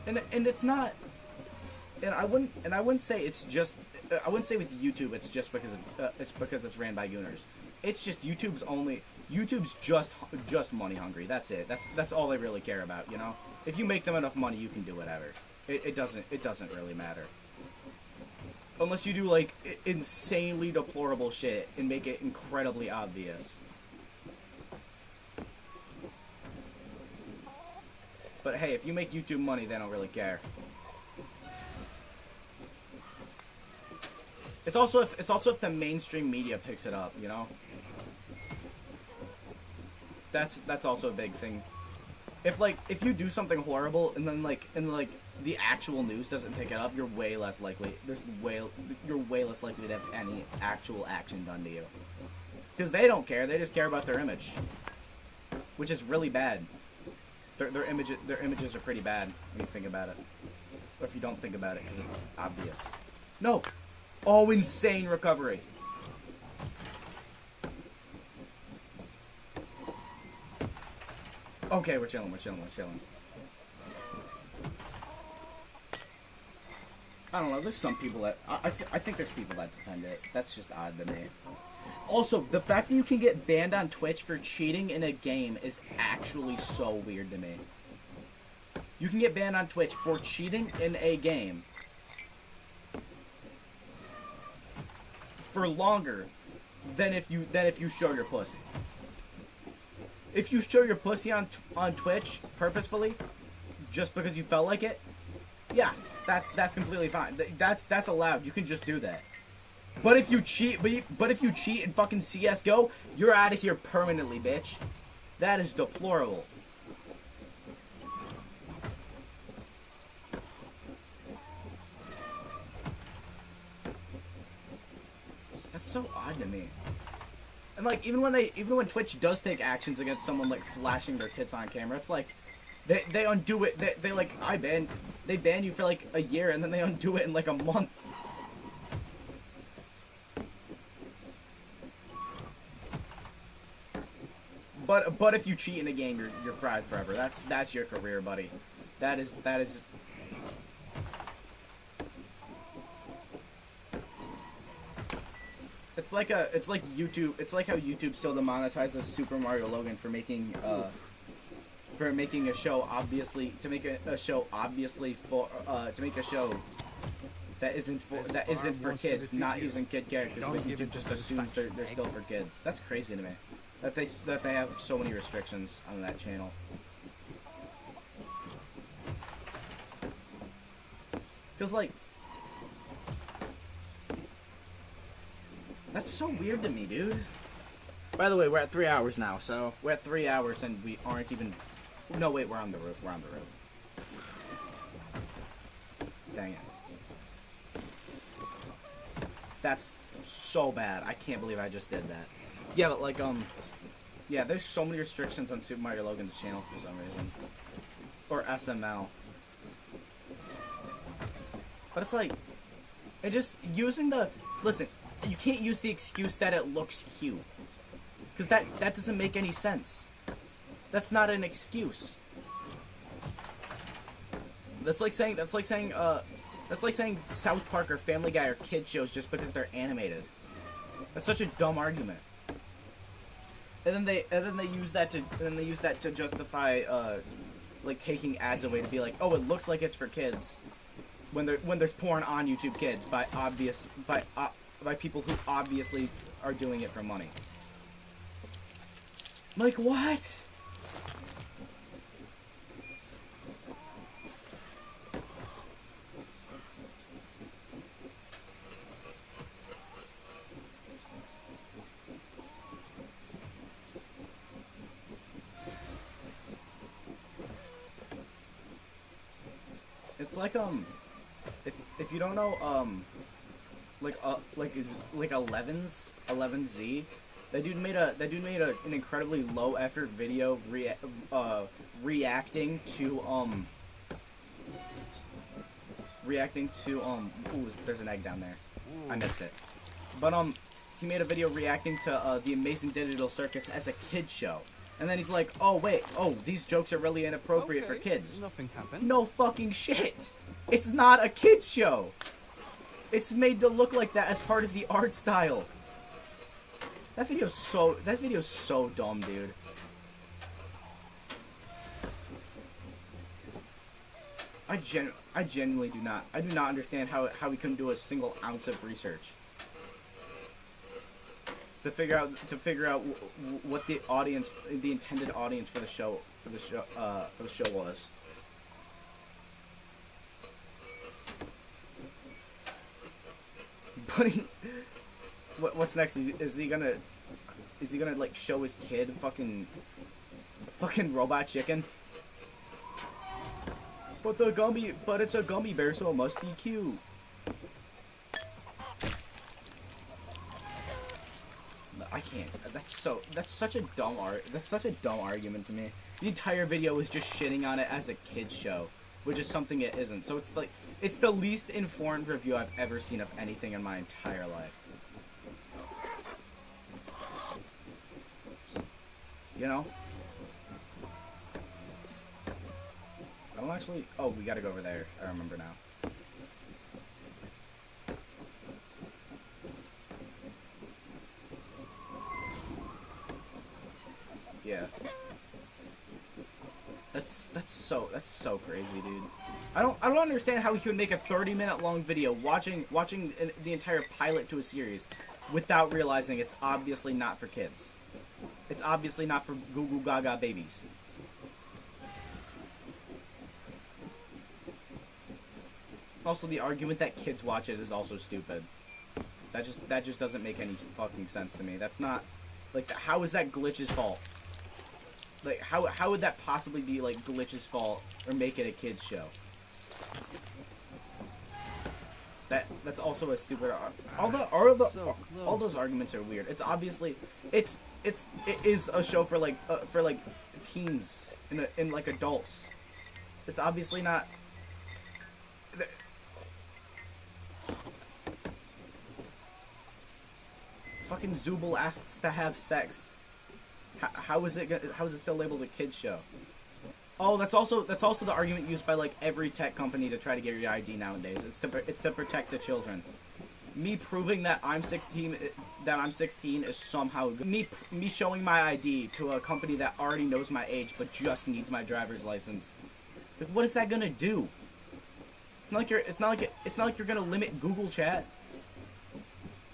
And it's not, and I wouldn't say it's just, I wouldn't say with YouTube it's just because it's ran by gooners. It's just YouTube's just money hungry. That's it. That's all they really care about, you know. If you make them enough money, you can do whatever. It doesn't really matter. Unless you do like insanely deplorable shit and make it incredibly obvious. But hey, if you make YouTube money, they don't really care. It's also if the mainstream media picks it up, you know. That's also a big thing. If you do something horrible and then the actual news doesn't pick it up, you're way less likely. You're way less likely to have any actual action done to you. Because they don't care. They just care about their image, which is really bad. Their images are pretty bad when you think about it. Or if you don't think about it, because it's obvious. No! Oh, insane recovery. Okay, we're chilling. I don't know, there's some people that... I think there's people that defend it. That's just odd to me. Also, the fact that you can get banned on Twitch for cheating in a game is actually so weird to me. You can get banned on Twitch for cheating in a game for longer than if you show your pussy. If you show your pussy on Twitch purposefully, just because you felt like it, yeah, that's completely fine. That's allowed. You can just do that. But if you cheat, but if you cheat in fucking CS:GO, you're out of here permanently, bitch. That is deplorable. That's so odd to me. And like even when Twitch does take actions against someone like flashing their tits on camera, it's like they undo it. They like they ban you for like a year and then they undo it in like a month. But if you cheat in a game, you're fried forever. That's your career, buddy. That is. It's like YouTube. It's like how YouTube still demonetizes Super Mario Logan for making a show obviously that isn't for kids, not using kid characters, but YouTube just assumes they're still for kids. That's crazy to me. That they have so many restrictions on that channel. Cause like that's so weird to me, dude. By the way, we're at 3 hours now, so we're at 3 hours and we aren't even. No, wait, we're on the roof. We're on the roof. Dang it. That's so bad. I can't believe I just did that. Yeah, but like yeah, there's so many restrictions on Super Mario Logan's channel for some reason. Or SML. But it's like, it just, using the, listen, you can't use the excuse that it looks cute. Because that doesn't make any sense. That's not an excuse. That's like saying South Park or Family Guy are kid shows just because they're animated. That's such a dumb argument. And then they use that to justify like taking ads away to be like, oh, it looks like it's for kids, when there's porn on YouTube Kids by people who obviously are doing it for money. Like what? It's like if you don't know like 11Z, that dude made an incredibly low effort video reacting to ooh, there's an egg down there. I missed it. But he made a video reacting to The Amazing Digital Circus as a kid show. And then he's like, oh wait, these jokes are really inappropriate for kids. Nothing happened. No fucking shit. It's not a kid's show. It's made to look like that as part of the art style. That video's so dumb, dude. I genuinely do not understand how we couldn't do a single ounce of research to figure out what the intended audience for the show was. But what's next? Is he gonna like show his kid fucking robot chicken? But it's a gummy bear, so it must be cute. I can't. That's such a dumb argument to me. The entire video is just shitting on it as a kid's show, which is something it isn't. So it's like, it's the least informed review I've ever seen of anything in my entire life. You know? I don't actually... Oh, we gotta go over there. I remember now. Yeah. That's so crazy, dude. I don't understand how he could make a 30-minute long video watching the entire pilot to a series without realizing it's obviously not for kids. It's obviously not for goo goo gaga babies. Also, the argument that kids watch it is also stupid. That just doesn't make any fucking sense to me. That's not, like, how is that Glitch's fault? Like, how would that possibly be, like, Glitch's fault or make it a kid's show? That's also a stupid. All those arguments are weird. It's obviously it is a show for like teens in like adults. It's obviously not. Fucking Zooble asks to have sex. How is it still labeled a kids show? Oh, that's also the argument used by like every tech company to try to get your ID nowadays. It's to protect the children. Me proving that I'm 16 is somehow good. Me showing my ID to a company that already knows my age but just needs my driver's license. Like, what is that gonna do? It's not like you're gonna limit Google Chat.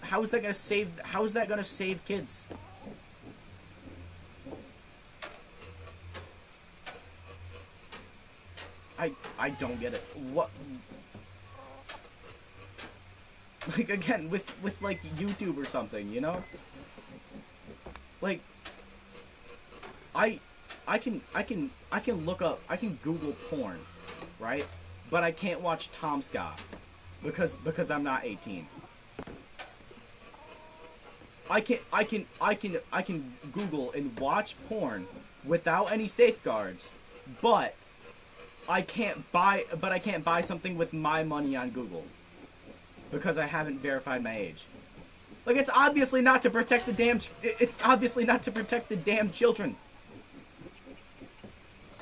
How is that gonna save kids? I don't get it. What? Like, again, with like YouTube or something, you know? Like, I can look up, I can Google porn, right? But I can't watch Tom Scott because I'm not 18. I can Google and watch porn without any safeguards, but I can't buy something with my money on Google because I haven't verified my age. Like, it's obviously not to protect the damn children.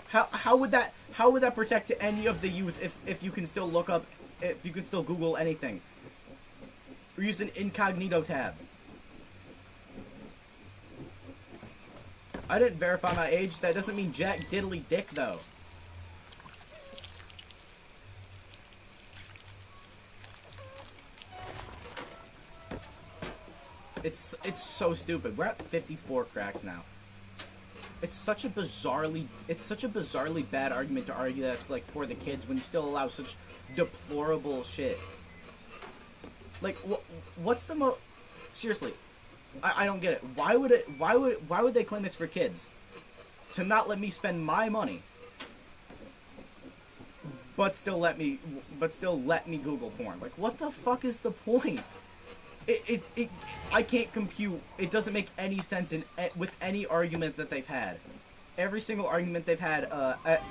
How would that protect any of the youth if you can still look up, if you can still Google anything or use an incognito tab? I didn't verify my age. That doesn't mean jack diddly dick though. It's so stupid. We're at 54 cracks now. It's such a bizarrely bad argument to argue that, like, for the kids when you still allow such deplorable shit. Like, what's the seriously, I don't get it. Why would they claim it's for kids? To not let me spend my money, but still let me Google porn. Like, what the fuck is the point? I can't compute. It doesn't make any sense with any argument that they've had. Every single argument they've had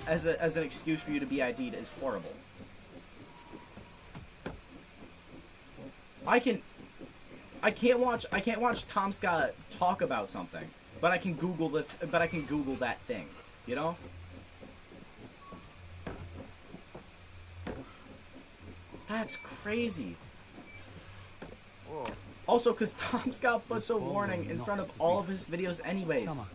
as an excuse for you to be ID'd is horrible. I can't watch Tom Scott talk about something, but I can Google that thing, you know? That's crazy. Also, because Tom Scott puts a warning in front of all of his videos anyways. Come on.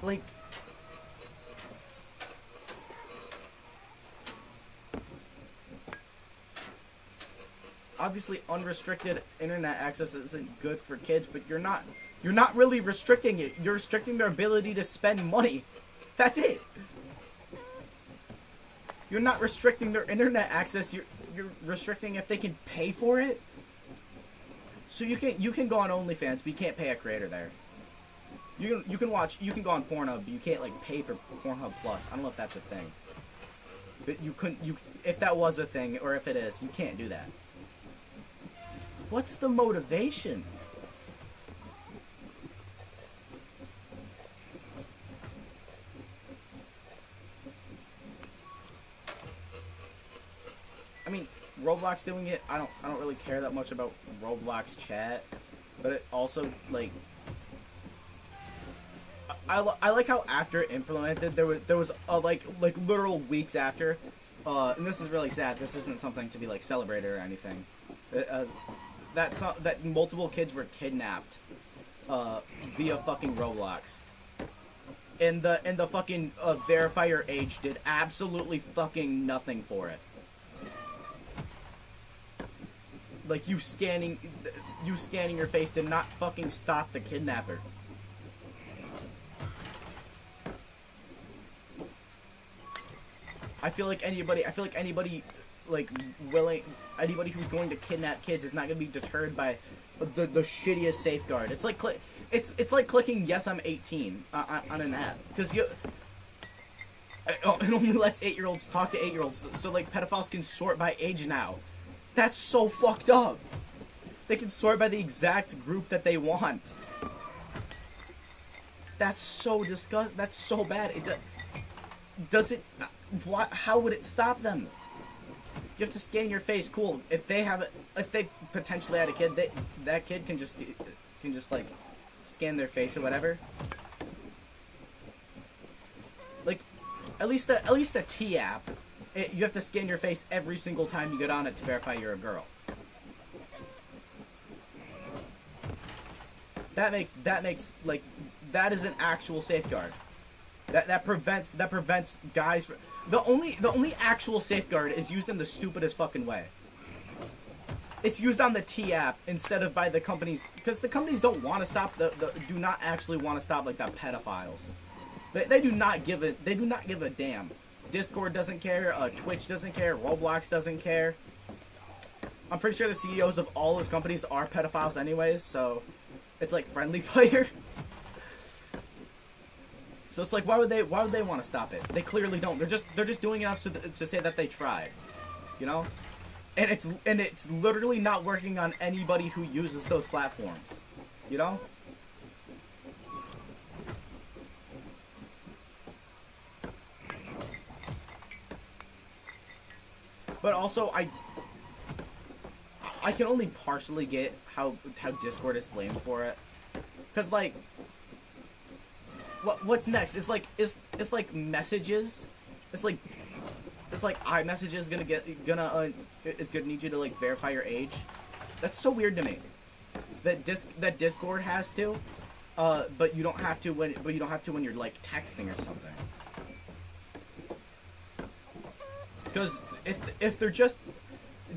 Like, obviously unrestricted internet access isn't good for kids, but you're not really restricting it. You're restricting their ability to spend money. That's it. You're not restricting their internet access. You're restricting if they can pay for it. So you can go on OnlyFans, but you can't pay a creator there. You can go on Pornhub, but you can't, like, pay for Pornhub Plus. I don't know if that's a thing. But if that was a thing, or if it is, you can't do that. What's the motivation? I mean, Roblox doing it, I don't really care that much about Roblox chat, but it also, like, I like how after it implemented, there was like literal weeks after, and this is really sad. This isn't something to be, like, celebrated or anything. That multiple kids were kidnapped via fucking Roblox. And the fucking verify your age did absolutely fucking nothing for it. Like you scanning your face did not fucking stop the kidnapper. I feel like anybody like anybody who's going to kidnap kids is not going to be deterred by the shittiest safeguard. It's like it's like clicking yes I'm 18 on an app because it only lets 8-year-olds talk to 8-year-olds, so like pedophiles can sort by age now. That's so fucked up. They can sort by the exact group that they want. That's so disgusting. That's so bad. Does it? What? How would it stop them? You have to scan your face. Cool. If they potentially had a kid, that kid can just like scan their face or whatever. Like, at least the T app, you have to scan your face every single time you get on it to verify you're a girl. That makes like that is an actual safeguard. That prevents guys from, the only actual safeguard is used in the stupidest fucking way. It's used on the T app instead of by the companies, because the companies don't want to stop do not actually want to stop like that pedophiles. They do not give a damn. Discord doesn't care, Twitch doesn't care, Roblox doesn't care. I'm pretty sure the CEOs of all those companies are pedophiles anyways, so it's like friendly fire. So it's like, why would they want to stop it? They clearly don't. They're just doing enough to say that they tried, you know? And it's literally not working on anybody who uses those platforms, you know? But also, I can only partially get how Discord is blamed for it, because like, what's next? It's like messages. It's like iMessage is gonna need you to like verify your age. That's so weird to me. That Discord has to, but you don't have to when you're like texting or something. Because if they're just,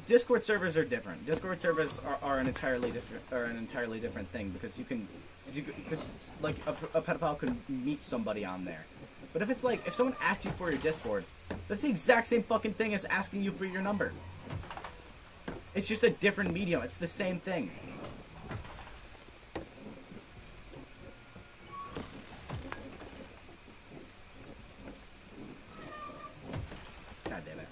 Discord servers are different. Discord servers are an entirely different thing, because like a pedophile can meet somebody on there. But if it's like, if someone asks you for your Discord, that's the exact same fucking thing as asking you for your number. It's just a different medium. It's the same thing. God damn it.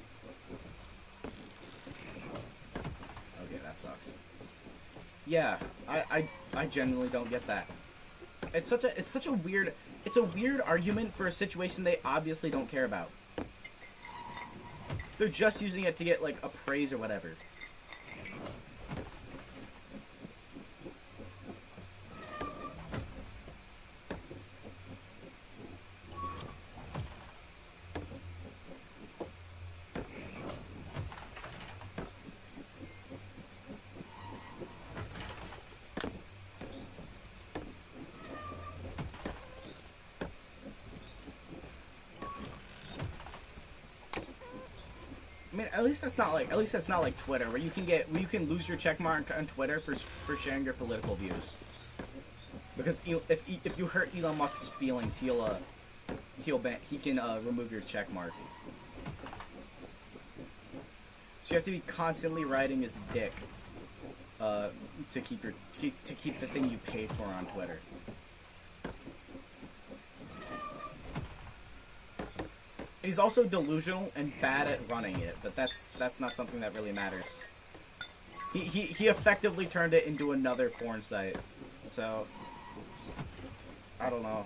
Okay, that sucks. Yeah, I genuinely don't get that. It's such a weird argument for a situation they obviously don't care about. They're just using it to get like a praise or whatever. I mean, at least that's not like Twitter, where you can lose your check mark on Twitter for sharing your political views. Because if you hurt Elon Musk's feelings, he can remove your check mark. So you have to be constantly riding his dick to keep the thing you paid for on Twitter. He's also delusional and bad at running it, but that's not something that really matters. He effectively turned it into another porn site, so I don't know.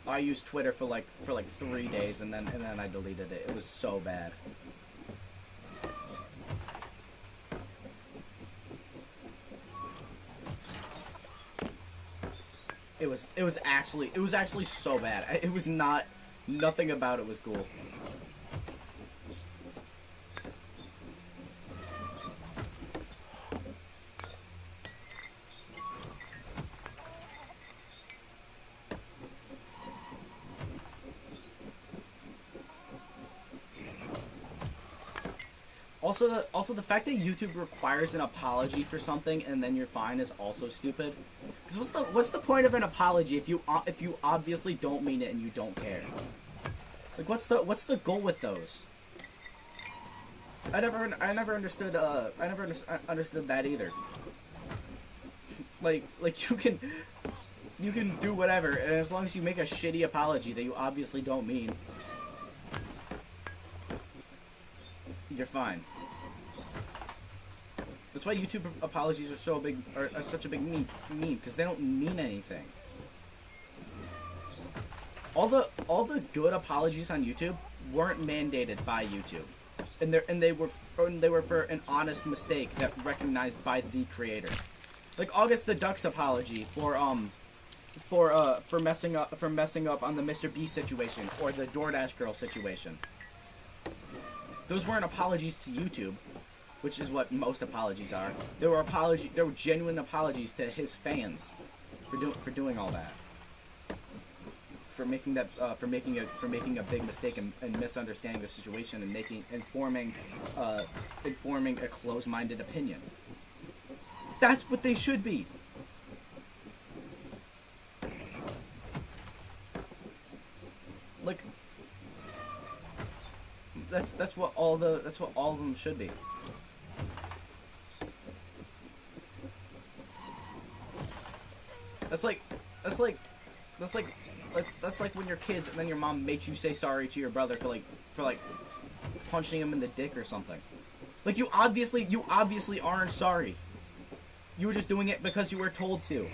I used Twitter for like 3 days, and then I deleted it. It was so bad. It was actually so bad. It was not, nothing about it was cool. Also the fact that YouTube requires an apology for something and then you're fine is also stupid. Because what's the point of an apology if you obviously don't mean it and you don't care? Like what's the goal with those? I never understood understood that either. Like you can do whatever, and as long as you make a shitty apology that you obviously don't mean, you're fine. That's why YouTube apologies are so big, are such a big meme, because they don't mean anything. All the good apologies on YouTube weren't mandated by YouTube, and they were for an honest mistake that recognized by the creator. Like August the Duck's apology for messing up on the Mr. Beast situation or the DoorDash girl situation. Those weren't apologies to YouTube, which is what most apologies are. They were genuine apologies to his fans for doing all that. For making a big mistake and misunderstanding the situation and forming a closed-minded opinion. That's what they should be. Like that's what all of them should be. That's like when you're kids and then your mom makes you say sorry to your brother for punching him in the dick or something. Like you obviously aren't sorry. You were just doing it because you were told to.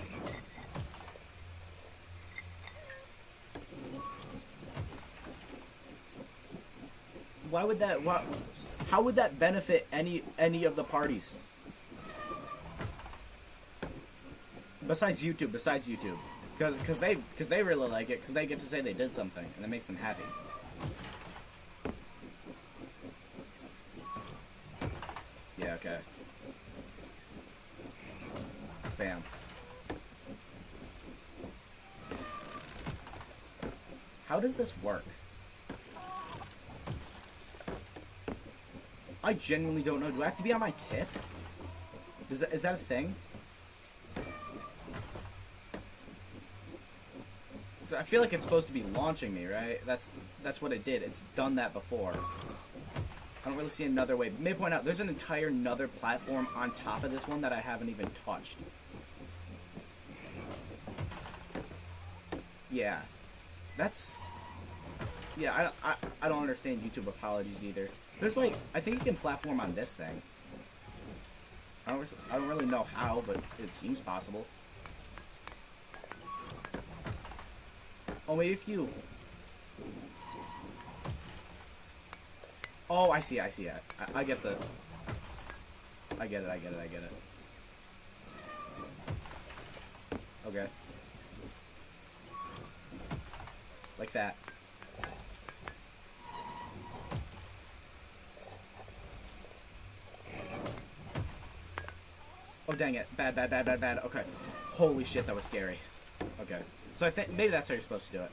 How would that benefit any of the parties? Besides YouTube. Because they really like it, because they get to say they did something, and it makes them happy. Yeah, okay. Bam. How does this work? I genuinely don't know. Do I have to be on my tip? Is that a thing? I feel like it's supposed to be launching me, right? That's what it did. It's done that before. I don't really see another way. May point out, there's an entire another platform on top of this one that I haven't even touched. Yeah. That's... Yeah, I don't understand YouTube apologies either. There's like, I think you can platform on this thing. I don't really know how, but it seems possible. Oh, maybe if you... Oh, I see it. I get the... I get it. Okay. Like that. Oh, dang it. Bad. Okay. Holy shit, that was scary. Okay. So I think maybe that's how you're supposed to do it.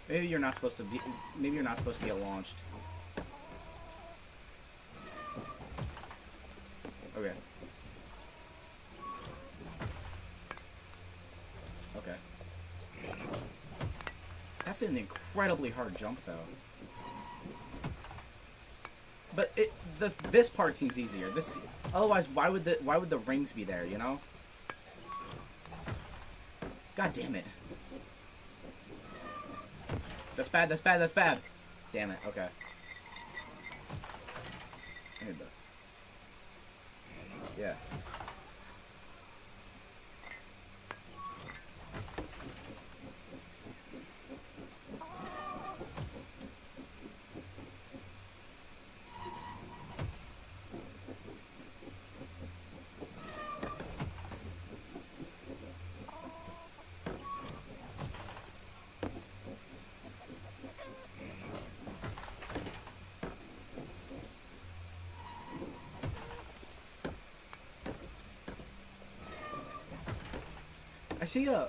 Maybe you're not supposed to get launched. Okay. Okay. That's an incredibly hard jump, though. But this part seems easier. Otherwise, why would the rings be there? You know? God damn it. That's bad. Damn it. Okay. I need the... Yeah. I see on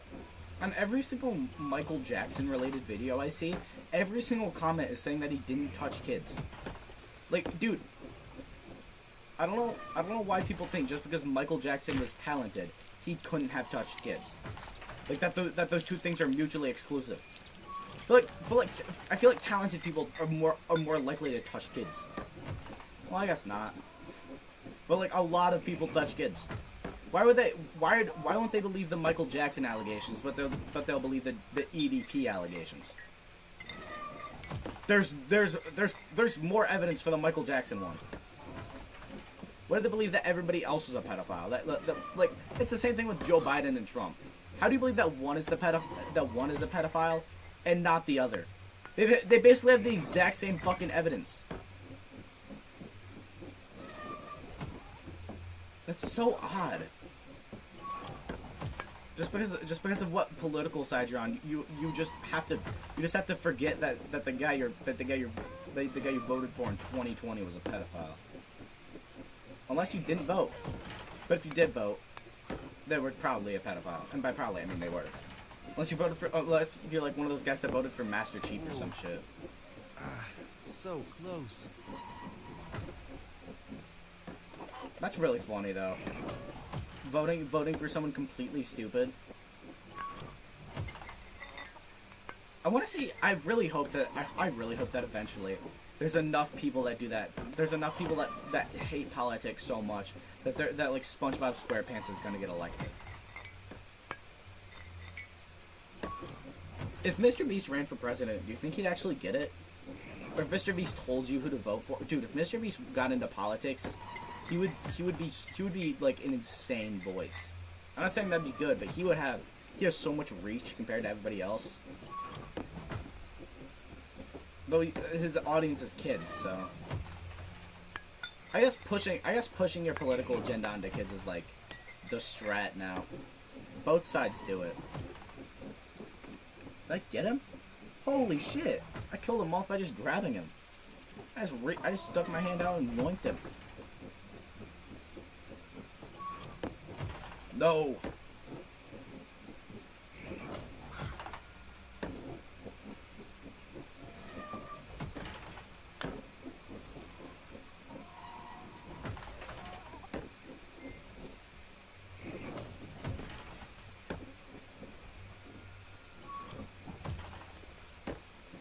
every single Michael Jackson related video I see, every single comment is saying that he didn't touch kids. Like, dude, I don't know why people think just because Michael Jackson was talented, he couldn't have touched kids. Like that those two things are mutually exclusive. I feel like talented people are more likely to touch kids. Well, I guess not. But like a lot of people touch kids. Why won't they believe the Michael Jackson allegations, but they'll believe the EDP allegations? There's more evidence for the Michael Jackson one. Why do they believe that everybody else is a pedophile? Like it's the same thing with Joe Biden and Trump. How do you believe that one is a pedophile and not the other? They basically have the exact same fucking evidence. That's so odd. Just because of what political side you're on, you just have to forget that the guy you voted for in 2020 was a pedophile. Unless you didn't vote. But if you did vote, they were probably a pedophile. And by probably, I mean they were. Unless you're like one of those guys that voted for Master Chief or some shit. Ah, so close. That's really funny though. Voting for someone completely stupid. I really hope that eventually there's enough people that do that. There's enough people that hate politics so much that like SpongeBob SquarePants is gonna get elected. If Mr. Beast ran for president, do you think he'd actually get it? Or if Mr. Beast told you who to vote for, dude, if Mr. Beast got into politics, he would be like an insane voice. I'm not saying that'd be good, but he has so much reach compared to everybody else. Though his audience is kids, so I guess pushing your political agenda onto kids is like the strat now. Both sides do it. Did I get him? Holy shit! I killed him off by just grabbing him. I just stuck my hand out and yoinked him. No.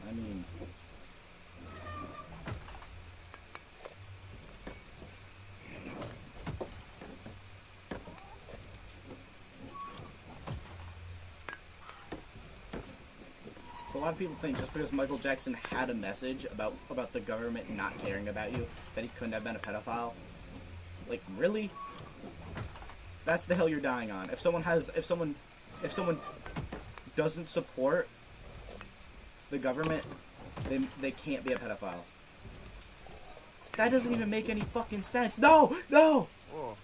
I mean, so a lot of people think just because Michael Jackson had a message about the government not caring about you, that he couldn't have been a pedophile. Like, really? That's the hill you're dying on. If someone doesn't support the government, they can't be a pedophile. That doesn't even make any fucking sense. No! No! Oh.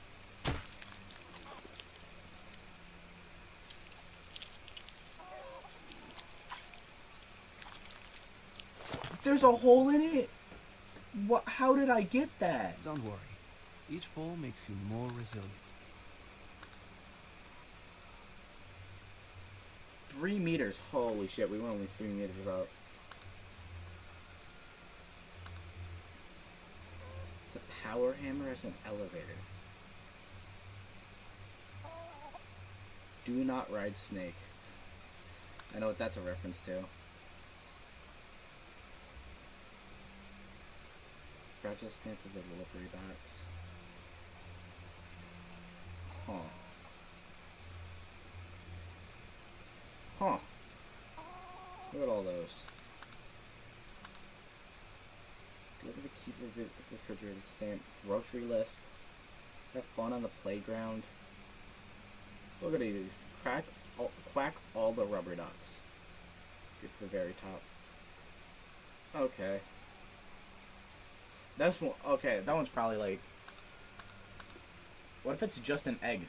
There's a hole in it? What? How did I get that? Don't worry. Each fall makes you more resilient. 3 meters. Holy shit, we were only 3 meters out. The power hammer is an elevator. Do not ride Snake. I know what that's a reference to. Fragile stance of the delivery box. Huh. Huh. Look at all those. Look at the keep refrigerated stamp. Grocery list. Have fun on the playground. Look at these. Quack all the rubber ducks. Get to the very top. Okay. That's one. Okay, that one's probably like. What if it's just an egg?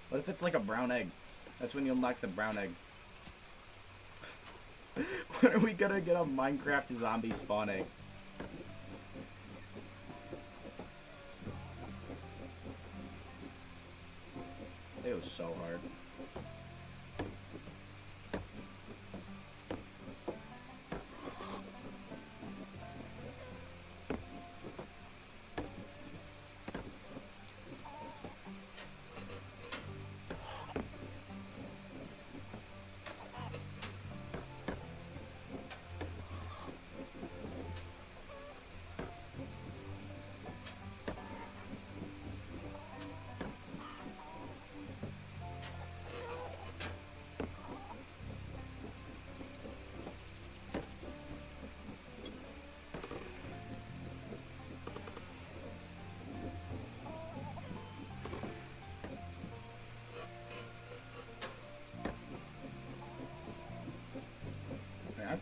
What if it's like a brown egg? That's when you unlock the brown egg. When are we gonna get a Minecraft zombie spawn egg? It was so hard.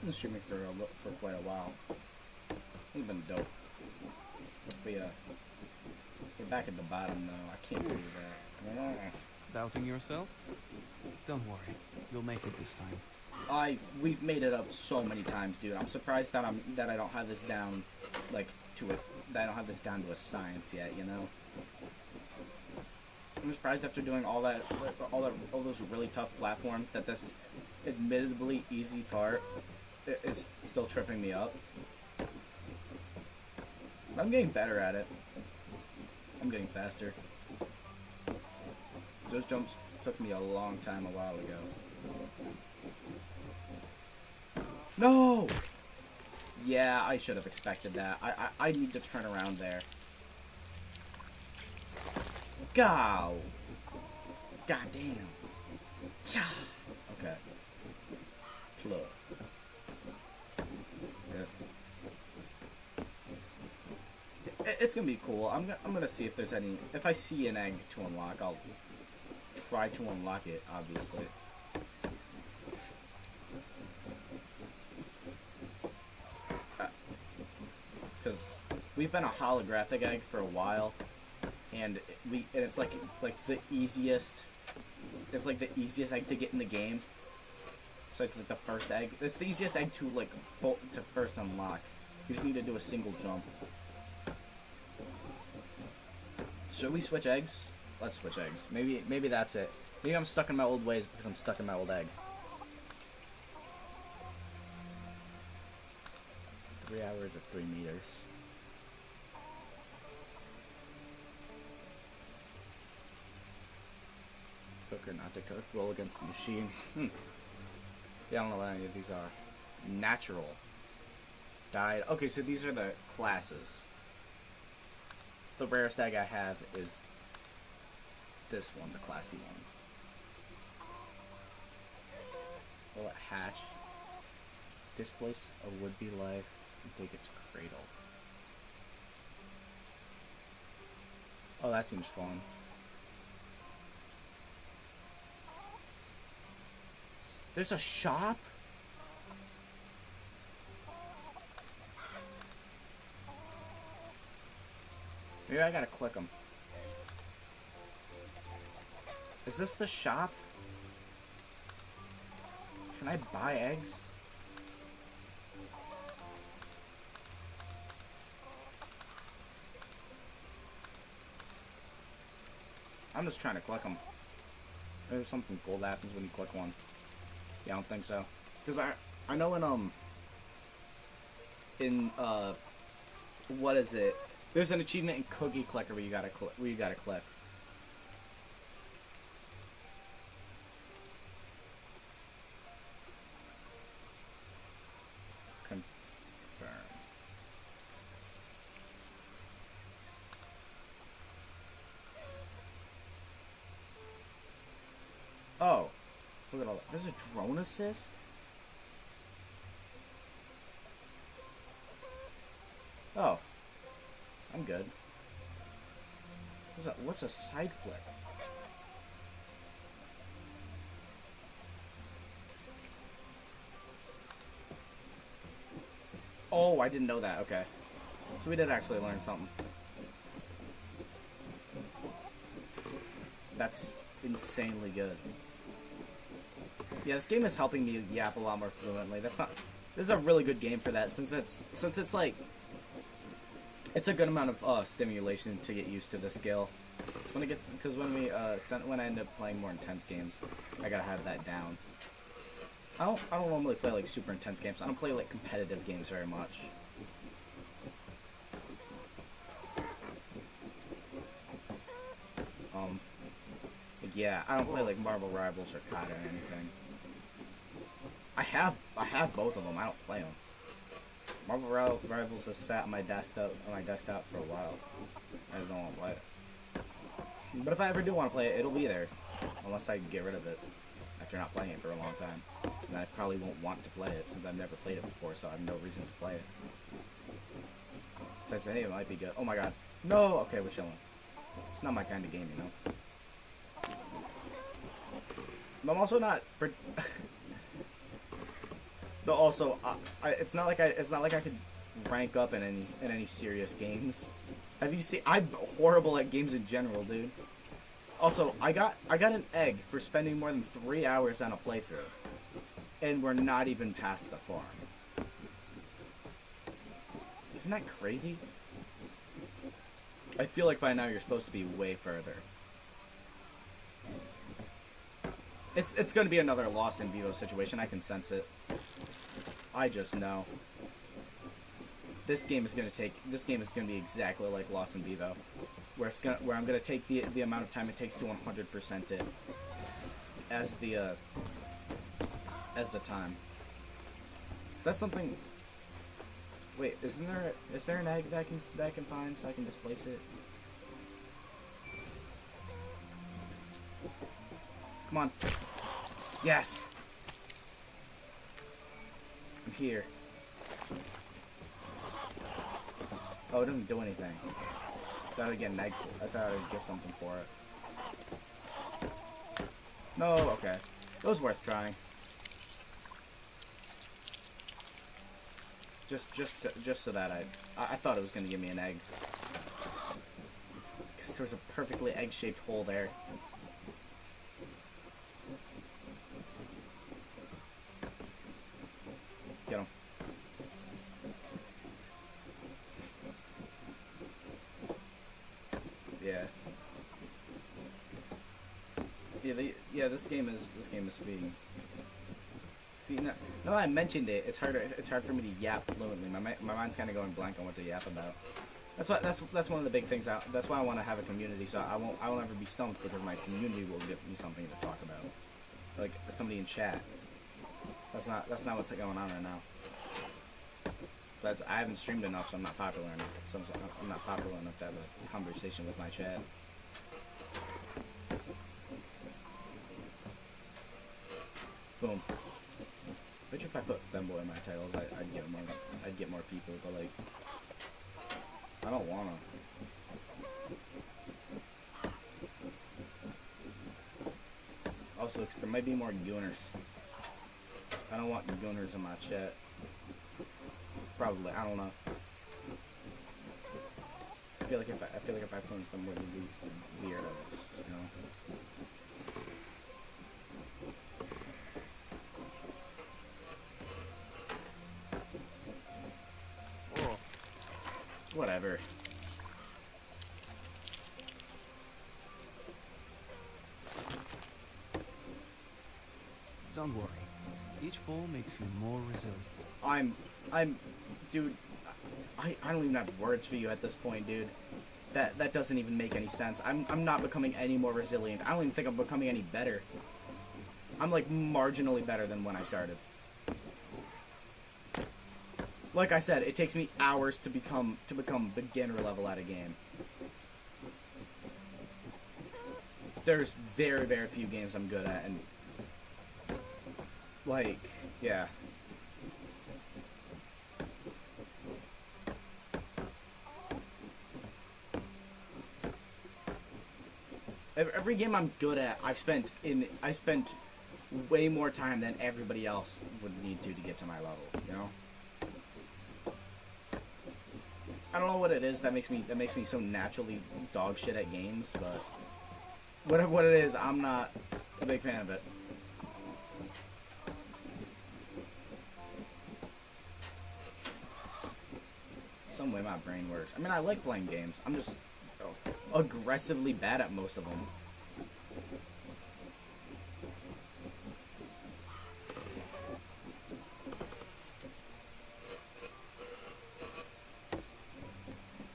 been streaming for quite a while. It's been dope. But yeah, we're back at the bottom now. I can't believe that. Doubting yourself? Don't worry, you'll make it this time. We've made it up so many times, dude. I'm surprised that I don't have this down, like that I don't have this down to a science yet. You know. I'm surprised after doing all those really tough platforms that this admittedly easy part is still tripping me up. I'm getting better at it. I'm getting faster. Those jumps took me a long time a while ago. No! Yeah, I should have expected that. I need to turn around there. Go! God damn. Yeah. Okay. Plug. It's gonna be cool. I'm gonna see if there's any. If I see an egg to unlock, I'll try to unlock it. Obviously. Because we've been a holographic egg for a while, and it's like the easiest. It's like the easiest egg to get in the game. So it's like the first egg. It's the easiest egg to to first unlock. You just need to do a single jump. Should we switch eggs? Let's switch eggs. Maybe that's it. Maybe I'm stuck in my old ways because I'm stuck in my old egg. 3 hours or 3 meters. Cook or not to cook. Roll against the machine. Yeah, I don't know what any of these are. Natural. Died. Okay, so these are the classes. The rarest egg I have is this one, the classy one. Will it hatch? Displace a would-be life and take its cradle. Oh, that seems fun. There's a shop? Maybe I gotta click them. Is this the shop? Can I buy eggs? I'm just trying to click them. Maybe something cool that happens when you click one. Yeah, I don't think so. Because I know what is it? There's an achievement in Cookie Clicker where you gotta click. Confirm. Oh, look at all that. There's a drone assist. Oh. I'm good. What's a side flip? Oh, I didn't know that. Okay. So we did actually learn something. That's insanely good. Yeah, this game is helping me yap a lot more fluently. This is a really good game for that since it's like it's a good amount of stimulation to get used to the skill. It's when I end up playing more intense games, I gotta have that down. I don't normally play like super intense games. I don't play like competitive games very much. Yeah, I don't play like Marvel Rivals or COD or anything. I have both of them. I don't play them. Marvel Rivals has sat on my desktop for a while. I just don't want to play it. But if I ever do want to play it, it'll be there, unless I get rid of it after not playing it for a long time. And I probably won't want to play it since I've never played it before, so I have no reason to play it. So I'd say, hey, it might be good. Oh my god. No! Okay, we're chilling. It's not my kind of game, you know? But I'm also not... Though also, it's not like I could rank up in any serious games. Have you seen? I'm horrible at games in general, dude. Also, I got an egg for spending more than 3 hours on a playthrough, and we're not even past the farm. Isn't that crazy? I feel like by now you're supposed to be way further. It's gonna be another Lost in Vivo situation. I can sense it. I just know. This game is gonna be exactly like Lost in Vivo, where I'm gonna take the amount of time it takes to 100% it as the time. Is that something? Wait, is there an egg that I can find so I can displace it? Come on. Yes. I'm here. Oh, it doesn't do anything. I thought I'd get an egg. I thought I'd get something for it. No, okay. It was worth trying. Just so that I thought it was gonna give me an egg. Because there was a perfectly egg-shaped hole there. Get him. Yeah. Yeah, this game is speeding. See, now that I mentioned it, it's hard for me to yap fluently. My mind's kind of going blank on what to yap about. That's one of the big things. That's why I want to have a community, so I won't ever be stumped because my community will give me something to talk about, like somebody in chat. That's not what's going on right now. I haven't streamed enough, so I'm not popular enough. So I'm not popular enough to have a conversation with my chat. Boom. I bet you if I put femboy in my titles, I'd get more people, but like, I don't wanna. Also, because there might be more gooners. I don't want gooners in my chat. Probably, I don't know. I feel like if I put in femboy, it'd be weird, you know. Whatever. Don't worry. Each fall makes you more resilient. Dude, I don't even have words for you at this point, dude. That doesn't even make any sense. I'm not becoming any more resilient. I don't even think I'm becoming any better. I'm like marginally better than when I started. Like I said, it takes me hours to become beginner level at a game. There's very, very few games I'm good at, and like, yeah. Every game I'm good at, I spent way more time than everybody else would need to get to my level, you know? I don't know what it is that makes me so naturally dog shit at games, but what it is, I'm not a big fan of it. Some way my brain works. I mean, I like playing games. I'm just aggressively bad at most of them.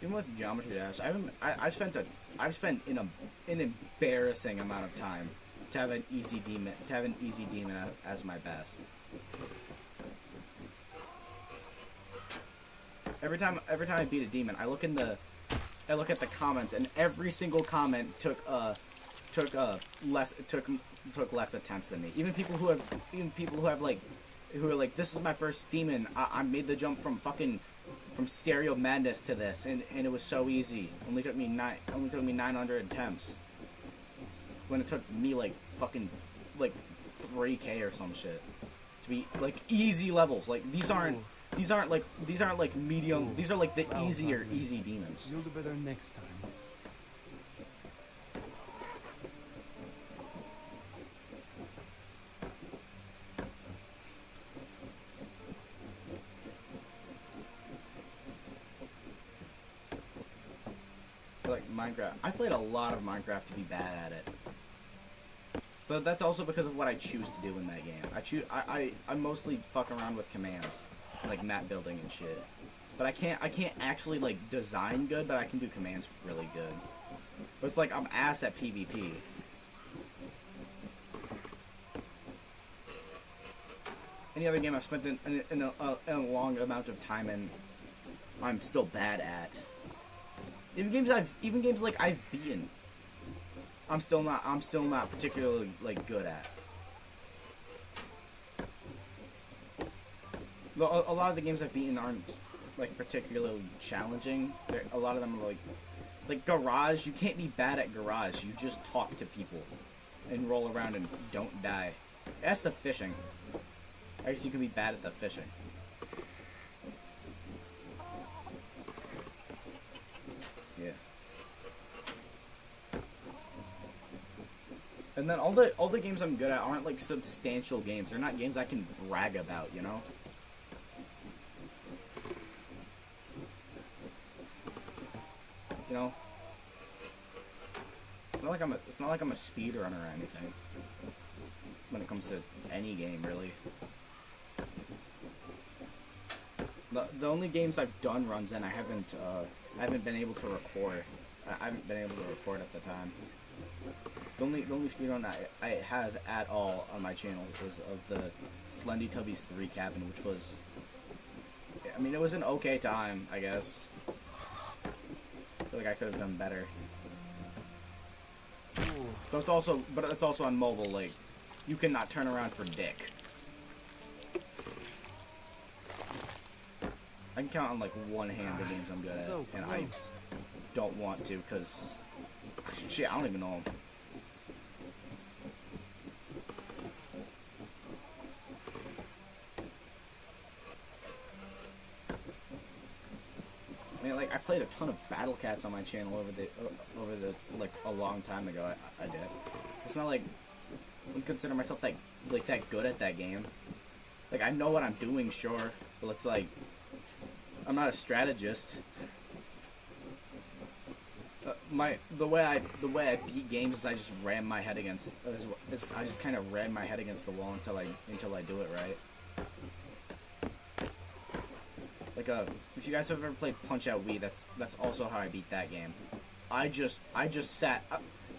Even with Geometry Dash, I've spent an embarrassing amount of time to have an easy demon as my best. Every time I beat a demon, I look at the comments, and every single comment took less attempts than me. Even people who are like, this is my first demon. I made the jump from Stereo Madness to this, and it was so easy. Only took me 900 attempts. When it took me like 3K or some shit to be like easy levels. Like these aren't like medium. Ooh. These are like the Well, easier Rodney, easy demons. You'll do better next time. Like Minecraft, I played a lot of Minecraft to be bad at it. But that's also because of what I choose to do in that game. I mostly fuck around with commands, like map building and shit. But I can't actually like design good, but I can do commands really good. But it's like I'm ass at PvP. Any other game I've spent in a long amount of time in, I'm still bad at. Even games like I've beaten, I'm still not particularly like good at. A lot of the games I've beaten aren't like particularly challenging. A lot of them are like Garage. You can't be bad at Garage. You just talk to people and roll around and don't die. That's the fishing. I guess you can be bad at the fishing. Yeah. And then all the games I'm good at aren't like substantial games. They're not games I can brag about, you know? You know? It's not like I'm a speedrunner or anything. When it comes to any game, really. The only games I've done runs in, I haven't been able to record. I haven't been able to record at the time. The only speedrun I have at all on my channel is of the Slendy Tubbies 3 cabin, which was, I mean, it was an okay time, I guess. I feel like I could have done better. But it's also on mobile. Like, you cannot turn around for dick. I can count on like one hand the games I'm good at, So and close. I don't want to, cause shit, I don't even know them. I mean, like, I've played a ton of Battle Cats on my channel over the like a long time ago. I did. It's not like I wouldn't consider myself that good at that game. Like, I know what I'm doing, sure, but it's like I'm not a strategist. The way I beat games is I just ram my head against. I just kind of ram my head against the wall until I do it right. Like if you guys have ever played Punch Out Wii, that's also how I beat that game. I just sat.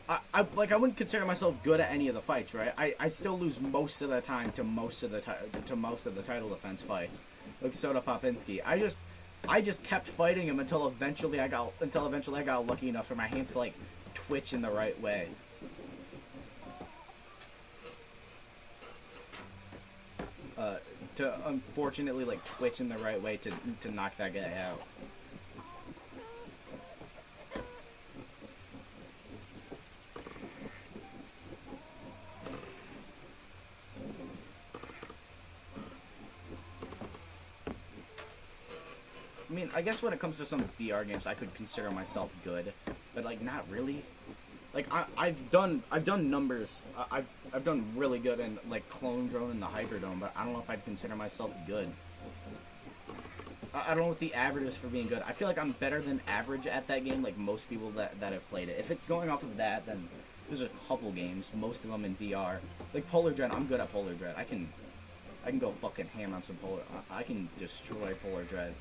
I wouldn't consider myself good at any of the fights, right? I still lose most of the time to most of the title defense fights, like Soda Popinski. I just kept fighting him until eventually I got lucky enough for my hands to like twitch in the right way. To unfortunately like twitch in the right way to knock that guy out. I mean, I guess when it comes to some VR games, I could consider myself good, but like not really. Like I've done numbers. I've done really good in like Clone Drone and the Hyperdome, but I don't know if I'd consider myself good. I don't know what the average is for being good. I feel like I'm better than average at that game, like most people that have played it. If it's going off of that, then there's a couple games, most of them in VR. Like Polar Dread, I'm good at Polar Dread. I can go fucking ham on some Polar. I can destroy Polar Dread.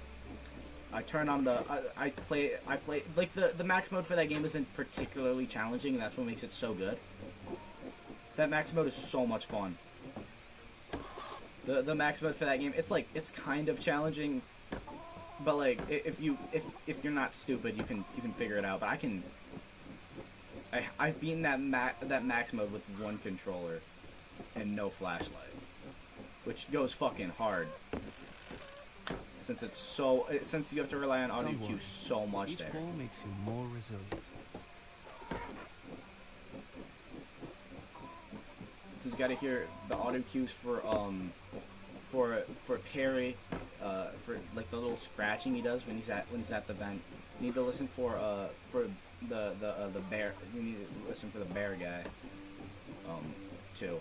I turn on the I play like the max mode for that game isn't particularly challenging, and that's what makes it so good. That max mode is so much fun. The max mode for that game, it's kind of challenging, but like if you're not stupid, you can figure it out. But I've beaten that max mode with one controller and no flashlight, which goes fucking hard. Since you have to rely on audio cues so much Each there. wall makes you more resilient. So you gotta hear the audio cues for for parry, for like the little scratching he does when he's at the vent. You need to listen for the bear. You need to listen for the bear guy. Too.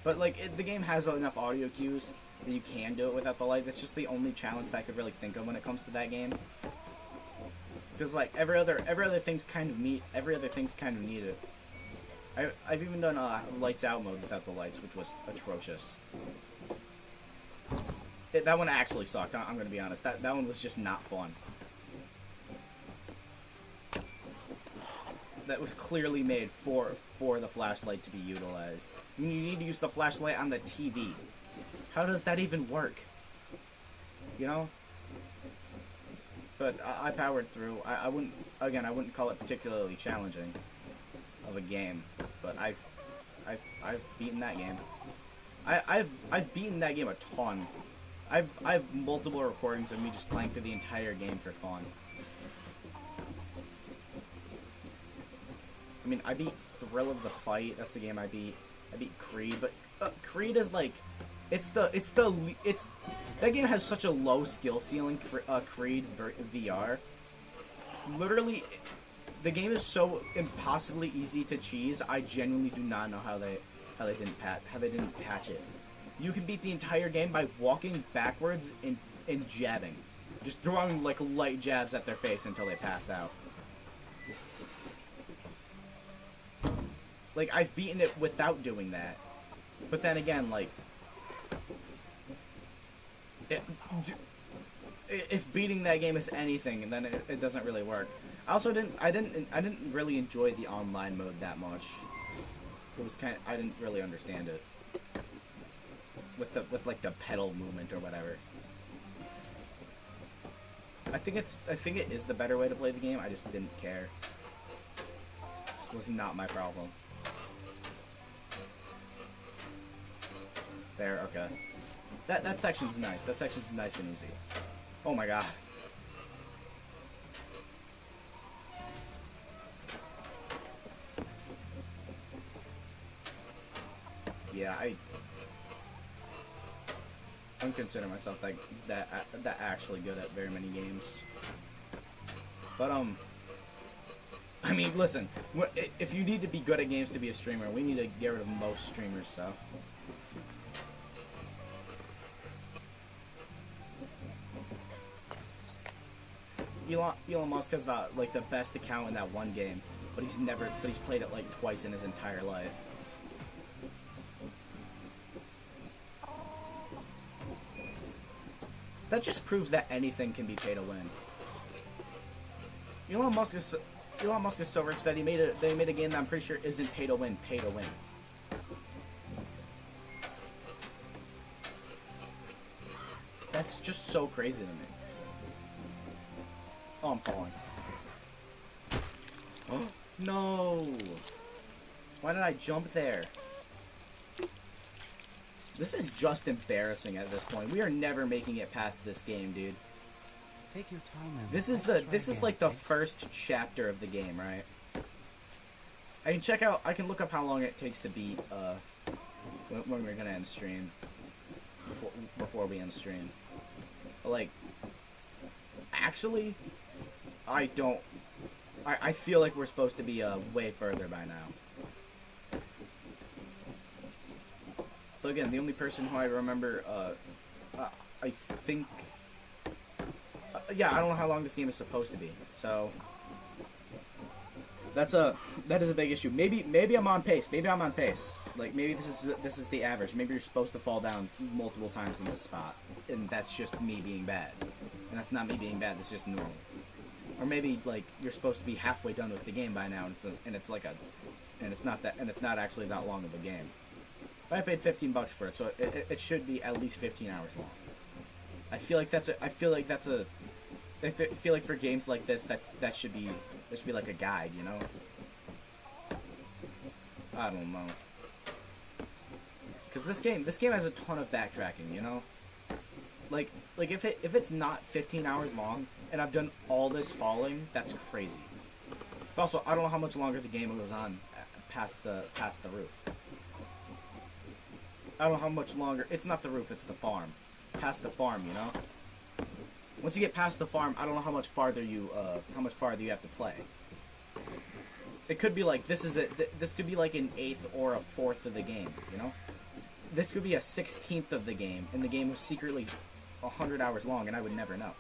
But like the game has enough audio cues that you can do it without the light. That's just the only challenge that I could really think of when it comes to that game. Because like every other thing's kind of neat. Every other thing's kind of needed. I've even done lights out mode without the lights, which was atrocious. That one actually sucked. I'm gonna be honest. That one was just not fun. That was clearly made for the flashlight to be utilized. I mean, you need to use the flashlight on the TV. How does that even work? You know? But I powered through. I wouldn't call it particularly challenging of a game, but I've beaten that game. I've beaten that game a ton. I've multiple recordings of me just playing through the entire game for fun. I mean, I beat Thrill of the Fight. That's a game I beat. I beat Creed, but Creed is like, that game has such a low skill ceiling. Creed VR. Literally, the game is so impossibly easy to cheese. I genuinely do not know how they didn't patch it. You can beat the entire game by walking backwards and jabbing, just throwing like light jabs at their face until they pass out. Like, I've beaten it without doing that. But then again, like, if beating that game is anything, then it doesn't really work. I didn't really enjoy the online mode that much. It was I didn't really understand it. With like the pedal movement or whatever. I think it is the better way to play the game. I just didn't care. This was not my problem. There, okay. That section's nice. That section's nice and easy. Oh my god. Yeah, I don't consider myself like that actually good at very many games. But I mean, listen, if you need to be good at games to be a streamer, we need to get rid of most streamers, so. Elon Musk has the best account in that one game, but he's played it like twice in his entire life. That just proves that anything can be pay to win. Elon Musk is so rich that they made a game that I'm pretty sure isn't pay to win. That's just so crazy to me. Oh, I'm falling. Oh, no! Why did I jump there? This is just embarrassing at this point. We are never making it past this game, dude. Take your time, man. This is like the first chapter of the game, right? I can look up how long it takes to beat when we're gonna end stream. Before we end stream. But like, actually, I feel like we're supposed to be way further by now. So again, the only person who I remember, I think, yeah, I don't know how long this game is supposed to be. So that is a big issue. Maybe I'm on pace. Like maybe this is the average. Maybe you're supposed to fall down multiple times in this spot, and that's just me being bad. And that's not me being bad. It's just normal. Or maybe like you're supposed to be halfway done with the game by now, and it's not actually that long of a game. But I paid $15 for it, so it should be at least 15 hours long. I feel like for games like this, there should be like a guide, you know? I don't know. Because this game has a ton of backtracking, you know? Like if it's not 15 hours long and I've done all this falling, that's crazy. But also, I don't know how much longer the game goes on past the roof. I don't know how much longer. It's not the roof, it's the farm. Past the farm, you know? Once you get past the farm, I don't know how much farther you have to play. It could be like, this is it. This could be like an eighth or a fourth of the game, you know? This could be a 16th of the game, and the game was secretly 100 hours long, and I would never know.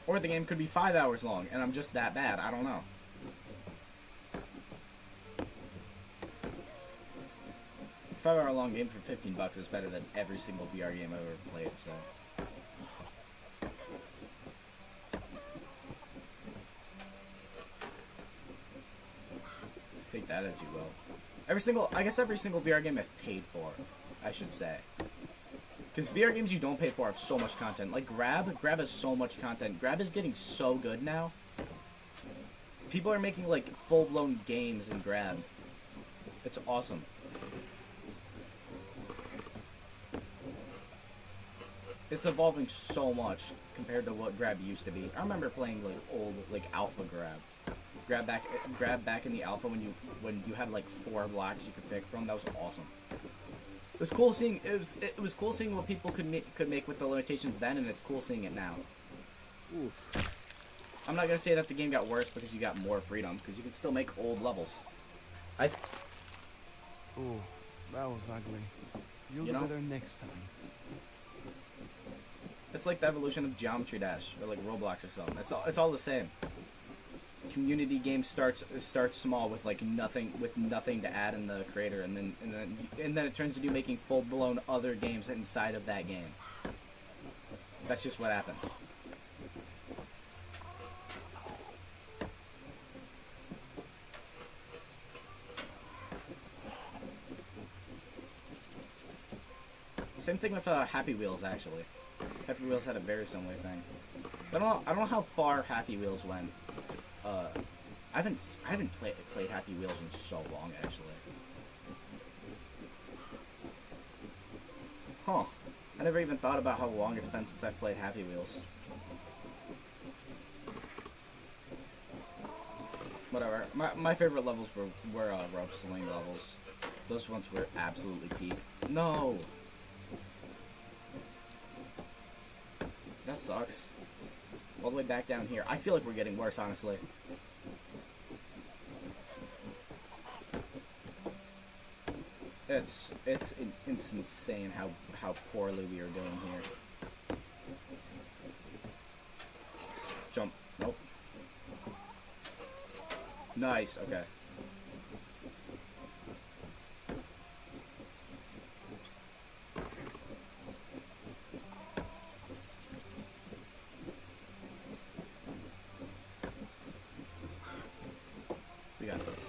Or the game could be 5 hours long, and I'm just that bad. I don't know. $5-hour long game for $15 is better than every single VR game I've ever played, so. Take that as you will. I guess every single VR game I've paid for, I should say. Because VR games you don't pay for have so much content. Like Grab has so much content. Grab is getting so good now. People are making like full-blown games in Grab. It's awesome. It's evolving so much compared to what Grab used to be. I remember playing like old like Alpha Grab back in the Alpha when you had like 4 blocks you could pick from. That was awesome. It was cool seeing cool seeing what people could make with the limitations then, and it's cool seeing it now. Oof. I'm not gonna say that the game got worse because you got more freedom, because you can still make old levels. Oh, that was ugly. You'll do better next time. It's like the evolution of Geometry Dash or like Roblox or something. It's all the same. Community game starts small with like nothing to add in the creator, and then it turns into making full blown other games inside of that game. That's just what happens. Same thing with Happy Wheels actually. Happy Wheels had a very similar thing. I don't know how far Happy Wheels went. I haven't played Happy Wheels in so long, actually. Huh. I never even thought about how long it's been since I've played Happy Wheels. Whatever. My favorite levels were rope swing levels. Those ones were absolutely peak. No! That sucks. All the way back down here. I feel like we're getting worse, honestly. It's insane how poorly we are doing here. Jump. Nope. Nice. Okay. We got this.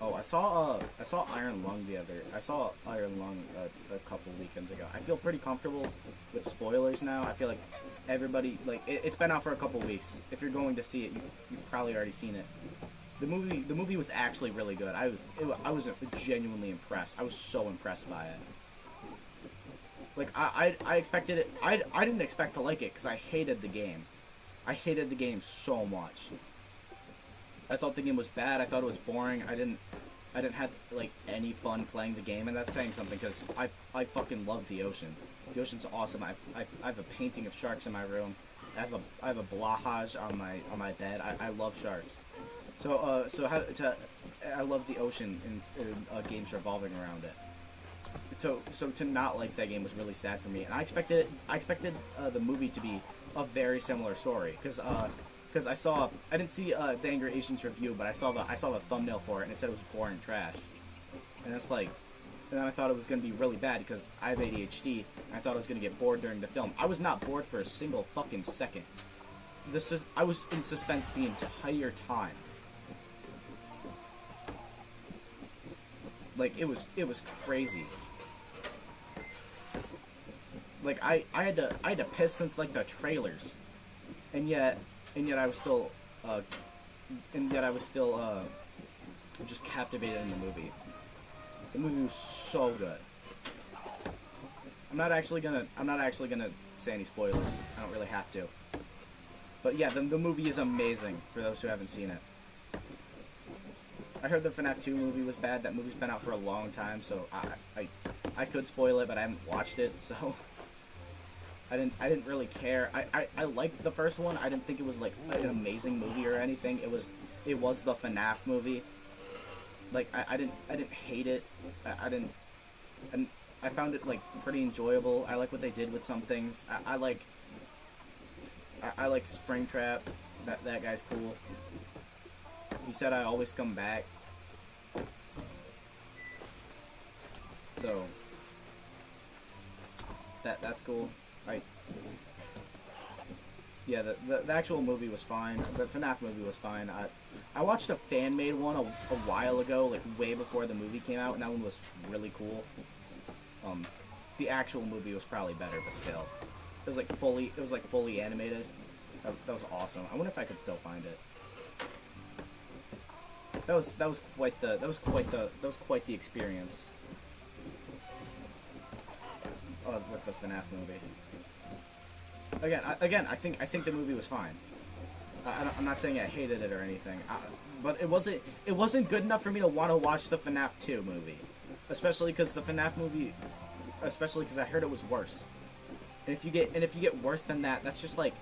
Oh, I saw Iron Lung a couple weekends ago. I feel pretty comfortable with spoilers now. I feel like everybody, like, it's been out for a couple weeks. If you're going to see it, you've probably already seen it. The movie was actually really good. I was genuinely impressed. I was so impressed by it. Like I expected it. I didn't expect to like it because I hated the game. I hated the game so much. I thought the game was bad. I thought it was boring. I didn't have like any fun playing the game, and that's saying something because I fucking love the ocean. The ocean's awesome. I have a painting of sharks in my room. I have a blahage on my bed. I love sharks. So I love the ocean and games revolving around it. So to not like that game was really sad for me, and I expected the movie to be a very similar story because I didn't see the Angry Asians review, but I saw the thumbnail for it, and it said it was boring trash, and it's like, and then I thought it was gonna be really bad because I have ADHD. And I thought I was gonna get bored during the film. I was not bored for a single fucking second. I was in suspense the entire time. Like it was crazy. Like I had to piss since like the trailers, and yet and yet I was still, and yet I was still just captivated in the movie. The movie was so good. I'm not actually gonna say any spoilers. I don't really have to. But yeah, the movie is amazing for those who haven't seen it. I heard the FNAF 2 movie was bad. That movie's been out for a long time, so I could spoil it, but I haven't watched it, so I didn't really care. I liked the first one. I didn't think it was like an amazing movie or anything. It was the FNAF movie. Like I didn't hate it. I found it like pretty enjoyable. I like what they did with some things. I like Springtrap. That guy's cool. He said I always come back. So that's cool. Yeah, the actual movie was fine. The FNAF movie was fine. I watched a fan-made one a while ago, like way before the movie came out, and that one was really cool. The actual movie was probably better, but still, it was like fully animated. That was awesome. I wonder if I could still find it. That was quite the experience. With the FNAF movie. Again, I think the movie was fine. I'm not saying I hated it or anything, but it wasn't good enough for me to want to watch the FNAF 2 movie, especially because the FNAF movie, especially because I heard it was worse. And if you get worse than that, that's just like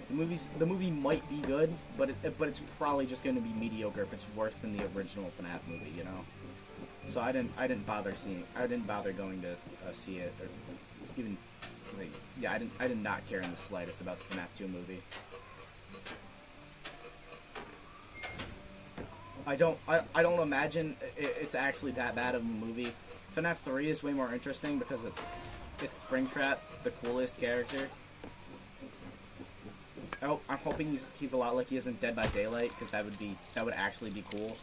the movie might be good, but it's probably just going to be mediocre if it's worse than the original FNAF movie, you know. So I didn't bother going to see it, or even like, yeah, I did not care in the slightest about the FNAF 2 movie. I don't imagine it's actually that bad of a movie. FNAF 3 is way more interesting because it's Springtrap, the coolest character. I'm hoping he's a lot like he is in Dead by Daylight, because that would actually be cool.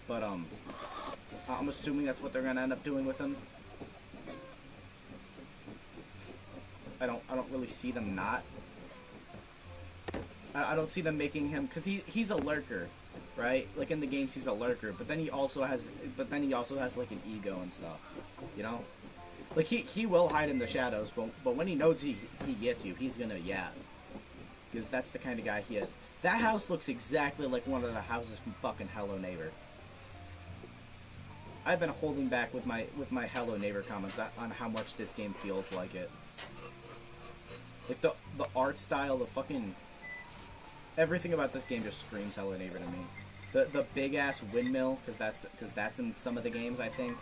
But I'm assuming that's what they're gonna end up doing with him. I don't really see them not. I don't see them making him, because he's a lurker, right? Like in the games he's a lurker, but then he also has like an ego and stuff, you know? Like he will hide in the shadows, but when he knows he gets you, he's gonna because that's the kind of guy he is. That house looks exactly like one of the houses from fucking Hello Neighbor. I've been holding back with my Hello Neighbor comments on how much this game feels like it. Like the art style, the fucking everything about this game just screams Hello Neighbor to me. The big ass windmill, because that's in some of the games, I think.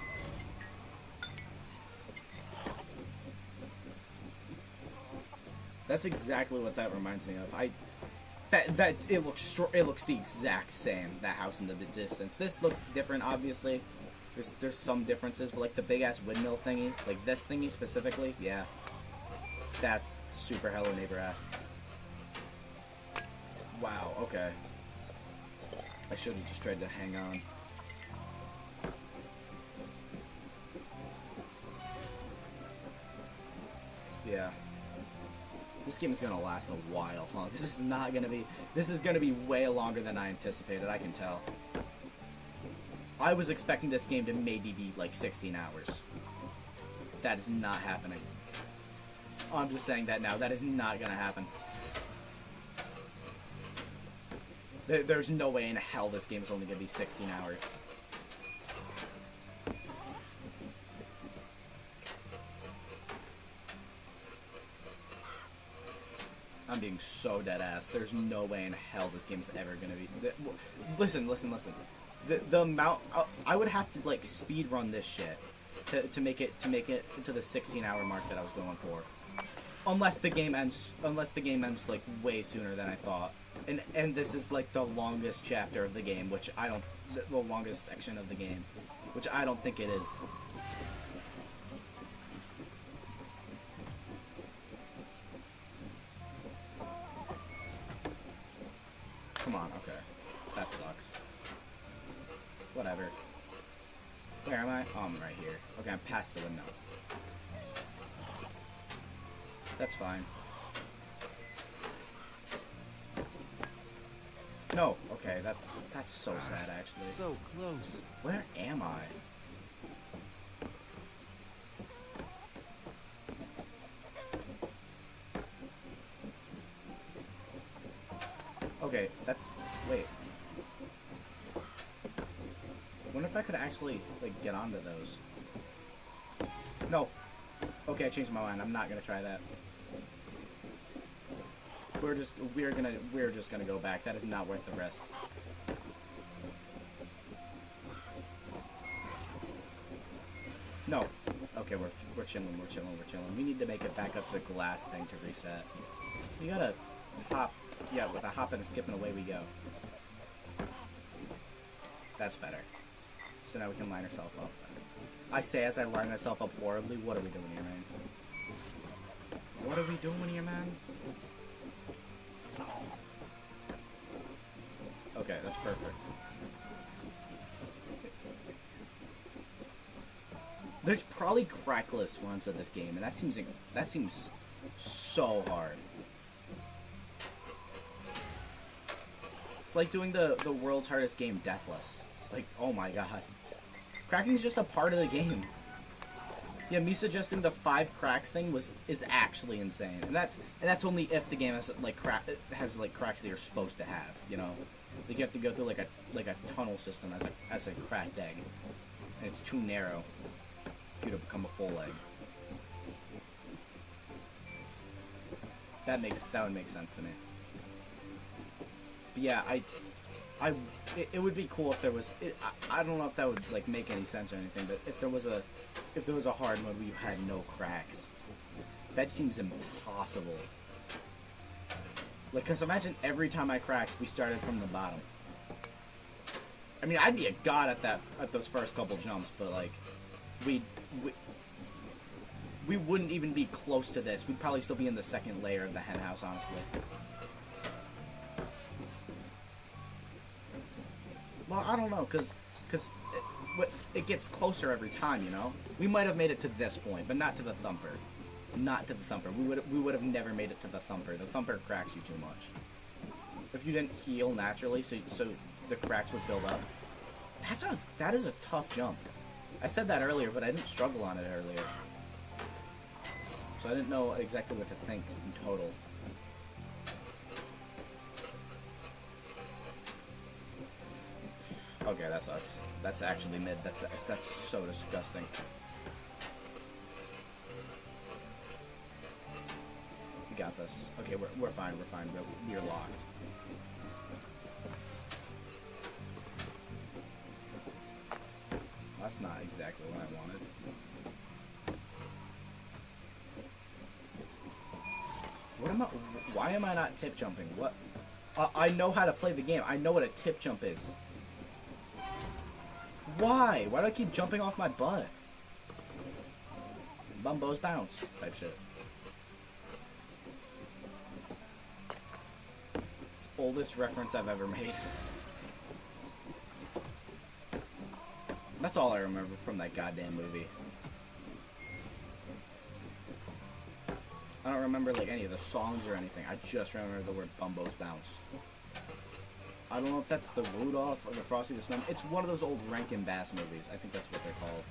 That's exactly what that reminds me of. It looks the exact same, that house in the distance. This looks different, obviously. There's some differences, but like the big ass windmill thingy, like this thingy specifically, yeah, that's super Hello Neighbor-esque. Wow. Okay. I should have just tried to hang on. Yeah. This game is gonna last a while, huh? This is gonna be way longer than I anticipated, I can tell. I was expecting this game to maybe be like 16 hours. That is not happening. I'm just saying that now. That is not gonna happen. There's no way in hell this game is only gonna be 16 hours. I'm being so dead ass. There's no way in hell this game is ever gonna be. Listen. The amount I would have to like speed run this shit to make it into the 16-hour mark that I was going for. Unless the game ends like way sooner than I thought. And this is like the longest chapter of the game, which I don't the longest section of the game, which I don't think it is. Come on, okay. That sucks. Whatever. Where am I? Oh, I'm right here. Okay, I'm past the window. That's fine. No. Okay, that's so sad, actually. So close. Where am I? Okay, that's... Wait. I wonder if I could actually, like, get onto those. No. Okay, I changed my mind. I'm not gonna try that. We're just gonna go back. That is not worth the risk. No. Okay, we're chilling. We need to make it back up to the glass thing to reset. You gotta hop. Yeah, with a hop and a skip and away we go. That's better. So now we can line ourselves up. I say as I line myself up horribly, what are we doing here, man? What are we doing here, man? Okay, that's perfect. There's probably crackless runs of this game, and that seems so hard. It's like doing the world's hardest game, Deathless. Like, oh my god. Cracking is just a part of the game. Yeah, me suggesting the 5 cracks thing is actually insane, and that's only if the game has like cracks that you're supposed to have. You know, like you have to go through like a tunnel system as a cracked egg, and it's too narrow for you to become a full egg. That would make sense to me. But yeah, it would be cool if there was. I don't know if that would like make any sense or anything, but if there was a hard mode where you had no cracks, that seems impossible. Like, cause imagine every time I cracked, we started from the bottom. I mean, I'd be a god at those first couple jumps, but like, we wouldn't even be close to this. We'd probably still be in the second layer of the hen house, honestly. Well, I don't know, cause it gets closer every time, you know. We might have made it to this point, but not to the thumper. Not to the thumper. We would have never made it to the thumper. The thumper cracks you too much. If you didn't heal naturally, so the cracks would build up. That is a tough jump. I said that earlier, but I didn't struggle on it earlier, so I didn't know exactly what to think in total. Okay, that sucks. That's actually mid. That's so disgusting. We got this. Okay, we're fine. We're locked. That's not exactly what I wanted. Why am I not tip jumping? What? I know how to play the game. I know what a tip jump is. Why? Why do I keep jumping off my butt? Bumbo's bounce type shit. It's the oldest reference I've ever made. That's all I remember from that goddamn movie. I don't remember like any of the songs or anything. I just remember the word Bumbo's bounce. I don't know if that's the Rudolph or the Frosty the Snowman. It's one of those old Rankin Bass movies. I think that's what they're called.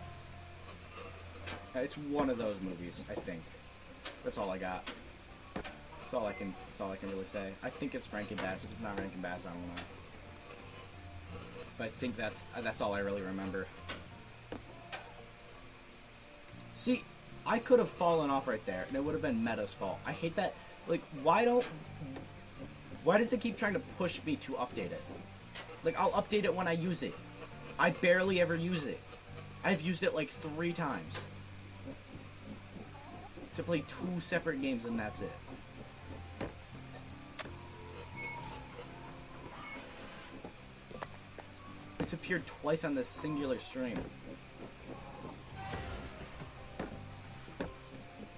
It's one of those movies, I think. That's all I got. That's all I can really say. I think it's Rankin Bass. If it's not Rankin Bass, I don't know. But I think that's all I really remember. See, I could have fallen off right there, and it would have been Meta's fault. I hate that. Like, why does it keep trying to push me to update it? Like, I'll update it when I use it. I barely ever use it. I've used it like 3 times. To play 2 separate games, and that's it. It's appeared twice on this singular stream.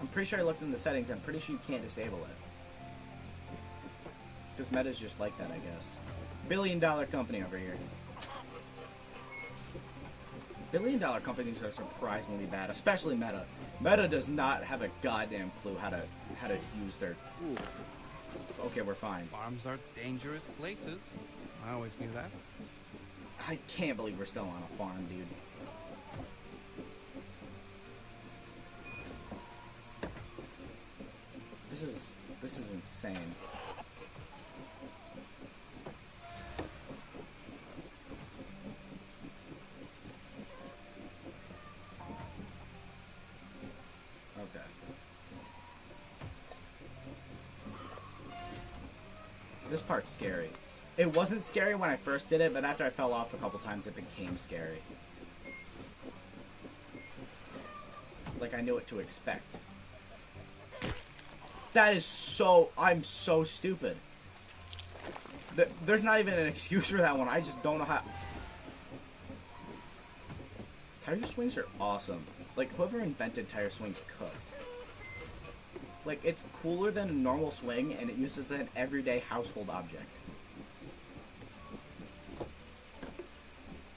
I'm pretty sure I looked in the settings. I'm pretty sure you can't disable it. Because Meta's just like that, I guess. Billion-dollar company over here. Billion-dollar companies are surprisingly bad, especially Meta. Meta does not have a goddamn clue how to use their... Oof. Okay, we're fine. Farms are dangerous places. I always knew that. I can't believe we're still on a farm, dude. This is insane. Okay. This part's scary. It wasn't scary when I first did it, but after I fell off a couple times, it became scary. Like I knew what to expect. That is so... I'm so stupid. There's not even an excuse for that one. I just don't know how... Tire swings are awesome. Like, whoever invented tire swings cooked. Like, it's cooler than a normal swing, and it uses an everyday household object.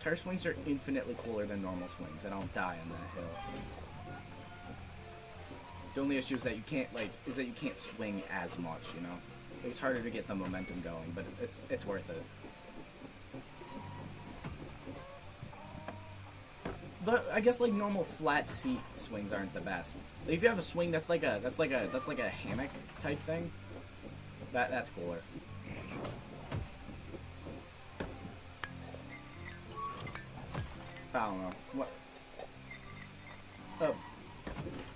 Tire swings are infinitely cooler than normal swings, and I'll die on that hill. The only issue is that you can't, like, swing as much, you know? Like, it's harder to get the momentum going, but it's worth it. But I guess like normal flat seat swings aren't the best. Like, if you have a swing that's like a hammock type thing, that's cooler. I don't know what.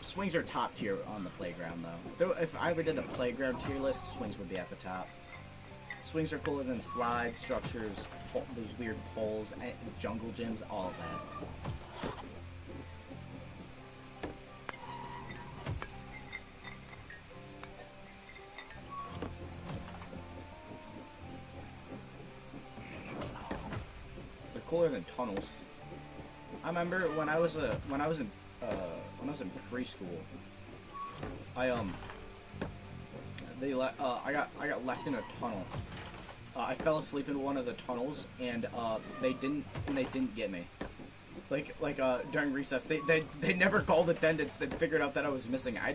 Swings are top tier on the playground though. If I ever did a playground tier list, swings would be at the top. Swings are cooler than slides, structures, those weird poles, jungle gyms, all of that. They're cooler than tunnels. I remember when I was in preschool, I got left in a tunnel. I fell asleep in one of the tunnels, and they didn't get me. Like during recess, they never called attendance. They figured out that I was missing. I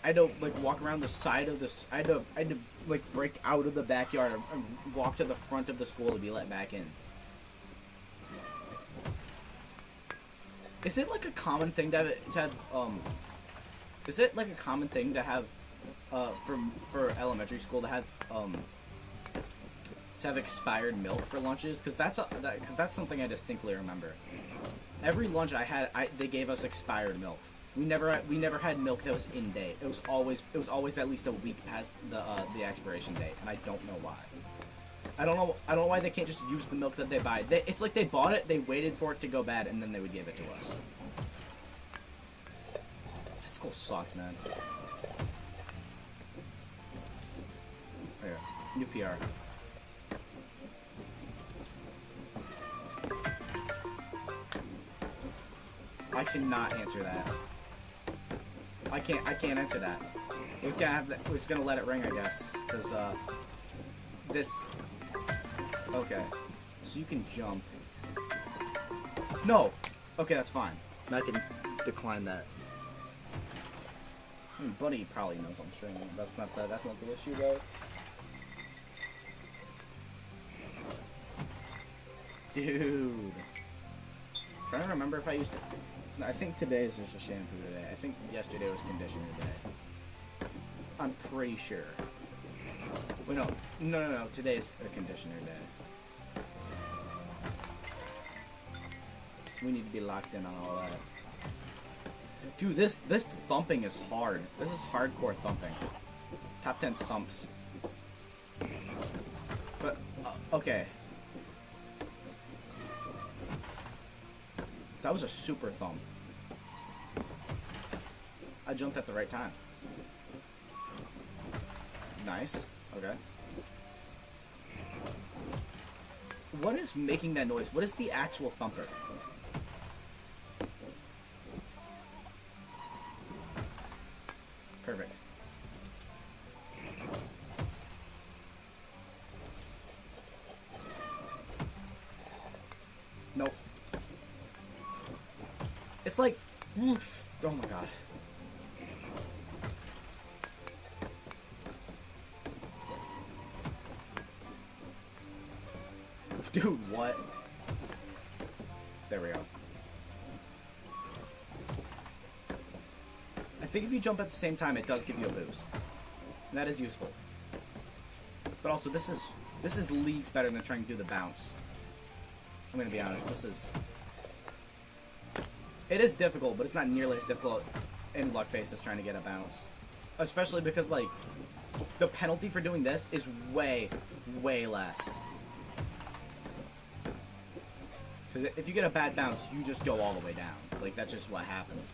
had to like walk around the side of this. I had to like break out of the backyard and walk to the front of the school to be let back in. Is it like a common thing to have is it like a common thing to have for elementary school to have expired milk for lunches? Because that's something I distinctly remember. Every lunch I had, they gave us expired milk. We never had milk that was in date. It was always at least a week past the expiration date, and I don't know why. I don't know why they can't just use the milk that they buy. It's like they bought it, they waited for it to go bad, and then they would give it to us. That school sucked, man. Here, new PR. I cannot answer that. I can't answer that. We're just gonna let it ring, I guess, because this. Okay, so you can jump. No. Okay, that's fine. I can decline that. Buddy probably knows I'm streaming. That's not the issue though. Dude. Trying to remember if I used to. I think today is just a shampoo today. I think yesterday was conditioner day. I'm pretty sure. Wait, no. Today is a conditioner day. We need to be locked in on all that. Dude, this thumping is hard. This is hardcore thumping. Top 10 thumps. But, okay. That was a super thump. I jumped at the right time. Nice. Okay. What is making that noise? What is the actual thumper? Perfect. Nope. It's like... Oh my god. Dude, what? There we go. I think if you jump at the same time, it does give you a boost. And that is useful. But also, this is leagues better than trying to do the bounce. I'm gonna be honest, it is difficult, but it's not nearly as difficult in luck-based as trying to get a bounce. Especially because, like, the penalty for doing this is way, way less. Because if you get a bad bounce, you just go all the way down. Like, that's just what happens.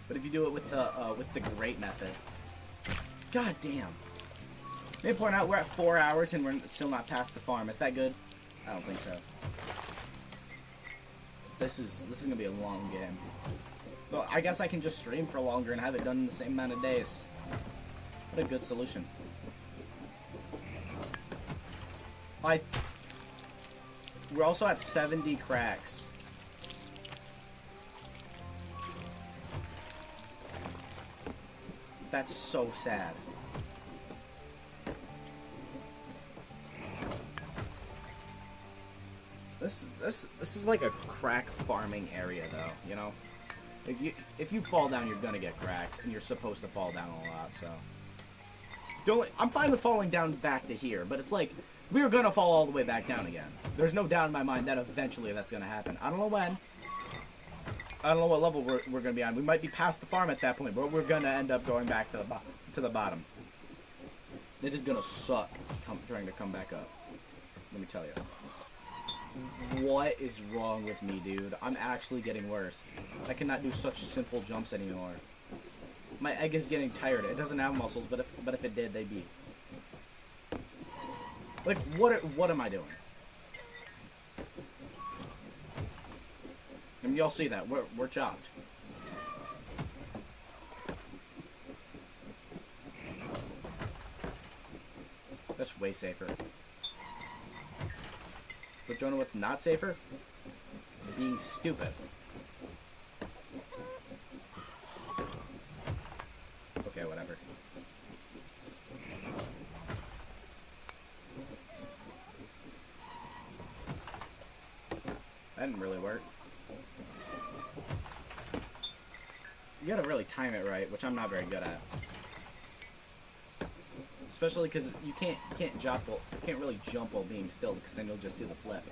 But if you do it with the great method, god damn. May I point out we're at 4 hours and we're still not past the farm. Is that good? I don't think so. This is gonna be a long game. Well, I guess I can just stream for longer and have it done in the same amount of days. What a good solution. We're also at 70 cracks. That's so sad. This is like a crack farming area, though. You know, if you fall down, you're gonna get cracks, and you're supposed to fall down a lot. So, I'm fine with falling down back to here, but it's like we're gonna fall all the way back down again. There's no doubt in my mind that eventually that's gonna happen. I don't know when. I don't know what level we're gonna be on. We might be past the farm at that point, but we're gonna end up going back to the bottom. It is gonna suck trying to come back up. Let me tell you. What is wrong with me, dude? I'm actually getting worse. I cannot do such simple jumps anymore. My egg is getting tired. It doesn't have muscles, but if it did, they'd be... Like, what am I doing? I mean, y'all see that. We're chopped. That's way safer. But do you know what's not safer? Being stupid. Okay, whatever. That didn't really work. You gotta really time it right, which I'm not very good at. Especially because you can't really jump while being still, because then you'll just do the flip.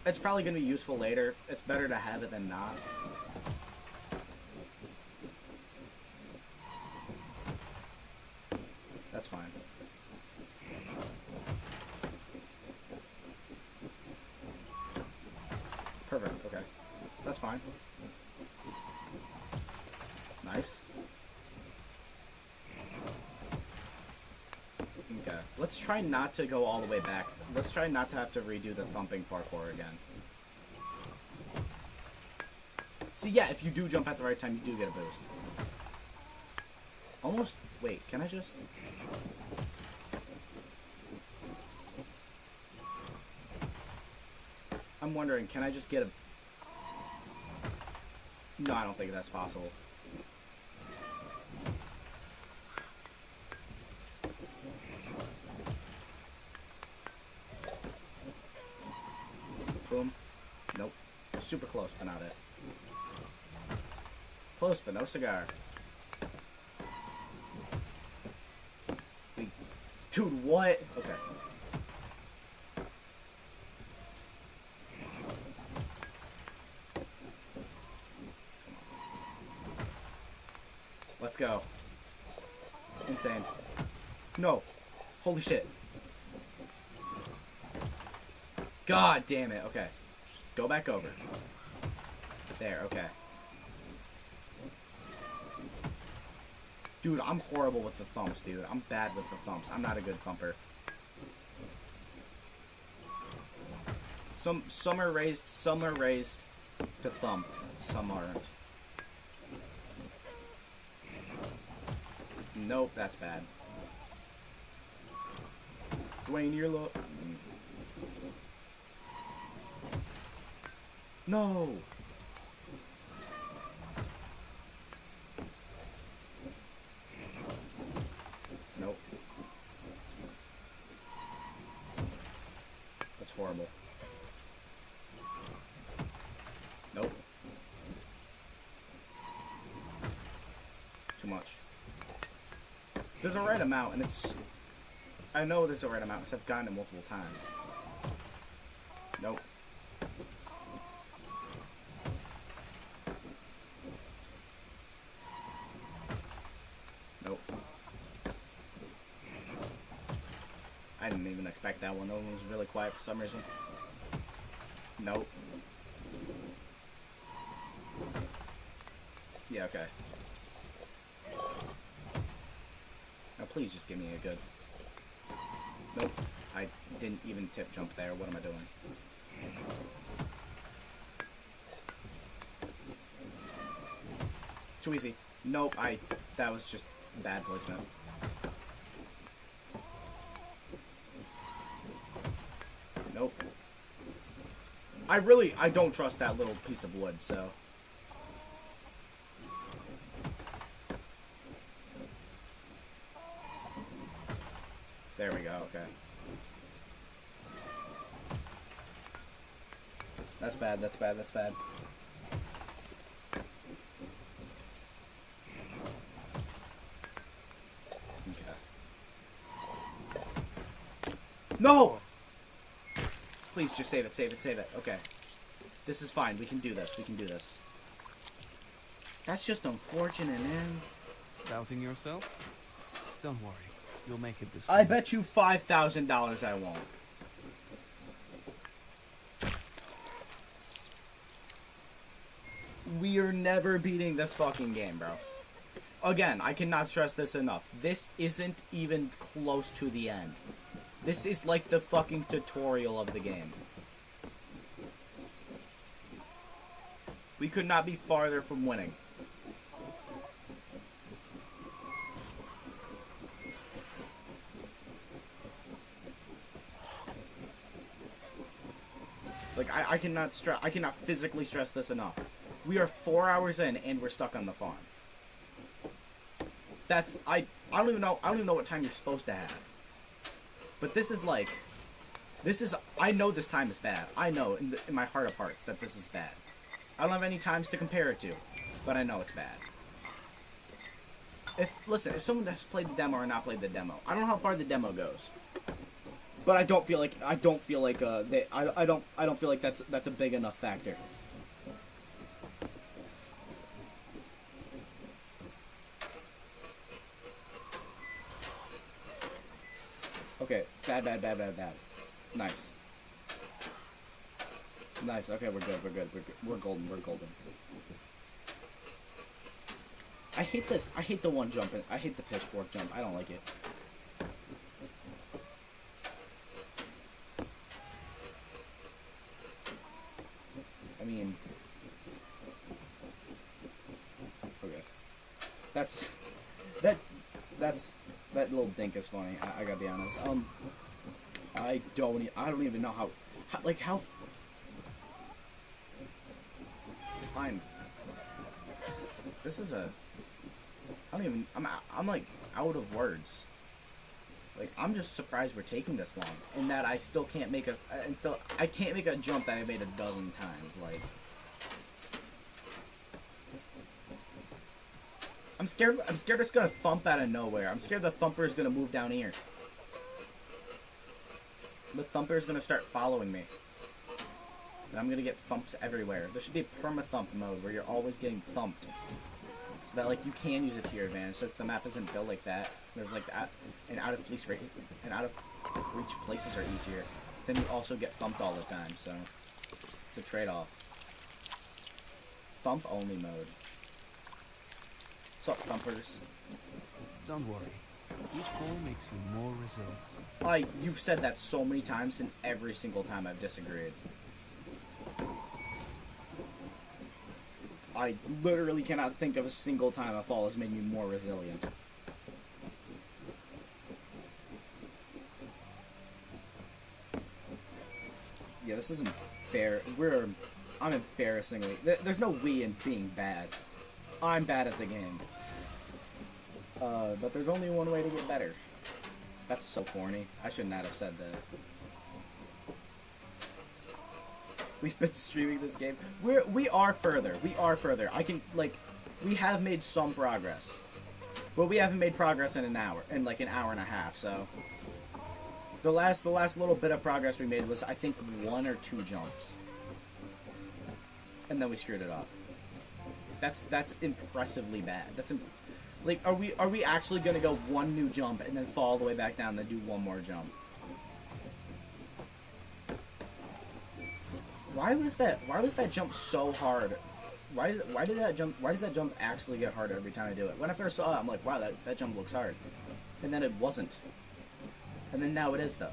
It's probably gonna be useful later. It's better to have it than not. That's fine. Perfect. Okay, that's fine. Nice. Okay, let's try not to go all the way back. Let's try not to have to redo the thumping parkour again. See, yeah, if you do jump at the right time, you do get a boost. Almost, wait, can I just... I'm wondering, can I just get a... No, I don't think that's possible. Boom. Nope. Super close, but not it. Close, but no cigar. Dude, what? Okay. Let's go. Insane. No. Holy shit. God damn it. Okay. Just go back over. There, okay. Dude, I'm horrible with the thumps, dude. I'm bad with the thumps. I'm not a good thumper. Some are raised to thump. Some aren't. Nope, that's bad. Dwayne, you're low. No! Nope. That's horrible. Nope. Too much. There's a right amount, and it's... I know there's a right amount, because I've gotten it multiple times. Nope. Nope. I didn't even expect that one. That one was really quiet for some reason. Nope. Yeah, okay. Now please just give me a good... Nope. I didn't even tip jump there. What am I doing? Too easy. Nope, that was just bad placement. Nope. I don't trust that little piece of wood, so... There we go, okay. That's bad, that's bad, that's bad. Okay. No! Please, just save it, save it, save it. Okay. This is fine, we can do this, we can do this. That's just unfortunate, man. Doubting yourself? Don't worry. You'll make it this I time. bet you $5,000 I won't. We are never beating this fucking game, bro. Again, I cannot stress this enough. This isn't even close to the end. This is like the fucking tutorial of the game. We could not be farther from winning. Like, I cannot physically stress this enough. We are 4 hours in and we're stuck on the farm. That's, I don't even know what time you're supposed to have. But this is like, I know this time is bad. I know in my heart of hearts that this is bad. I don't have any times to compare it to, but I know it's bad. Listen, if someone has played the demo or not played the demo, I don't know how far the demo goes. But I don't feel like I don't feel like that's a big enough factor. Okay, bad. Nice. Nice. Okay, we're good. We're golden. I hate this. I hate the one jump. I hate the pitchfork jump. I don't like it. I mean, okay. That little dink is funny. I gotta be honest. I don't even know how this is a, I'm like out of words. Like, I'm just surprised we're taking this long, and that I still can't make I can't make a jump that I made a dozen times. Like, I'm scared it's gonna thump out of nowhere. I'm scared the thumper is gonna move down here. The thumper is gonna start following me. And I'm gonna get thumps everywhere. There should be a perma-thump mode where you're always getting thumped. So that, like, you can use it to your advantage, since the map isn't built like that. There's, like, out of reach places are easier. Then you also get thumped all the time, so it's a trade-off. Thump-only mode. What's up, thumpers? Don't worry. Each hole makes you more resilient. You've said that so many times, and every single time I've disagreed. I literally cannot think of a single time a fall has made me more resilient. Yeah, this is I'm embarrassingly... There's no we in being bad. I'm bad at the game. But there's only one way to get better. That's so corny. I should not have said that. We've been streaming this game. We are further. We are further. I can, like, we have made some progress. But we haven't made progress in an hour, in like an hour and a half, so. The last little bit of progress we made was, I think, 1 or 2 jumps. And then we screwed it up. That's impressively bad. Like, are we actually gonna go 1 new jump and then fall all the way back down and then do 1 more jump? Why was that jump so hard? Why does that jump actually get harder every time I do it? When I first saw it, I'm like, wow, that jump looks hard. And then it wasn't. And then now it is, though.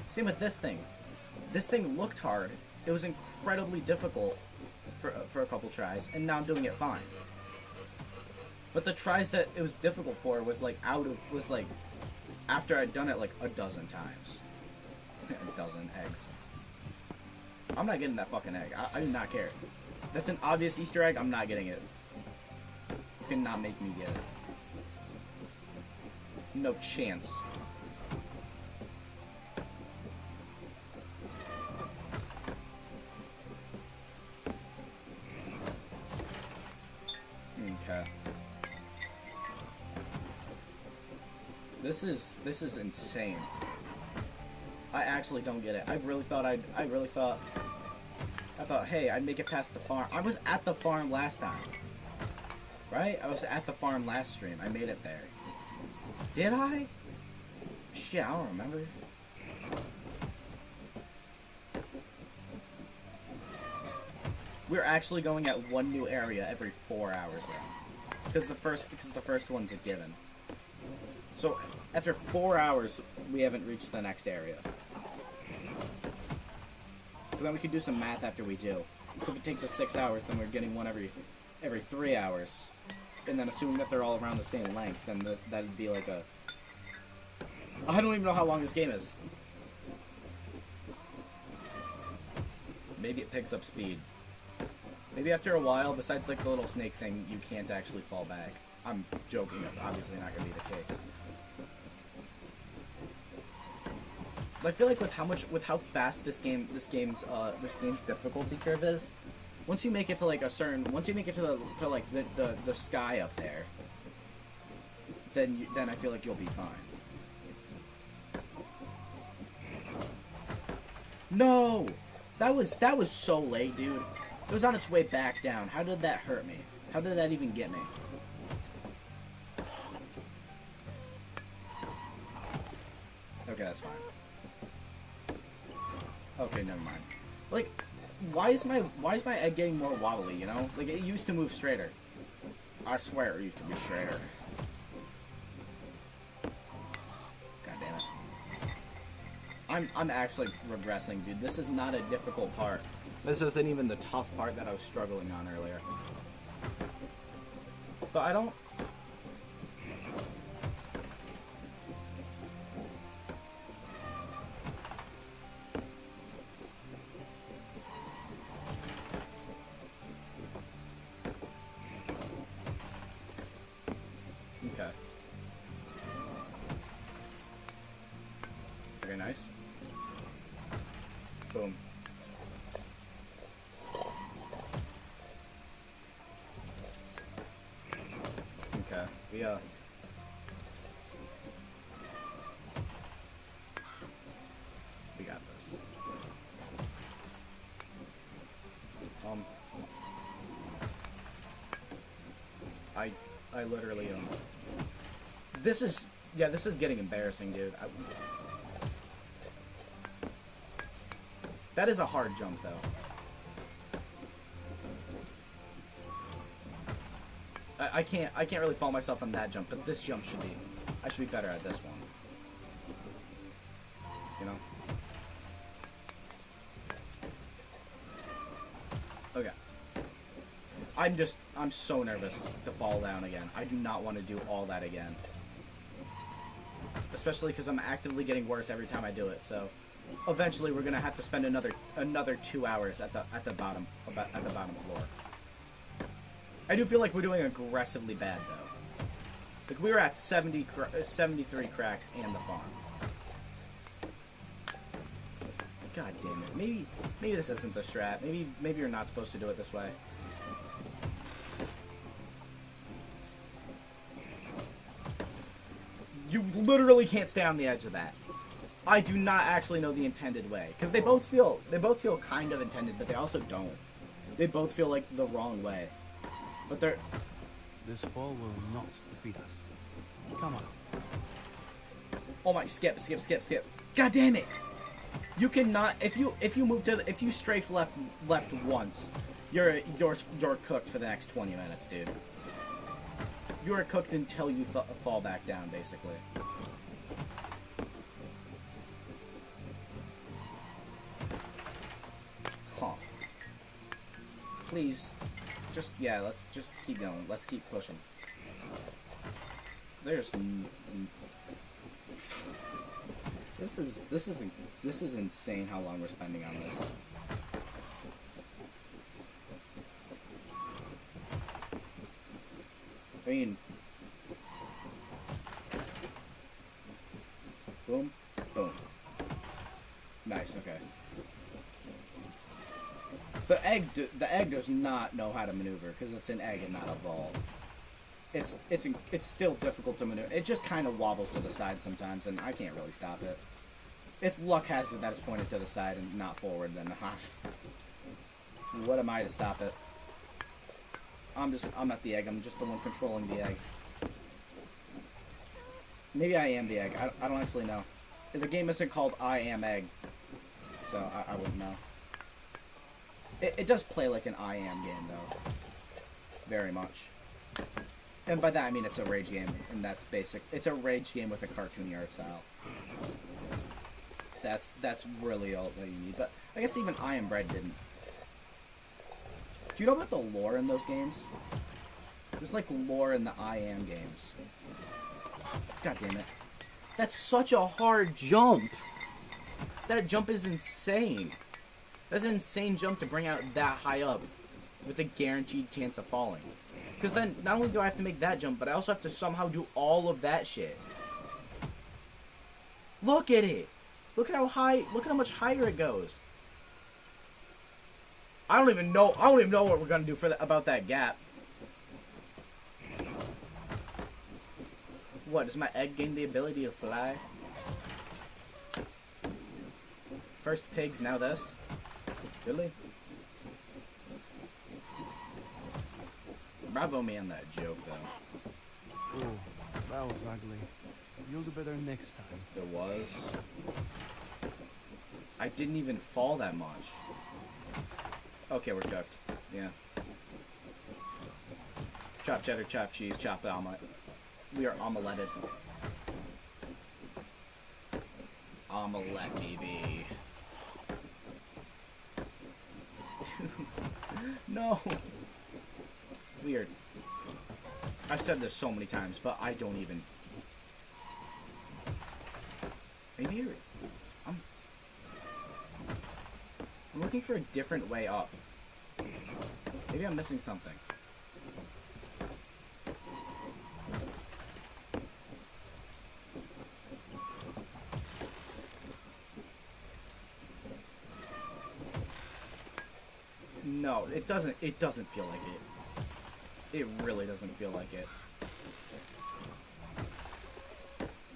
Same with this thing. This thing looked hard. It was incredibly difficult for a couple tries, and now I'm doing it fine. But the tries that it was difficult for was like after I'd done it like a dozen times. A dozen eggs. I'm not getting that fucking egg. I do not care. That's an obvious Easter egg. I'm not getting it. You cannot make me get it. No chance. Okay. This is insane. I actually don't get it. I thought, hey, I'd make it past the farm. I was at the farm last time. Right? I was at the farm last stream. I made it there. Did I? Shit, I don't remember. We're actually going at 1 new area every 4 hours now. Because the first one's a given. So after 4 hours, we haven't reached the next area. So then we can do some math after we do. So if it takes us 6 hours, then we're getting one every 3 hours. And then assuming that they're all around the same length, then that'd be like a... I don't even know how long this game is. Maybe it picks up speed. Maybe after a while, besides like the little snake thing, you can't actually fall back. I'm joking, that's obviously not going to be the case. But I feel like with how fast this game's difficulty curve is, once you make it to like once you make it to the sky up there, then I feel like you'll be fine. No, that was so late, dude. It was on its way back down. How did that hurt me? How did that even get me? Okay, that's fine. Okay, never mind. Like, why is my egg getting more wobbly, you know? Like, it used to move straighter. I swear it used to be straighter. God damn it. I'm actually regressing, dude. This is not a difficult part. This isn't even the tough part that I was struggling on earlier. But I don't... Okay. Very nice. Boom. Okay, we got this. I literally this is getting embarrassing, dude. That is a hard jump, though. I can't really fault myself on that jump, but this jump I should be better at this one. You know? Okay. I'm so nervous to fall down again. I do not want to do all that again. Especially because I'm actively getting worse every time I do it, so eventually we're gonna have to spend another 2 hours at the bottom floor. I do feel like we're doing aggressively bad, though. Like, we were at 73 cracks and the farm. God damn it. Maybe this isn't the strat. Maybe you're not supposed to do it this way. You literally can't stay on the edge of that. I do not actually know the intended way, because they both feel kind of intended, but they also don't. They both feel like the wrong way. But they're... This fall will not defeat us. Come on. Oh my, skip. God damn it! You cannot, if you strafe left once, you're cooked for the next 20 minutes, dude. You are cooked until you fall back down, basically. Huh. Please, let's just keep going. Let's keep pushing. There's... This is insane how long we're spending on this. I mean, boom, boom. Nice, okay. The egg does not know how to maneuver because it's an egg and not a ball. It's still difficult to maneuver. It just kind of wobbles to the side sometimes, and I can't really stop it. If luck has it that it's pointed to the side and not forward, then what am I to stop it? I'm not the egg. I'm just the one controlling the egg. Maybe I am the egg. I don't actually know. The game isn't called I Am Egg, so I wouldn't know. It does play like an I Am game, though. Very much. And by that I mean it's a rage game, and that's basic. It's a rage game with a cartoony art style. That's really all that you need. But I guess even I Am Bread didn't. Do you know about the lore in those games? There's like lore in the I Am games. God damn it. That's such a hard jump. That jump is insane. That's an insane jump to bring out that high up with a guaranteed chance of falling. Because then, not only do I have to make that jump, but I also have to somehow do all of that shit. Look at it! Look at how high, look at how much higher it goes. I don't even know what we're gonna do about that gap. What, does my egg gain the ability to fly? First pigs, now this? Really? Bravo me on that joke, though. Oh, that was ugly. You'll do better next time. It was. I didn't even fall that much. Okay, we're cooked. Yeah. Chopped cheddar, chopped cheese, chopped omelet. We are omeletted. Omelette, baby. No. Weird. I've said this so many times, but I don't even... Maybe I'm looking for a different way up. Maybe I'm missing something. No, it doesn't feel like it. It really doesn't feel like it.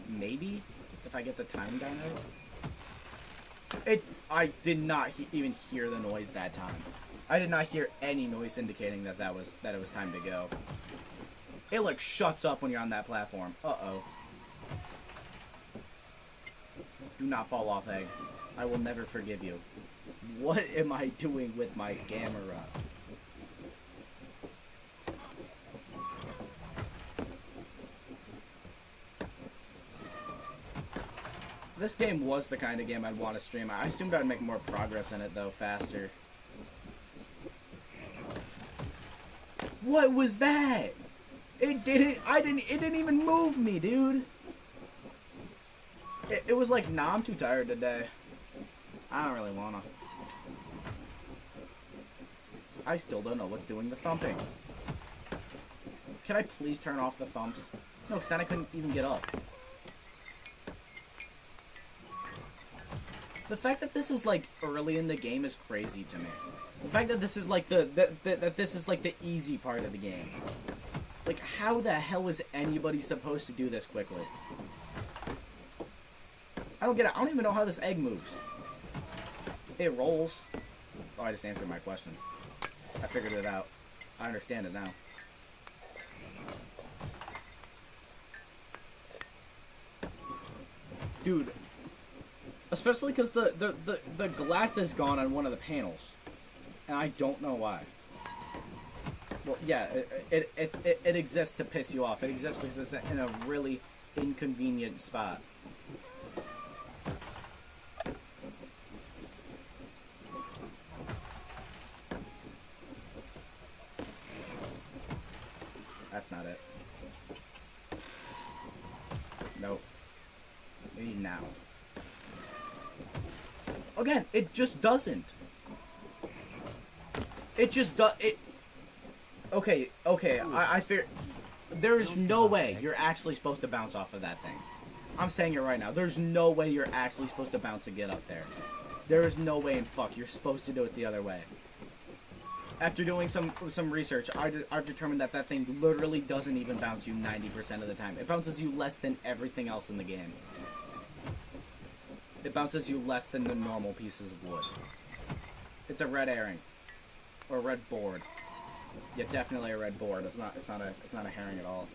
Maybe if I get the time down right. I did not even hear the noise that time. I did not hear any noise indicating that it was time to go. It like shuts up when you're on that platform. Uh-oh. Do not fall off, egg. I will never forgive you. What am I doing with my camera? This game was the kind of game I'd want to stream. I assumed I'd make more progress in it, though, faster. What was that? It didn't even move me, dude. It was like, nah, I'm too tired today. I don't really wanna. I still don't know what's doing the thumping. Can I please turn off the thumps? No, because then I couldn't even get up. The fact that this is like early in the game is crazy to me. The fact that this is like that this is like the easy part of the game. Like, how the hell is anybody supposed to do this quickly? I don't get it. I don't even know how this egg moves. It rolls. Oh, I just answered my question. I figured it out. I understand it now. Dude. Especially because the glass is gone on one of the panels. And I don't know why. Well, yeah, it exists to piss you off. It exists because it's in a really inconvenient spot. That's not it. Nope. Maybe now. Again, it just doesn't. It just does. It. Okay, I fear. There's no way you're actually supposed to bounce off of that thing. I'm saying it right now. There's no way you're actually supposed to bounce and get up there. There is no way in fuck you're supposed to do it the other way. After doing some research, I've determined that that thing literally doesn't even bounce you 90% of the time. It bounces you less than everything else in the game. It bounces you less than the normal pieces of wood. It's a red herring. Or a red board. Yeah, definitely a red board. It's not a herring at all.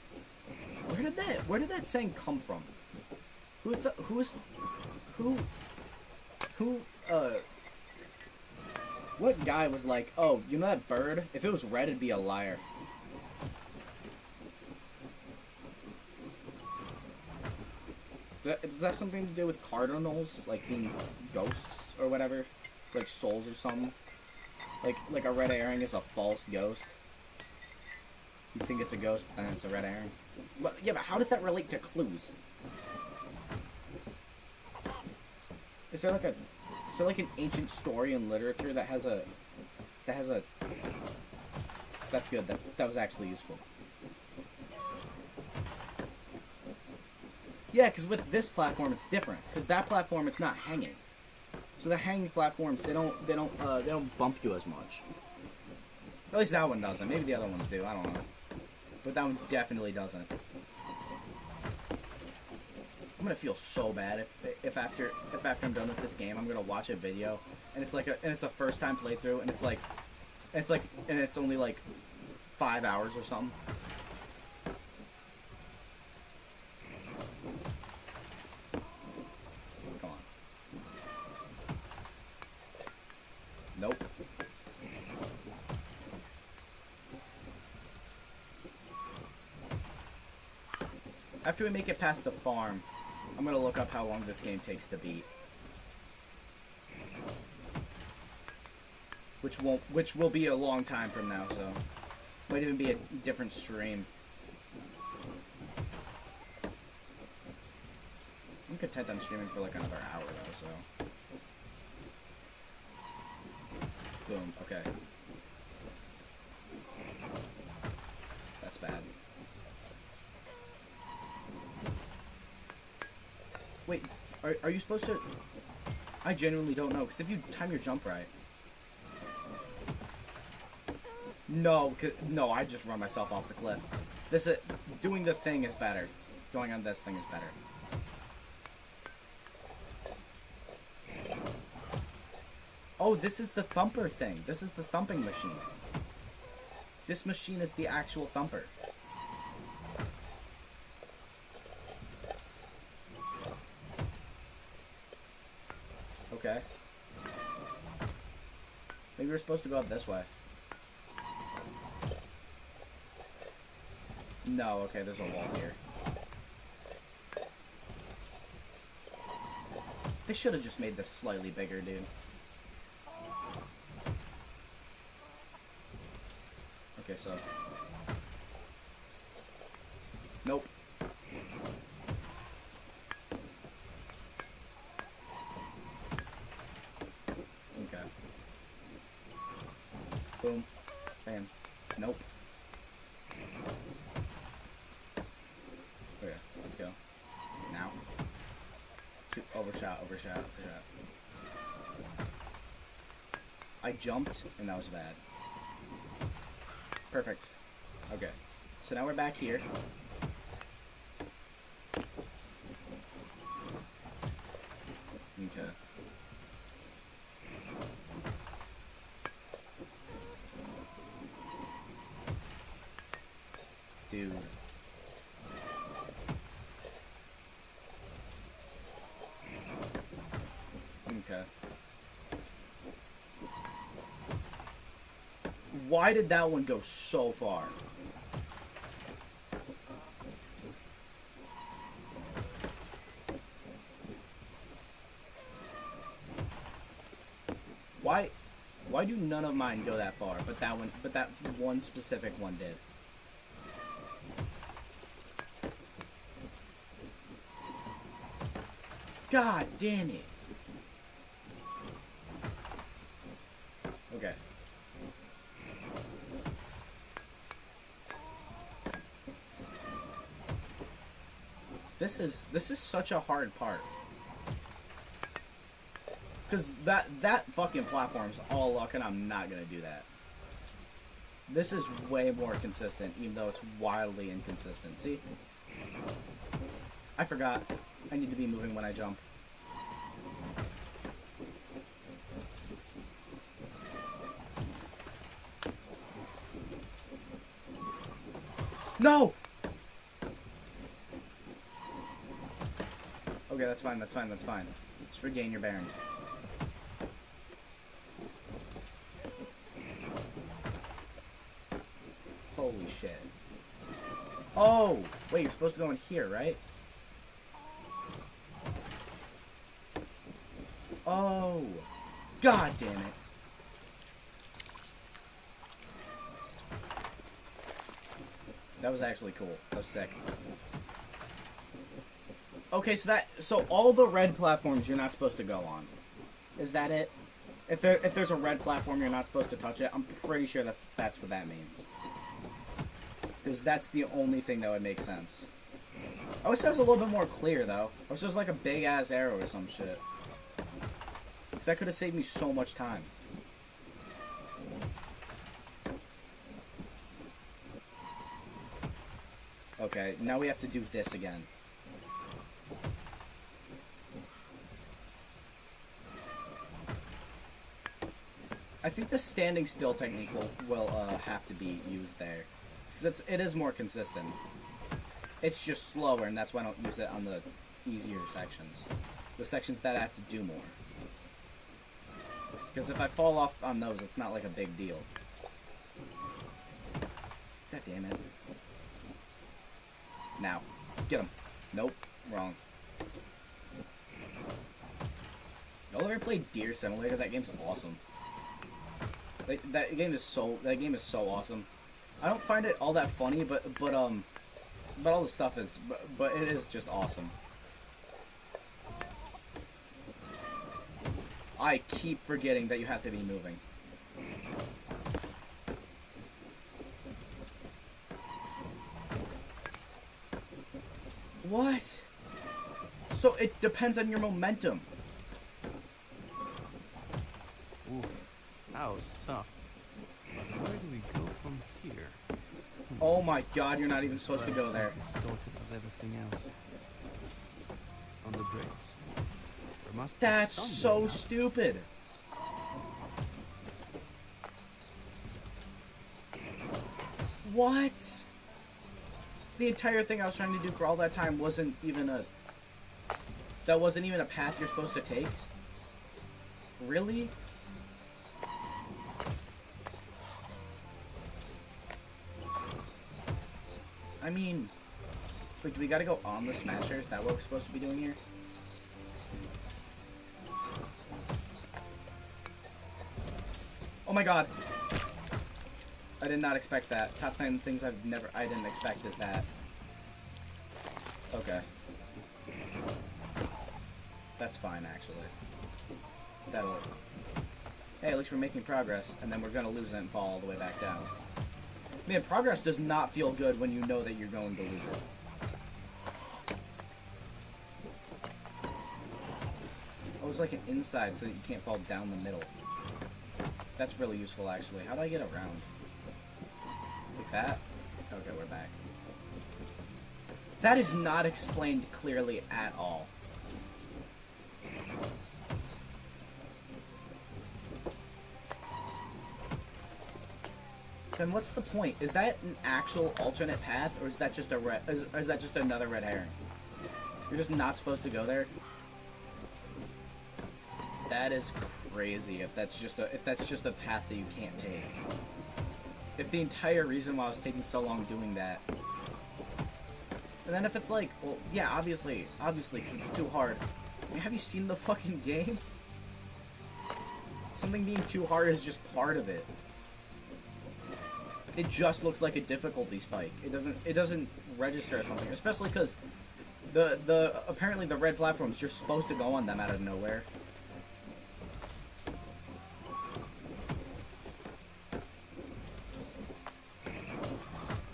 Where did that saying come from? What guy was like, oh, you know that bird? If it was red, it'd be a liar. Does that have something to do with cardinals, like being ghosts or whatever? Like souls or something? Like a red herring is a false ghost. You think it's a ghost, but then it's a red herring. But yeah, but how does that relate to clues? Is there like an ancient story in literature that has a that's good. That was actually useful. Yeah, because with this platform it's different. Because that platform it's not hanging. So the hanging platforms they don't bump you as much. At least that one doesn't. Maybe the other ones do. I don't know. But that one definitely doesn't. I'm gonna feel so bad if after I'm done with this game I'm gonna watch a video and it's a first time playthrough and it's only like 5 hours or something. Come on. Nope. After we make it past the farm, I'm gonna look up how long this game takes to beat. Which will be a long time from now, so might even be a different stream. I'm content on streaming for like another hour though, so. Boom, okay. That's bad. Wait, are you supposed to... I genuinely don't know, because if you time your jump right... No, no, I just run myself off the cliff. Doing the thing is better. Going on this thing is better. Oh, this is the thumper thing. This is the thumping machine. This machine is the actual thumper. Okay. Maybe we're supposed to go up this way. No, okay, there's a wall here. They should have just made this slightly bigger, dude. Okay, so... Nope. Okay. Boom. Bam. Nope. Okay, let's go. Now. Overshot, overshot, overshot. I jumped, and that was bad. Perfect. Okay. So now we're back here. Okay. Dude. Okay. Why did that one go so far? Why do none of mine go that far, but that one specific one did? God damn it. Okay. This is such a hard part. Cause that fucking platform's all luck, and I'm not gonna do that. This is way more consistent, even though it's wildly inconsistent. See? I forgot. I need to be moving when I jump. No! Okay, that's fine, that's fine, that's fine. Just regain your bearings. Holy shit. Oh! Wait, you're supposed to go in here, right? Oh! God damn it. That was actually cool. That was sick. Okay, so all the red platforms you're not supposed to go on. Is that it? If there's a red platform you're not supposed to touch it, I'm pretty sure that's what that means. Because that's the only thing that would make sense. I wish that was a little bit more clear, though. I wish there was like a big-ass arrow or some shit. Because that could have saved me so much time. Okay, now we have to do this again. I think the standing still technique will have to be used there. Because it is more consistent. It's just slower, and that's why I don't use it on the easier sections. The sections that I have to do more. Because if I fall off on those, it's not like a big deal. God damn it. Now. Get him. Nope. Wrong. Y'all ever played Deer Simulator? That game's awesome. That game is so awesome. I don't find it all that funny, but all the stuff is, but it is just awesome. I keep forgetting that you have to be moving. What? So it depends on your momentum. Ooh, that was tough. But where do we go from here? Oh my god, you're not even supposed to go As there. distorted as everything else. On the bricks. There must That's be so now. stupid. What? The entire thing I was trying to do for all that time wasn't even a... That wasn't even a path you're supposed to take? Really? I mean... Wait, do we gotta go on the Smasher? Is that what we're supposed to be doing here? Oh my god! I did not expect that. Top 10 things I didn't expect is that. Okay. That's fine, actually. That'll... Hey, at least we're making progress, and then we're gonna lose it and fall all the way back down. Man, progress does not feel good when you know that you're going to lose it. Oh, it's like an inside so that you can't fall down the middle. That's really useful, actually. How do I get around? Like that? Okay, we're back. That is not explained clearly at all. Then what's the point? Is that an actual alternate path, or is that just a red? Is that just another red herring? You're just not supposed to go there. That is crazy. If that's just a path that you can't take. If the entire reason why I was taking so long doing that. And then if it's like, well, yeah, obviously, because it's too hard. I mean, have you seen the fucking game? Something being too hard is just part of it. It just looks like a difficulty spike. It doesn't register as something, especially because apparently the red platforms, you're supposed to go on them out of nowhere.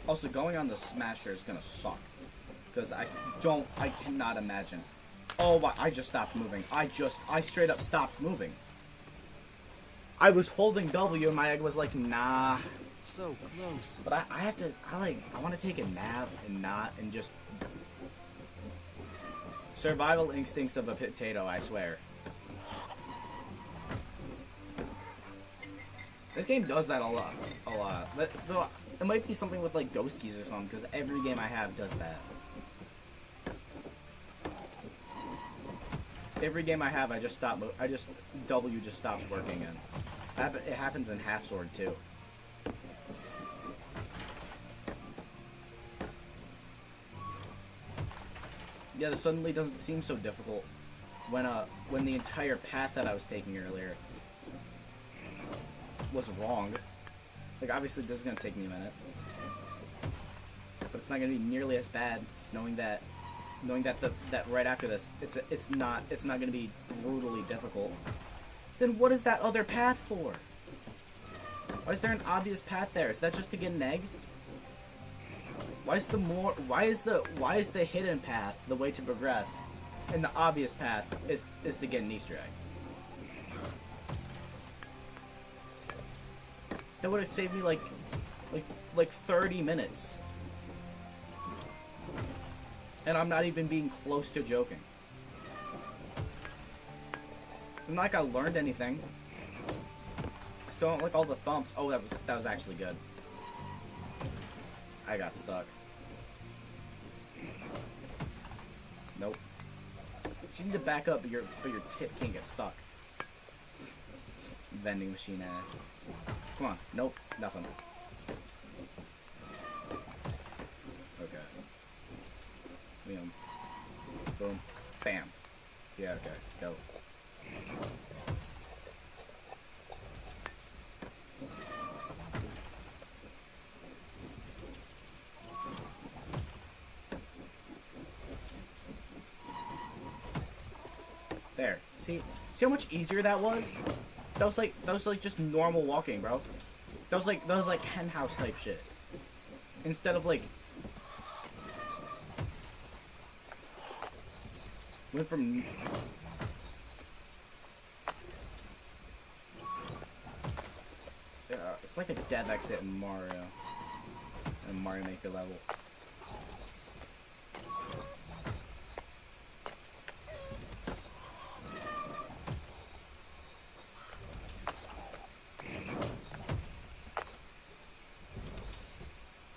Also, going on the Smasher is gonna suck. Because I cannot imagine. Oh, wow, I just stopped moving. I straight up stopped moving. I was holding W and my egg was like, nah. So close. But I want to take a nap and just... Survival instincts of a potato, I swear. This game does that a lot. It might be something with like Ghost Keys or something, because every game I have does that. Every game I have, W just stops working, and it happens in Half Sword too. Yeah, this suddenly doesn't seem so difficult when the entire path that I was taking earlier was wrong. Like, obviously this is gonna take me a minute, but it's not gonna be nearly as bad knowing that right after this it's not gonna be brutally difficult. Then what is that other path for? Why is there an obvious path there? Is that just to get an egg? Why is the hidden path the way to progress, and the obvious path is to get an Easter egg? That would have saved me like 30 minutes. And I'm not even being close to joking. It's not like I learned anything. Still don't like all the thumps. Oh, that was actually good. I got stuck. Nope. You need to back up, but your tip can't get stuck. Vending machine. Come on. Nope. Nothing. Okay. Boom. Boom. Bam. Yeah. Okay. Go. There. See how much easier that was? That was like just normal walking, bro. That was like hen house type shit. Instead of like went from it's like a dev exit in Mario Maker level.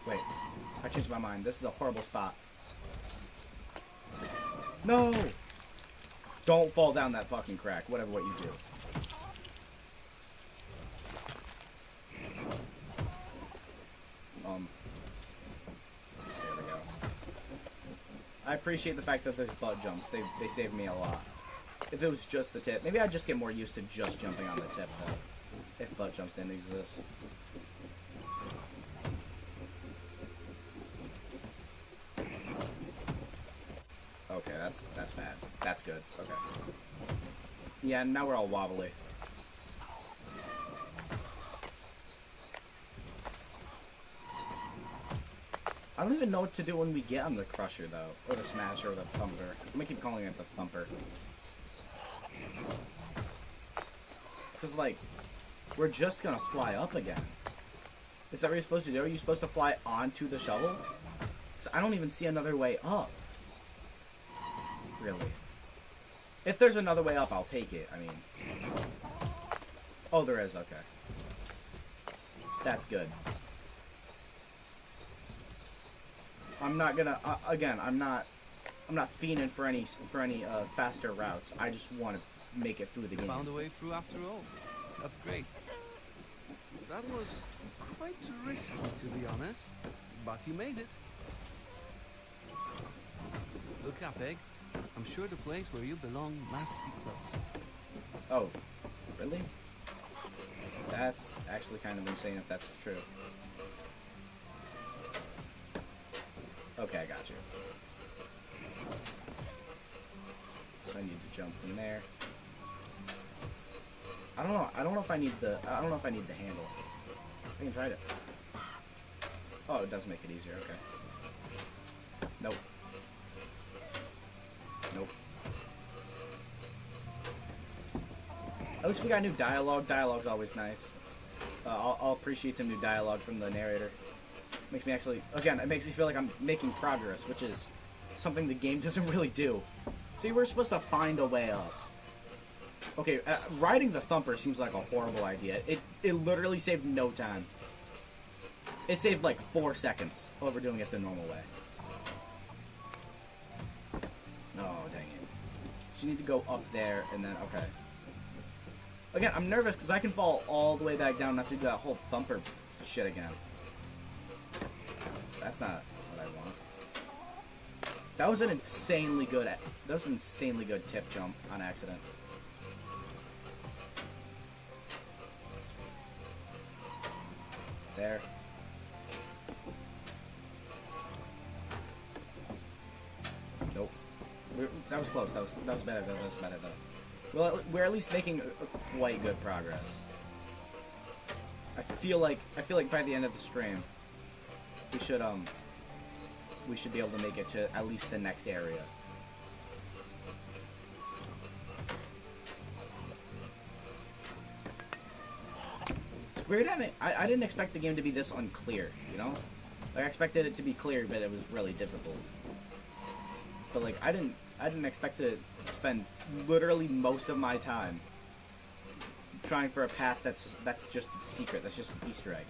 Wait, I changed my mind. This is a horrible spot. No! Don't fall down that fucking crack, whatever what you do. There we go. I appreciate the fact that there's butt jumps. They saved me a lot. If it was just the tip, maybe I'd just get more used to just jumping on the tip, though. If butt jumps didn't exist. Okay, that's bad. That's good. Okay. Yeah, now we're all wobbly. I don't even know what to do when we get on the Crusher, though. Or the Smasher, or the Thumper. I'm gonna keep calling it the Thumper. Because, like, We're just gonna fly up again. Is that what you're supposed to do? Are you supposed to fly onto the shovel? Because I don't even see another way up. Really. If there's another way up, I'll take it. I mean... Oh, there is. Okay. That's good. I'm not gonna... again, I'm not fiending for any faster routes. I just want to make it through the game. Found a way through after all. That's great. That was quite risky, to be honest, but you made it. Look up, Egg. I'm sure the place where you belong must be close. Oh, really? That's actually kind of insane if that's true. Okay, I got you. So I need to jump from there. I don't know. I don't know if I need the handle. I can try it. Oh, it does make it easier. Okay. Nope. Nope. At least we got new dialogue. Dialogue's always nice. I'll appreciate some new dialogue from the narrator. Makes me actually, again, it makes me feel like I'm making progress, which is something the game doesn't really do. See, we're supposed to find a way up. Okay, riding the thumper seems like a horrible idea. It literally saved no time. It saved like 4 seconds over doing it the normal way. Oh, dang it. So you need to go up there and then, okay. Again, I'm nervous because I can fall all the way back down and have to do that whole thumper shit again. That's not what I want. That was an insanely good tip jump on accident. There. Nope. That was close. That was better. That was better though. Well, we're at least making quite good progress. I feel like by the end of the stream, we should be able to make it to at least the next area. It's weird having... I didn't expect the game to be this unclear, you know? Like, I expected it to be clear, but it was really difficult. But, like, I didn't expect to spend literally most of my time trying for a path that's just a secret, that's just an Easter egg.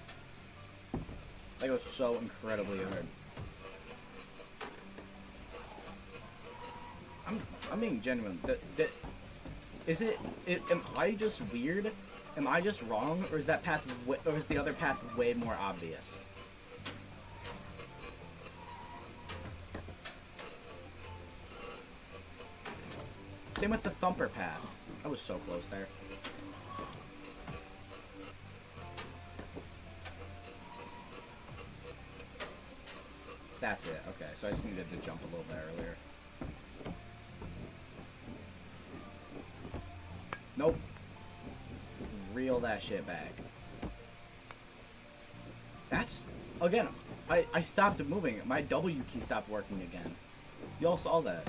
Like, it was so incredibly hard. I'm being genuine. Am I just weird? Am I just wrong, or is that path, or is the other path way more obvious? Same with the thumper path. I was so close there. That's it. Okay, so I just needed to jump a little bit earlier. Nope. Reel that shit back. That's... Again, I stopped moving. My W key stopped working again. Y'all saw that.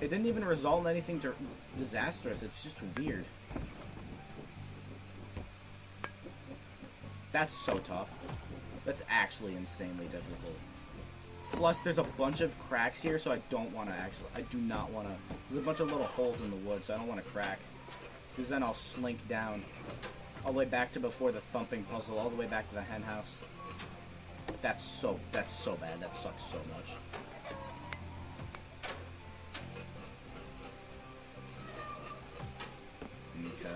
It didn't even result in anything disastrous. It's just weird. That's so tough. That's actually insanely difficult. Plus, there's a bunch of cracks here, so I don't want to actually... I do not want to... There's a bunch of little holes in the wood, so I don't want to crack. Because then I'll slink down all the way back to before the thumping puzzle, all the way back to the hen house. That's so bad. That sucks so much. Okay.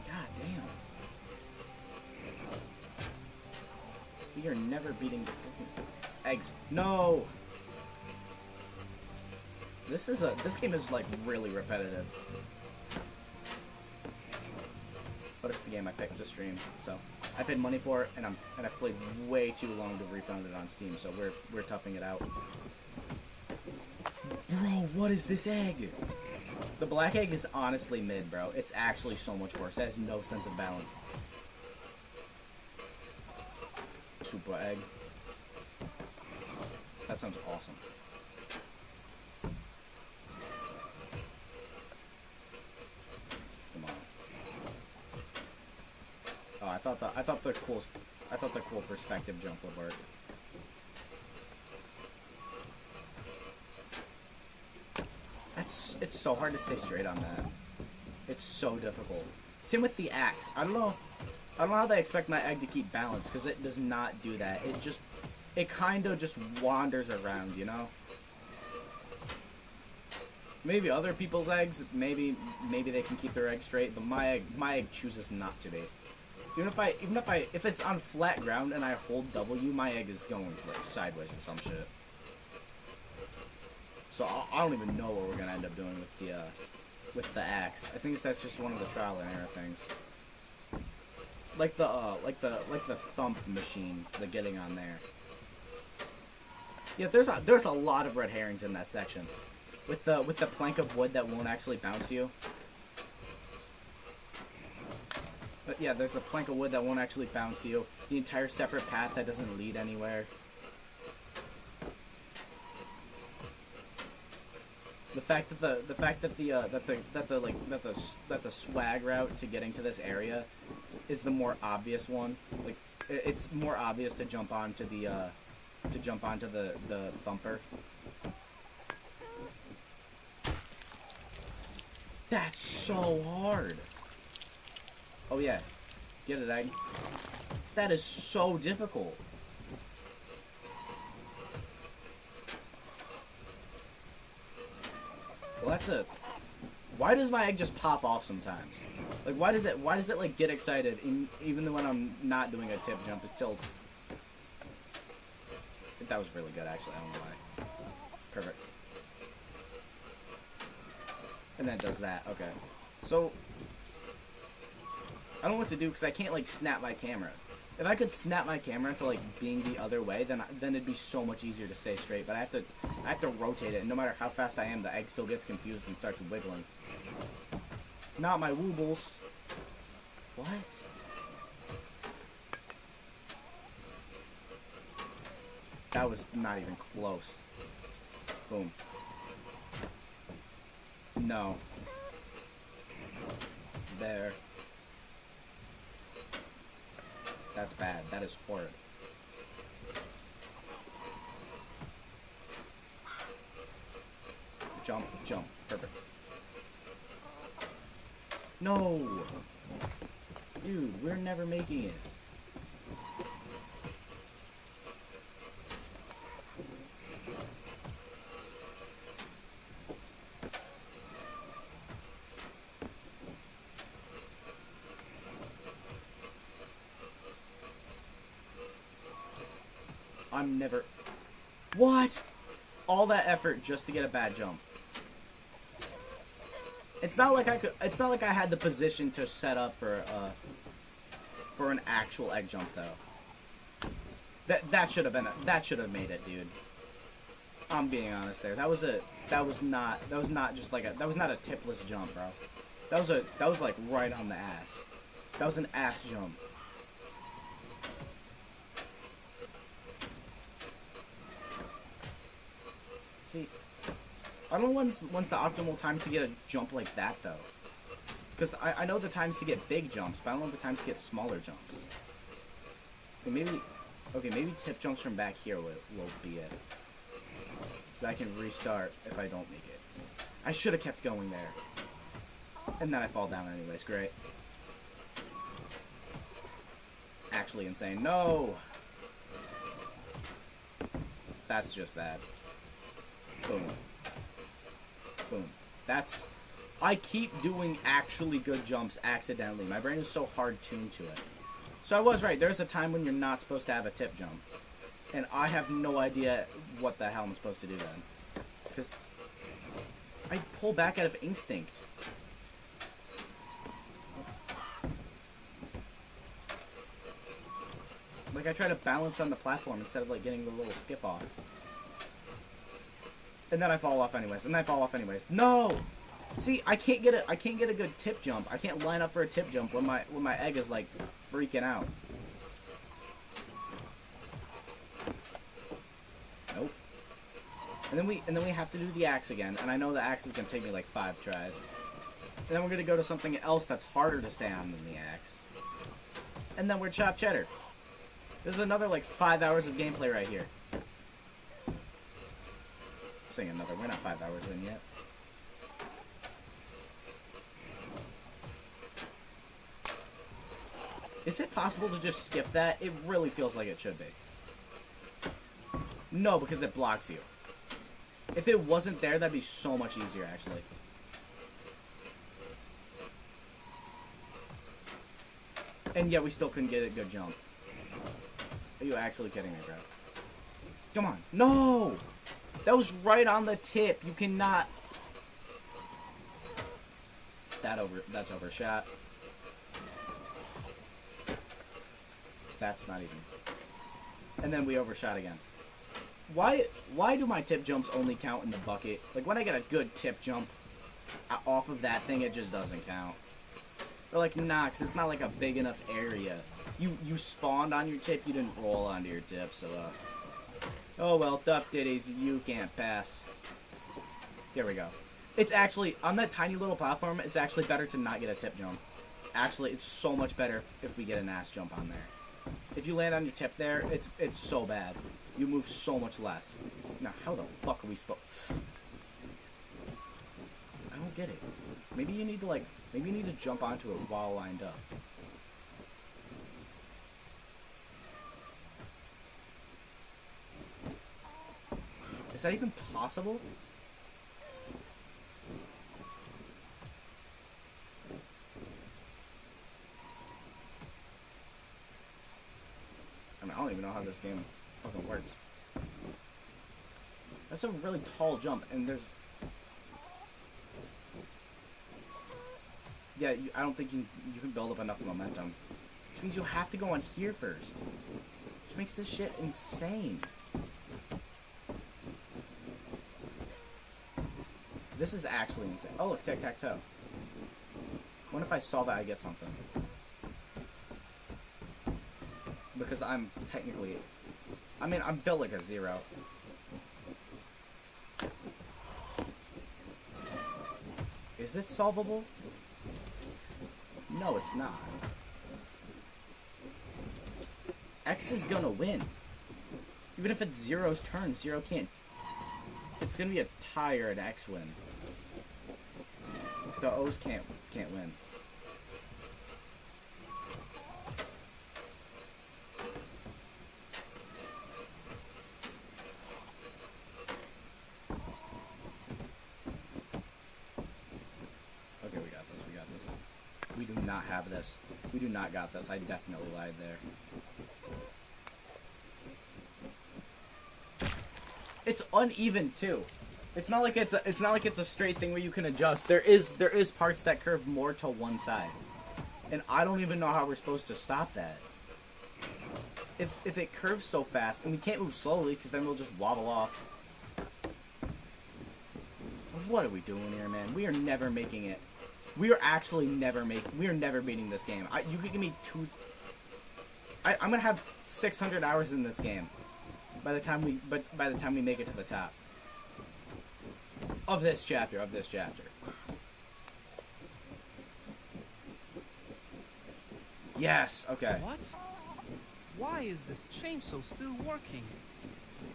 God damn. We are never beating the freaking eggs. No! This game is like really repetitive. But it's the game I picked to stream, so I paid money for it, and I've played way too long to refund it on Steam, so we're toughing it out. Bro, what is this egg? The black egg is honestly mid, bro. It's actually so much worse. It has no sense of balance. Super egg. That sounds awesome. I thought the cool perspective jump would work. It's so hard to stay straight on that. It's so difficult. Same with the axe. I don't know how they expect my egg to keep balance, because it does not do that. It kind of just wanders around, you know? Maybe other people's eggs, maybe they can keep their egg straight, but my egg chooses not to be. If it's on flat ground and I hold W, my egg is going like sideways or some shit. So I don't even know what we're gonna end up doing with the axe. I think that's just one of the trial and error things. Like the thump machine, the getting on there. Yeah, there's a lot of red herrings in that section. With the plank of wood that won't actually bounce you. But yeah, there's a plank of wood that won't actually bounce you. The entire separate path that doesn't lead anywhere. The fact that the swag route to getting to this area is the more obvious one. Like it's more obvious to jump onto the thumper. That's so hard. Oh yeah, get it, egg. That is so difficult. Well, that's a. Why does my egg just pop off sometimes? Like, why does it like get excited even when I'm not doing a tip jump? It's still. That was really good, actually. I don't know why. Perfect. And then it does that. Okay. So I don't know what to do because I can't like snap my camera. If I could snap my camera to like being the other way, then it'd be so much easier to stay straight. But I have to rotate it, and no matter how fast I am, the egg still gets confused and starts wiggling. Not my woobles. What? That was not even close. Boom. No. There. That's bad. That is horrid. Jump, jump. Perfect. No! Dude, we're never making it. I'm never... What? All that effort just to get a bad jump. It's not like I had the position to set up for an actual egg jump though. That should have made it, dude. I'm being honest there. That was not a tipless jump, bro. That was like right on the ass. That was an ass jump. See, I don't know when's the optimal time to get a jump like that, though. Because I know the times to get big jumps, but I don't know the times to get smaller jumps. Okay, maybe tip jumps from back here will be it. So I can restart if I don't make it. I should have kept going there. And then I fall down anyways, great. Actually insane. No! That's just bad. Boom. Boom. That's... I keep doing actually good jumps accidentally. My brain is so hard-tuned to it. So I was right. There's a time when you're not supposed to have a tip jump. And I have no idea what the hell I'm supposed to do then. Because I pull back out of instinct. Like I try to balance on the platform instead of like getting the little skip off. And then I fall off anyways. And then I fall off anyways. No! See, I can't get a good tip jump. I can't line up for a tip jump when my egg is like freaking out. Nope. And then we have to do the axe again. And I know the axe is gonna take me like 5 tries. And then we're gonna go to something else that's harder to stay on than the axe. and then we're chopped cheddar. This is another like 5 hours of gameplay right here. I'm saying another. We're not 5 hours in yet. Is it possible to just skip that? It really feels like it should be. No, because it blocks you. If it wasn't there, that'd be so much easier, actually. And yet we still couldn't get a good jump. Are you actually kidding me, bro? Come on. No! That was right on the tip. You cannot... That's overshot. That's not even... And then we overshot again. Why do my tip jumps only count in the bucket? Like, when I get a good tip jump off of that thing, it just doesn't count. Or like, nah, 'cause it's not like a big enough area. You spawned on your tip, you didn't roll onto your tip, so, oh well, Duff Ditties, you can't pass. There we go. It's actually, on that tiny little platform, it's actually better to not get a tip jump. Actually, it's so much better if we get an ass jump on there. If you land on your tip there, it's so bad. You move so much less. Now, how the fuck are we supposed... I don't get it. Maybe you need to, like... Maybe you need to jump onto it while lined up. Is that even possible? I mean, I don't even know how this game fucking works. That's a really tall jump, and there's... Yeah, I don't think you can build up enough momentum. Which means you have to go on here first. Which makes this shit insane. This is actually insane. Oh, look, tic-tac-toe. What if I solve it, I get something? Because I'm technically... I mean, I'm built like a 0. Is it solvable? No, it's not. X is gonna win. Even if it's Zero's turn, Zero can't... It's gonna be a tie or an X win. The O's can't win. Okay, we got this, we got this. We do not have this. We do not got this. I definitely lied there. It's uneven too. It's not like it's a straight thing where you can adjust. There is parts that curve more to one side. And I don't even know how we're supposed to stop that. If it curves so fast, and we can't move slowly because then we'll just wobble off. What are we doing here, man? We are never making it. We are actually never beating this game. You could give me I'm gonna have 600 hours in this game by the time we make it to the top of this chapter. Yes. Okay. What? Why is this chainsaw still working?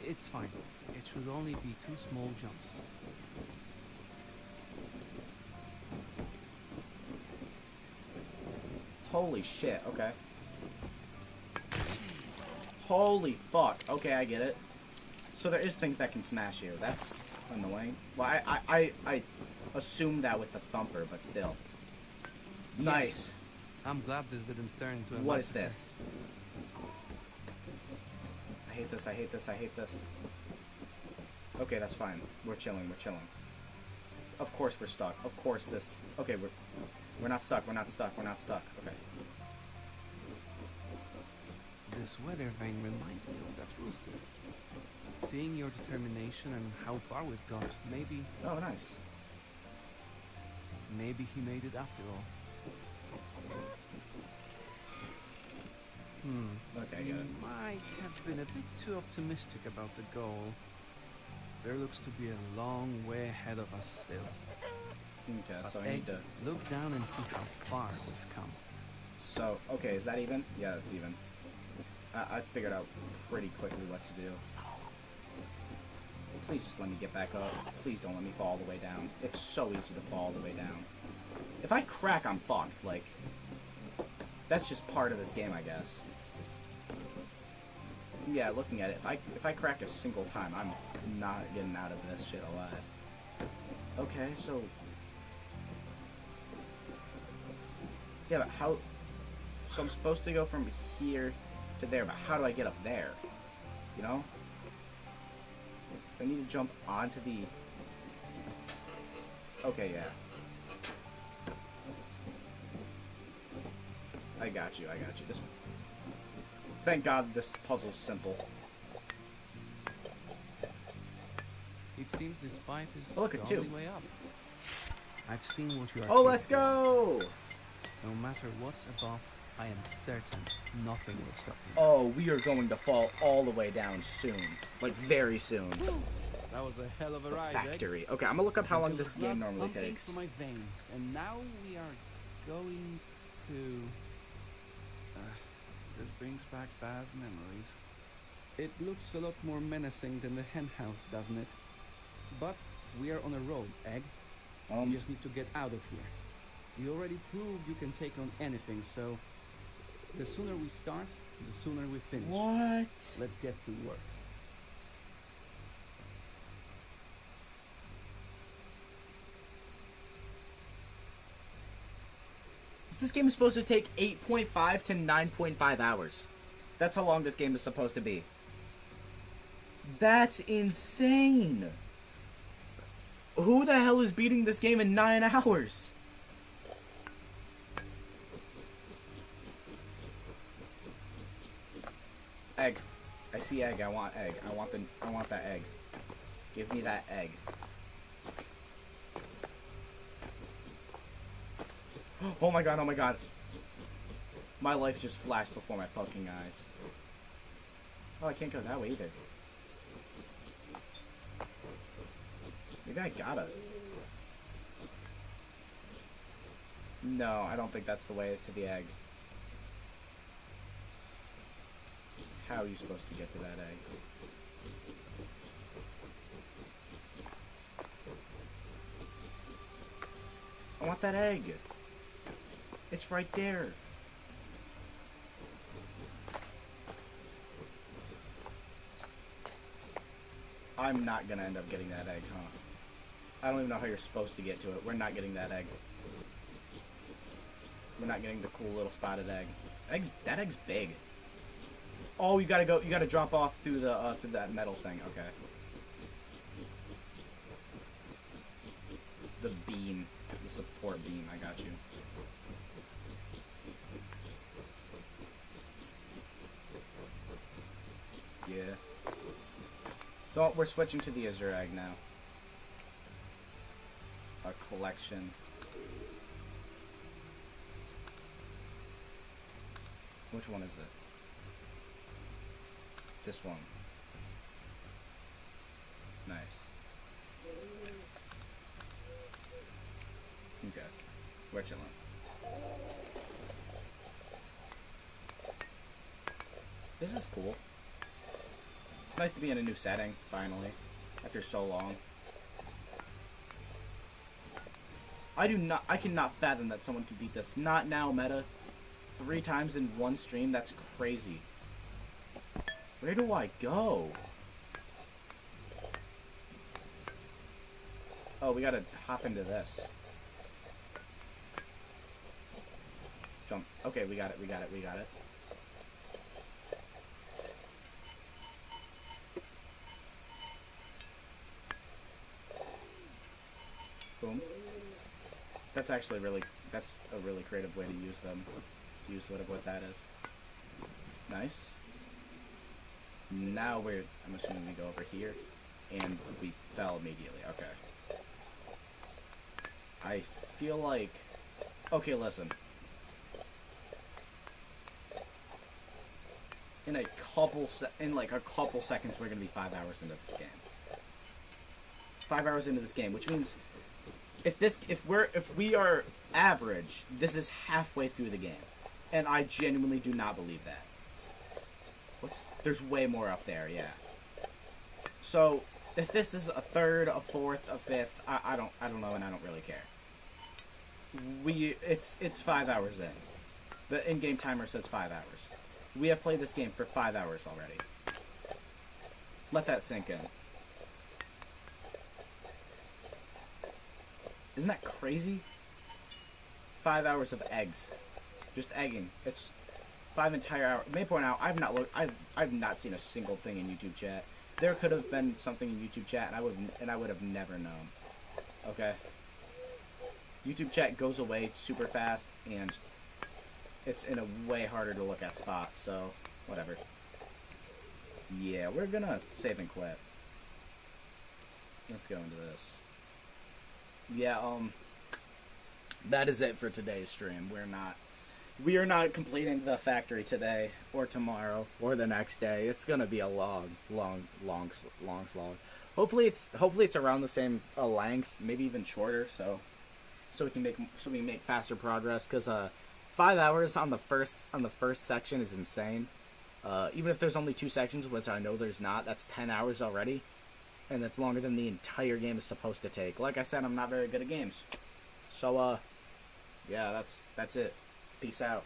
It's fine. It should only be 2 small jumps. Holy shit. Okay. Holy fuck. Okay, I get it. So there is things that can smash you. That's annoying. Well, I assumed that with the thumper, but still. Nice. Yes. I'm glad this didn't turn into a What is massacre. this? I hate this, I hate this, I hate this. Okay, that's fine. We're chilling, we're chilling. Of course we're stuck. Of course this... Okay, we're not stuck, we're not stuck, we're not stuck. Okay. This weather vane reminds me of that rooster. Seeing your determination and how far we've got, maybe Oh, nice. he made it after all. Okay, You got it. might have been a bit too optimistic about the goal. There looks to be a long way ahead of us still. Okay, But so I Egg, need to... look down and see how far we've come. So, okay, is that even? Yeah, that's even. I figured out pretty quickly what to do. Please just let me get back up. Please don't let me fall all the way down. It's so easy to fall all the way down. If I crack, I'm fucked. Like, that's just part of this game, I guess. Yeah, looking at it, if I crack a single time, I'm not getting out of this shit alive. Okay, so... Yeah, but how... So I'm supposed to go from here to there, but how do I get up there? You know? I need to jump onto the... Okay, yeah. I got you. This... Thank God this puzzle's simple. It seems this pipe is Oh, look at the only two. way up. I've seen what you are Oh, capable let's go! of. No matter what's above, I am certain nothing will stop me. Oh, we are going to fall all the way down soon. Like, very soon. That was a hell of a The ride, factory. Okay, I'm gonna look up how long this game normally pumping takes. through my veins, and now we are going to. This brings back bad memories. It looks a lot more menacing than the hen house, doesn't it? But we are on a road, Egg. You just need to get out of here. You already proved you can take on anything, so the sooner we start, the sooner we finish. What? Let's get to work. This game is supposed to take 8.5 to 9.5 hours. That's how long this game is supposed to be. That's insane. Who the hell is beating this game in 9 hours? Egg. I see egg. I want egg. I want that egg. Give me that egg. Oh my god, oh my god. My life just flashed before my fucking eyes. Oh, I can't go that way either. Maybe I gotta. No, I don't think that's the way to the egg. How are you supposed to get to that egg? I want that egg. It's right there. I'm not gonna end up getting that egg, huh? I don't even know how you're supposed to get to it. We're not getting that egg. We're not getting the cool little spotted egg. That egg's big. Oh, you gotta drop off through the through that metal thing. Okay. The beam, the support beam. I got you. Yeah. Don't. We're switching to the Azure egg now. A collection. Which one is it? This one. Nice. Okay. We're chilling. This is cool. It's nice to be in a new setting, finally. After so long. I cannot fathom that someone could beat this. Not now, meta. 3 times in one stream? That's crazy. Where do I go? Oh, we gotta hop into this. Jump. Okay, we got it. Boom. That's actually that's a really creative way to use them. To use what that is. Nice. Now I'm assuming we go over here, and we fell immediately. Okay. I feel like, okay, listen. In a couple seconds, we're gonna be 5 hours into this game. 5 hours into this game, which means if we are average, this is halfway through the game, And I genuinely do not believe that. There's way more up there, yeah. So, if this is a third, a fourth, a fifth, I don't know, and I don't really care. It's 5 hours in. The in-game timer says 5 hours. We have played this game for 5 hours already. Let that sink in. Isn't that crazy? 5 hours of eggs. Just egging. It's 5 entire hours. May point out, I've not seen a single thing in YouTube chat. There could have been something in YouTube chat, and I would have never known. Okay. YouTube chat goes away super fast, and it's in a way harder to look at spot. So whatever. Yeah, we're gonna save and quit. Let's go into this. Yeah, that is it for today's stream. We are not completing the factory today, or tomorrow, or the next day. It's gonna be a long slog. Hopefully it's around the same length, maybe even shorter, so we can make faster progress. Cause 5 hours on the first section is insane. Even if there's only 2 sections, which I know there's not, that's 10 hours already, and that's longer than the entire game is supposed to take. Like I said, I'm not very good at games, so yeah, that's it. Peace out.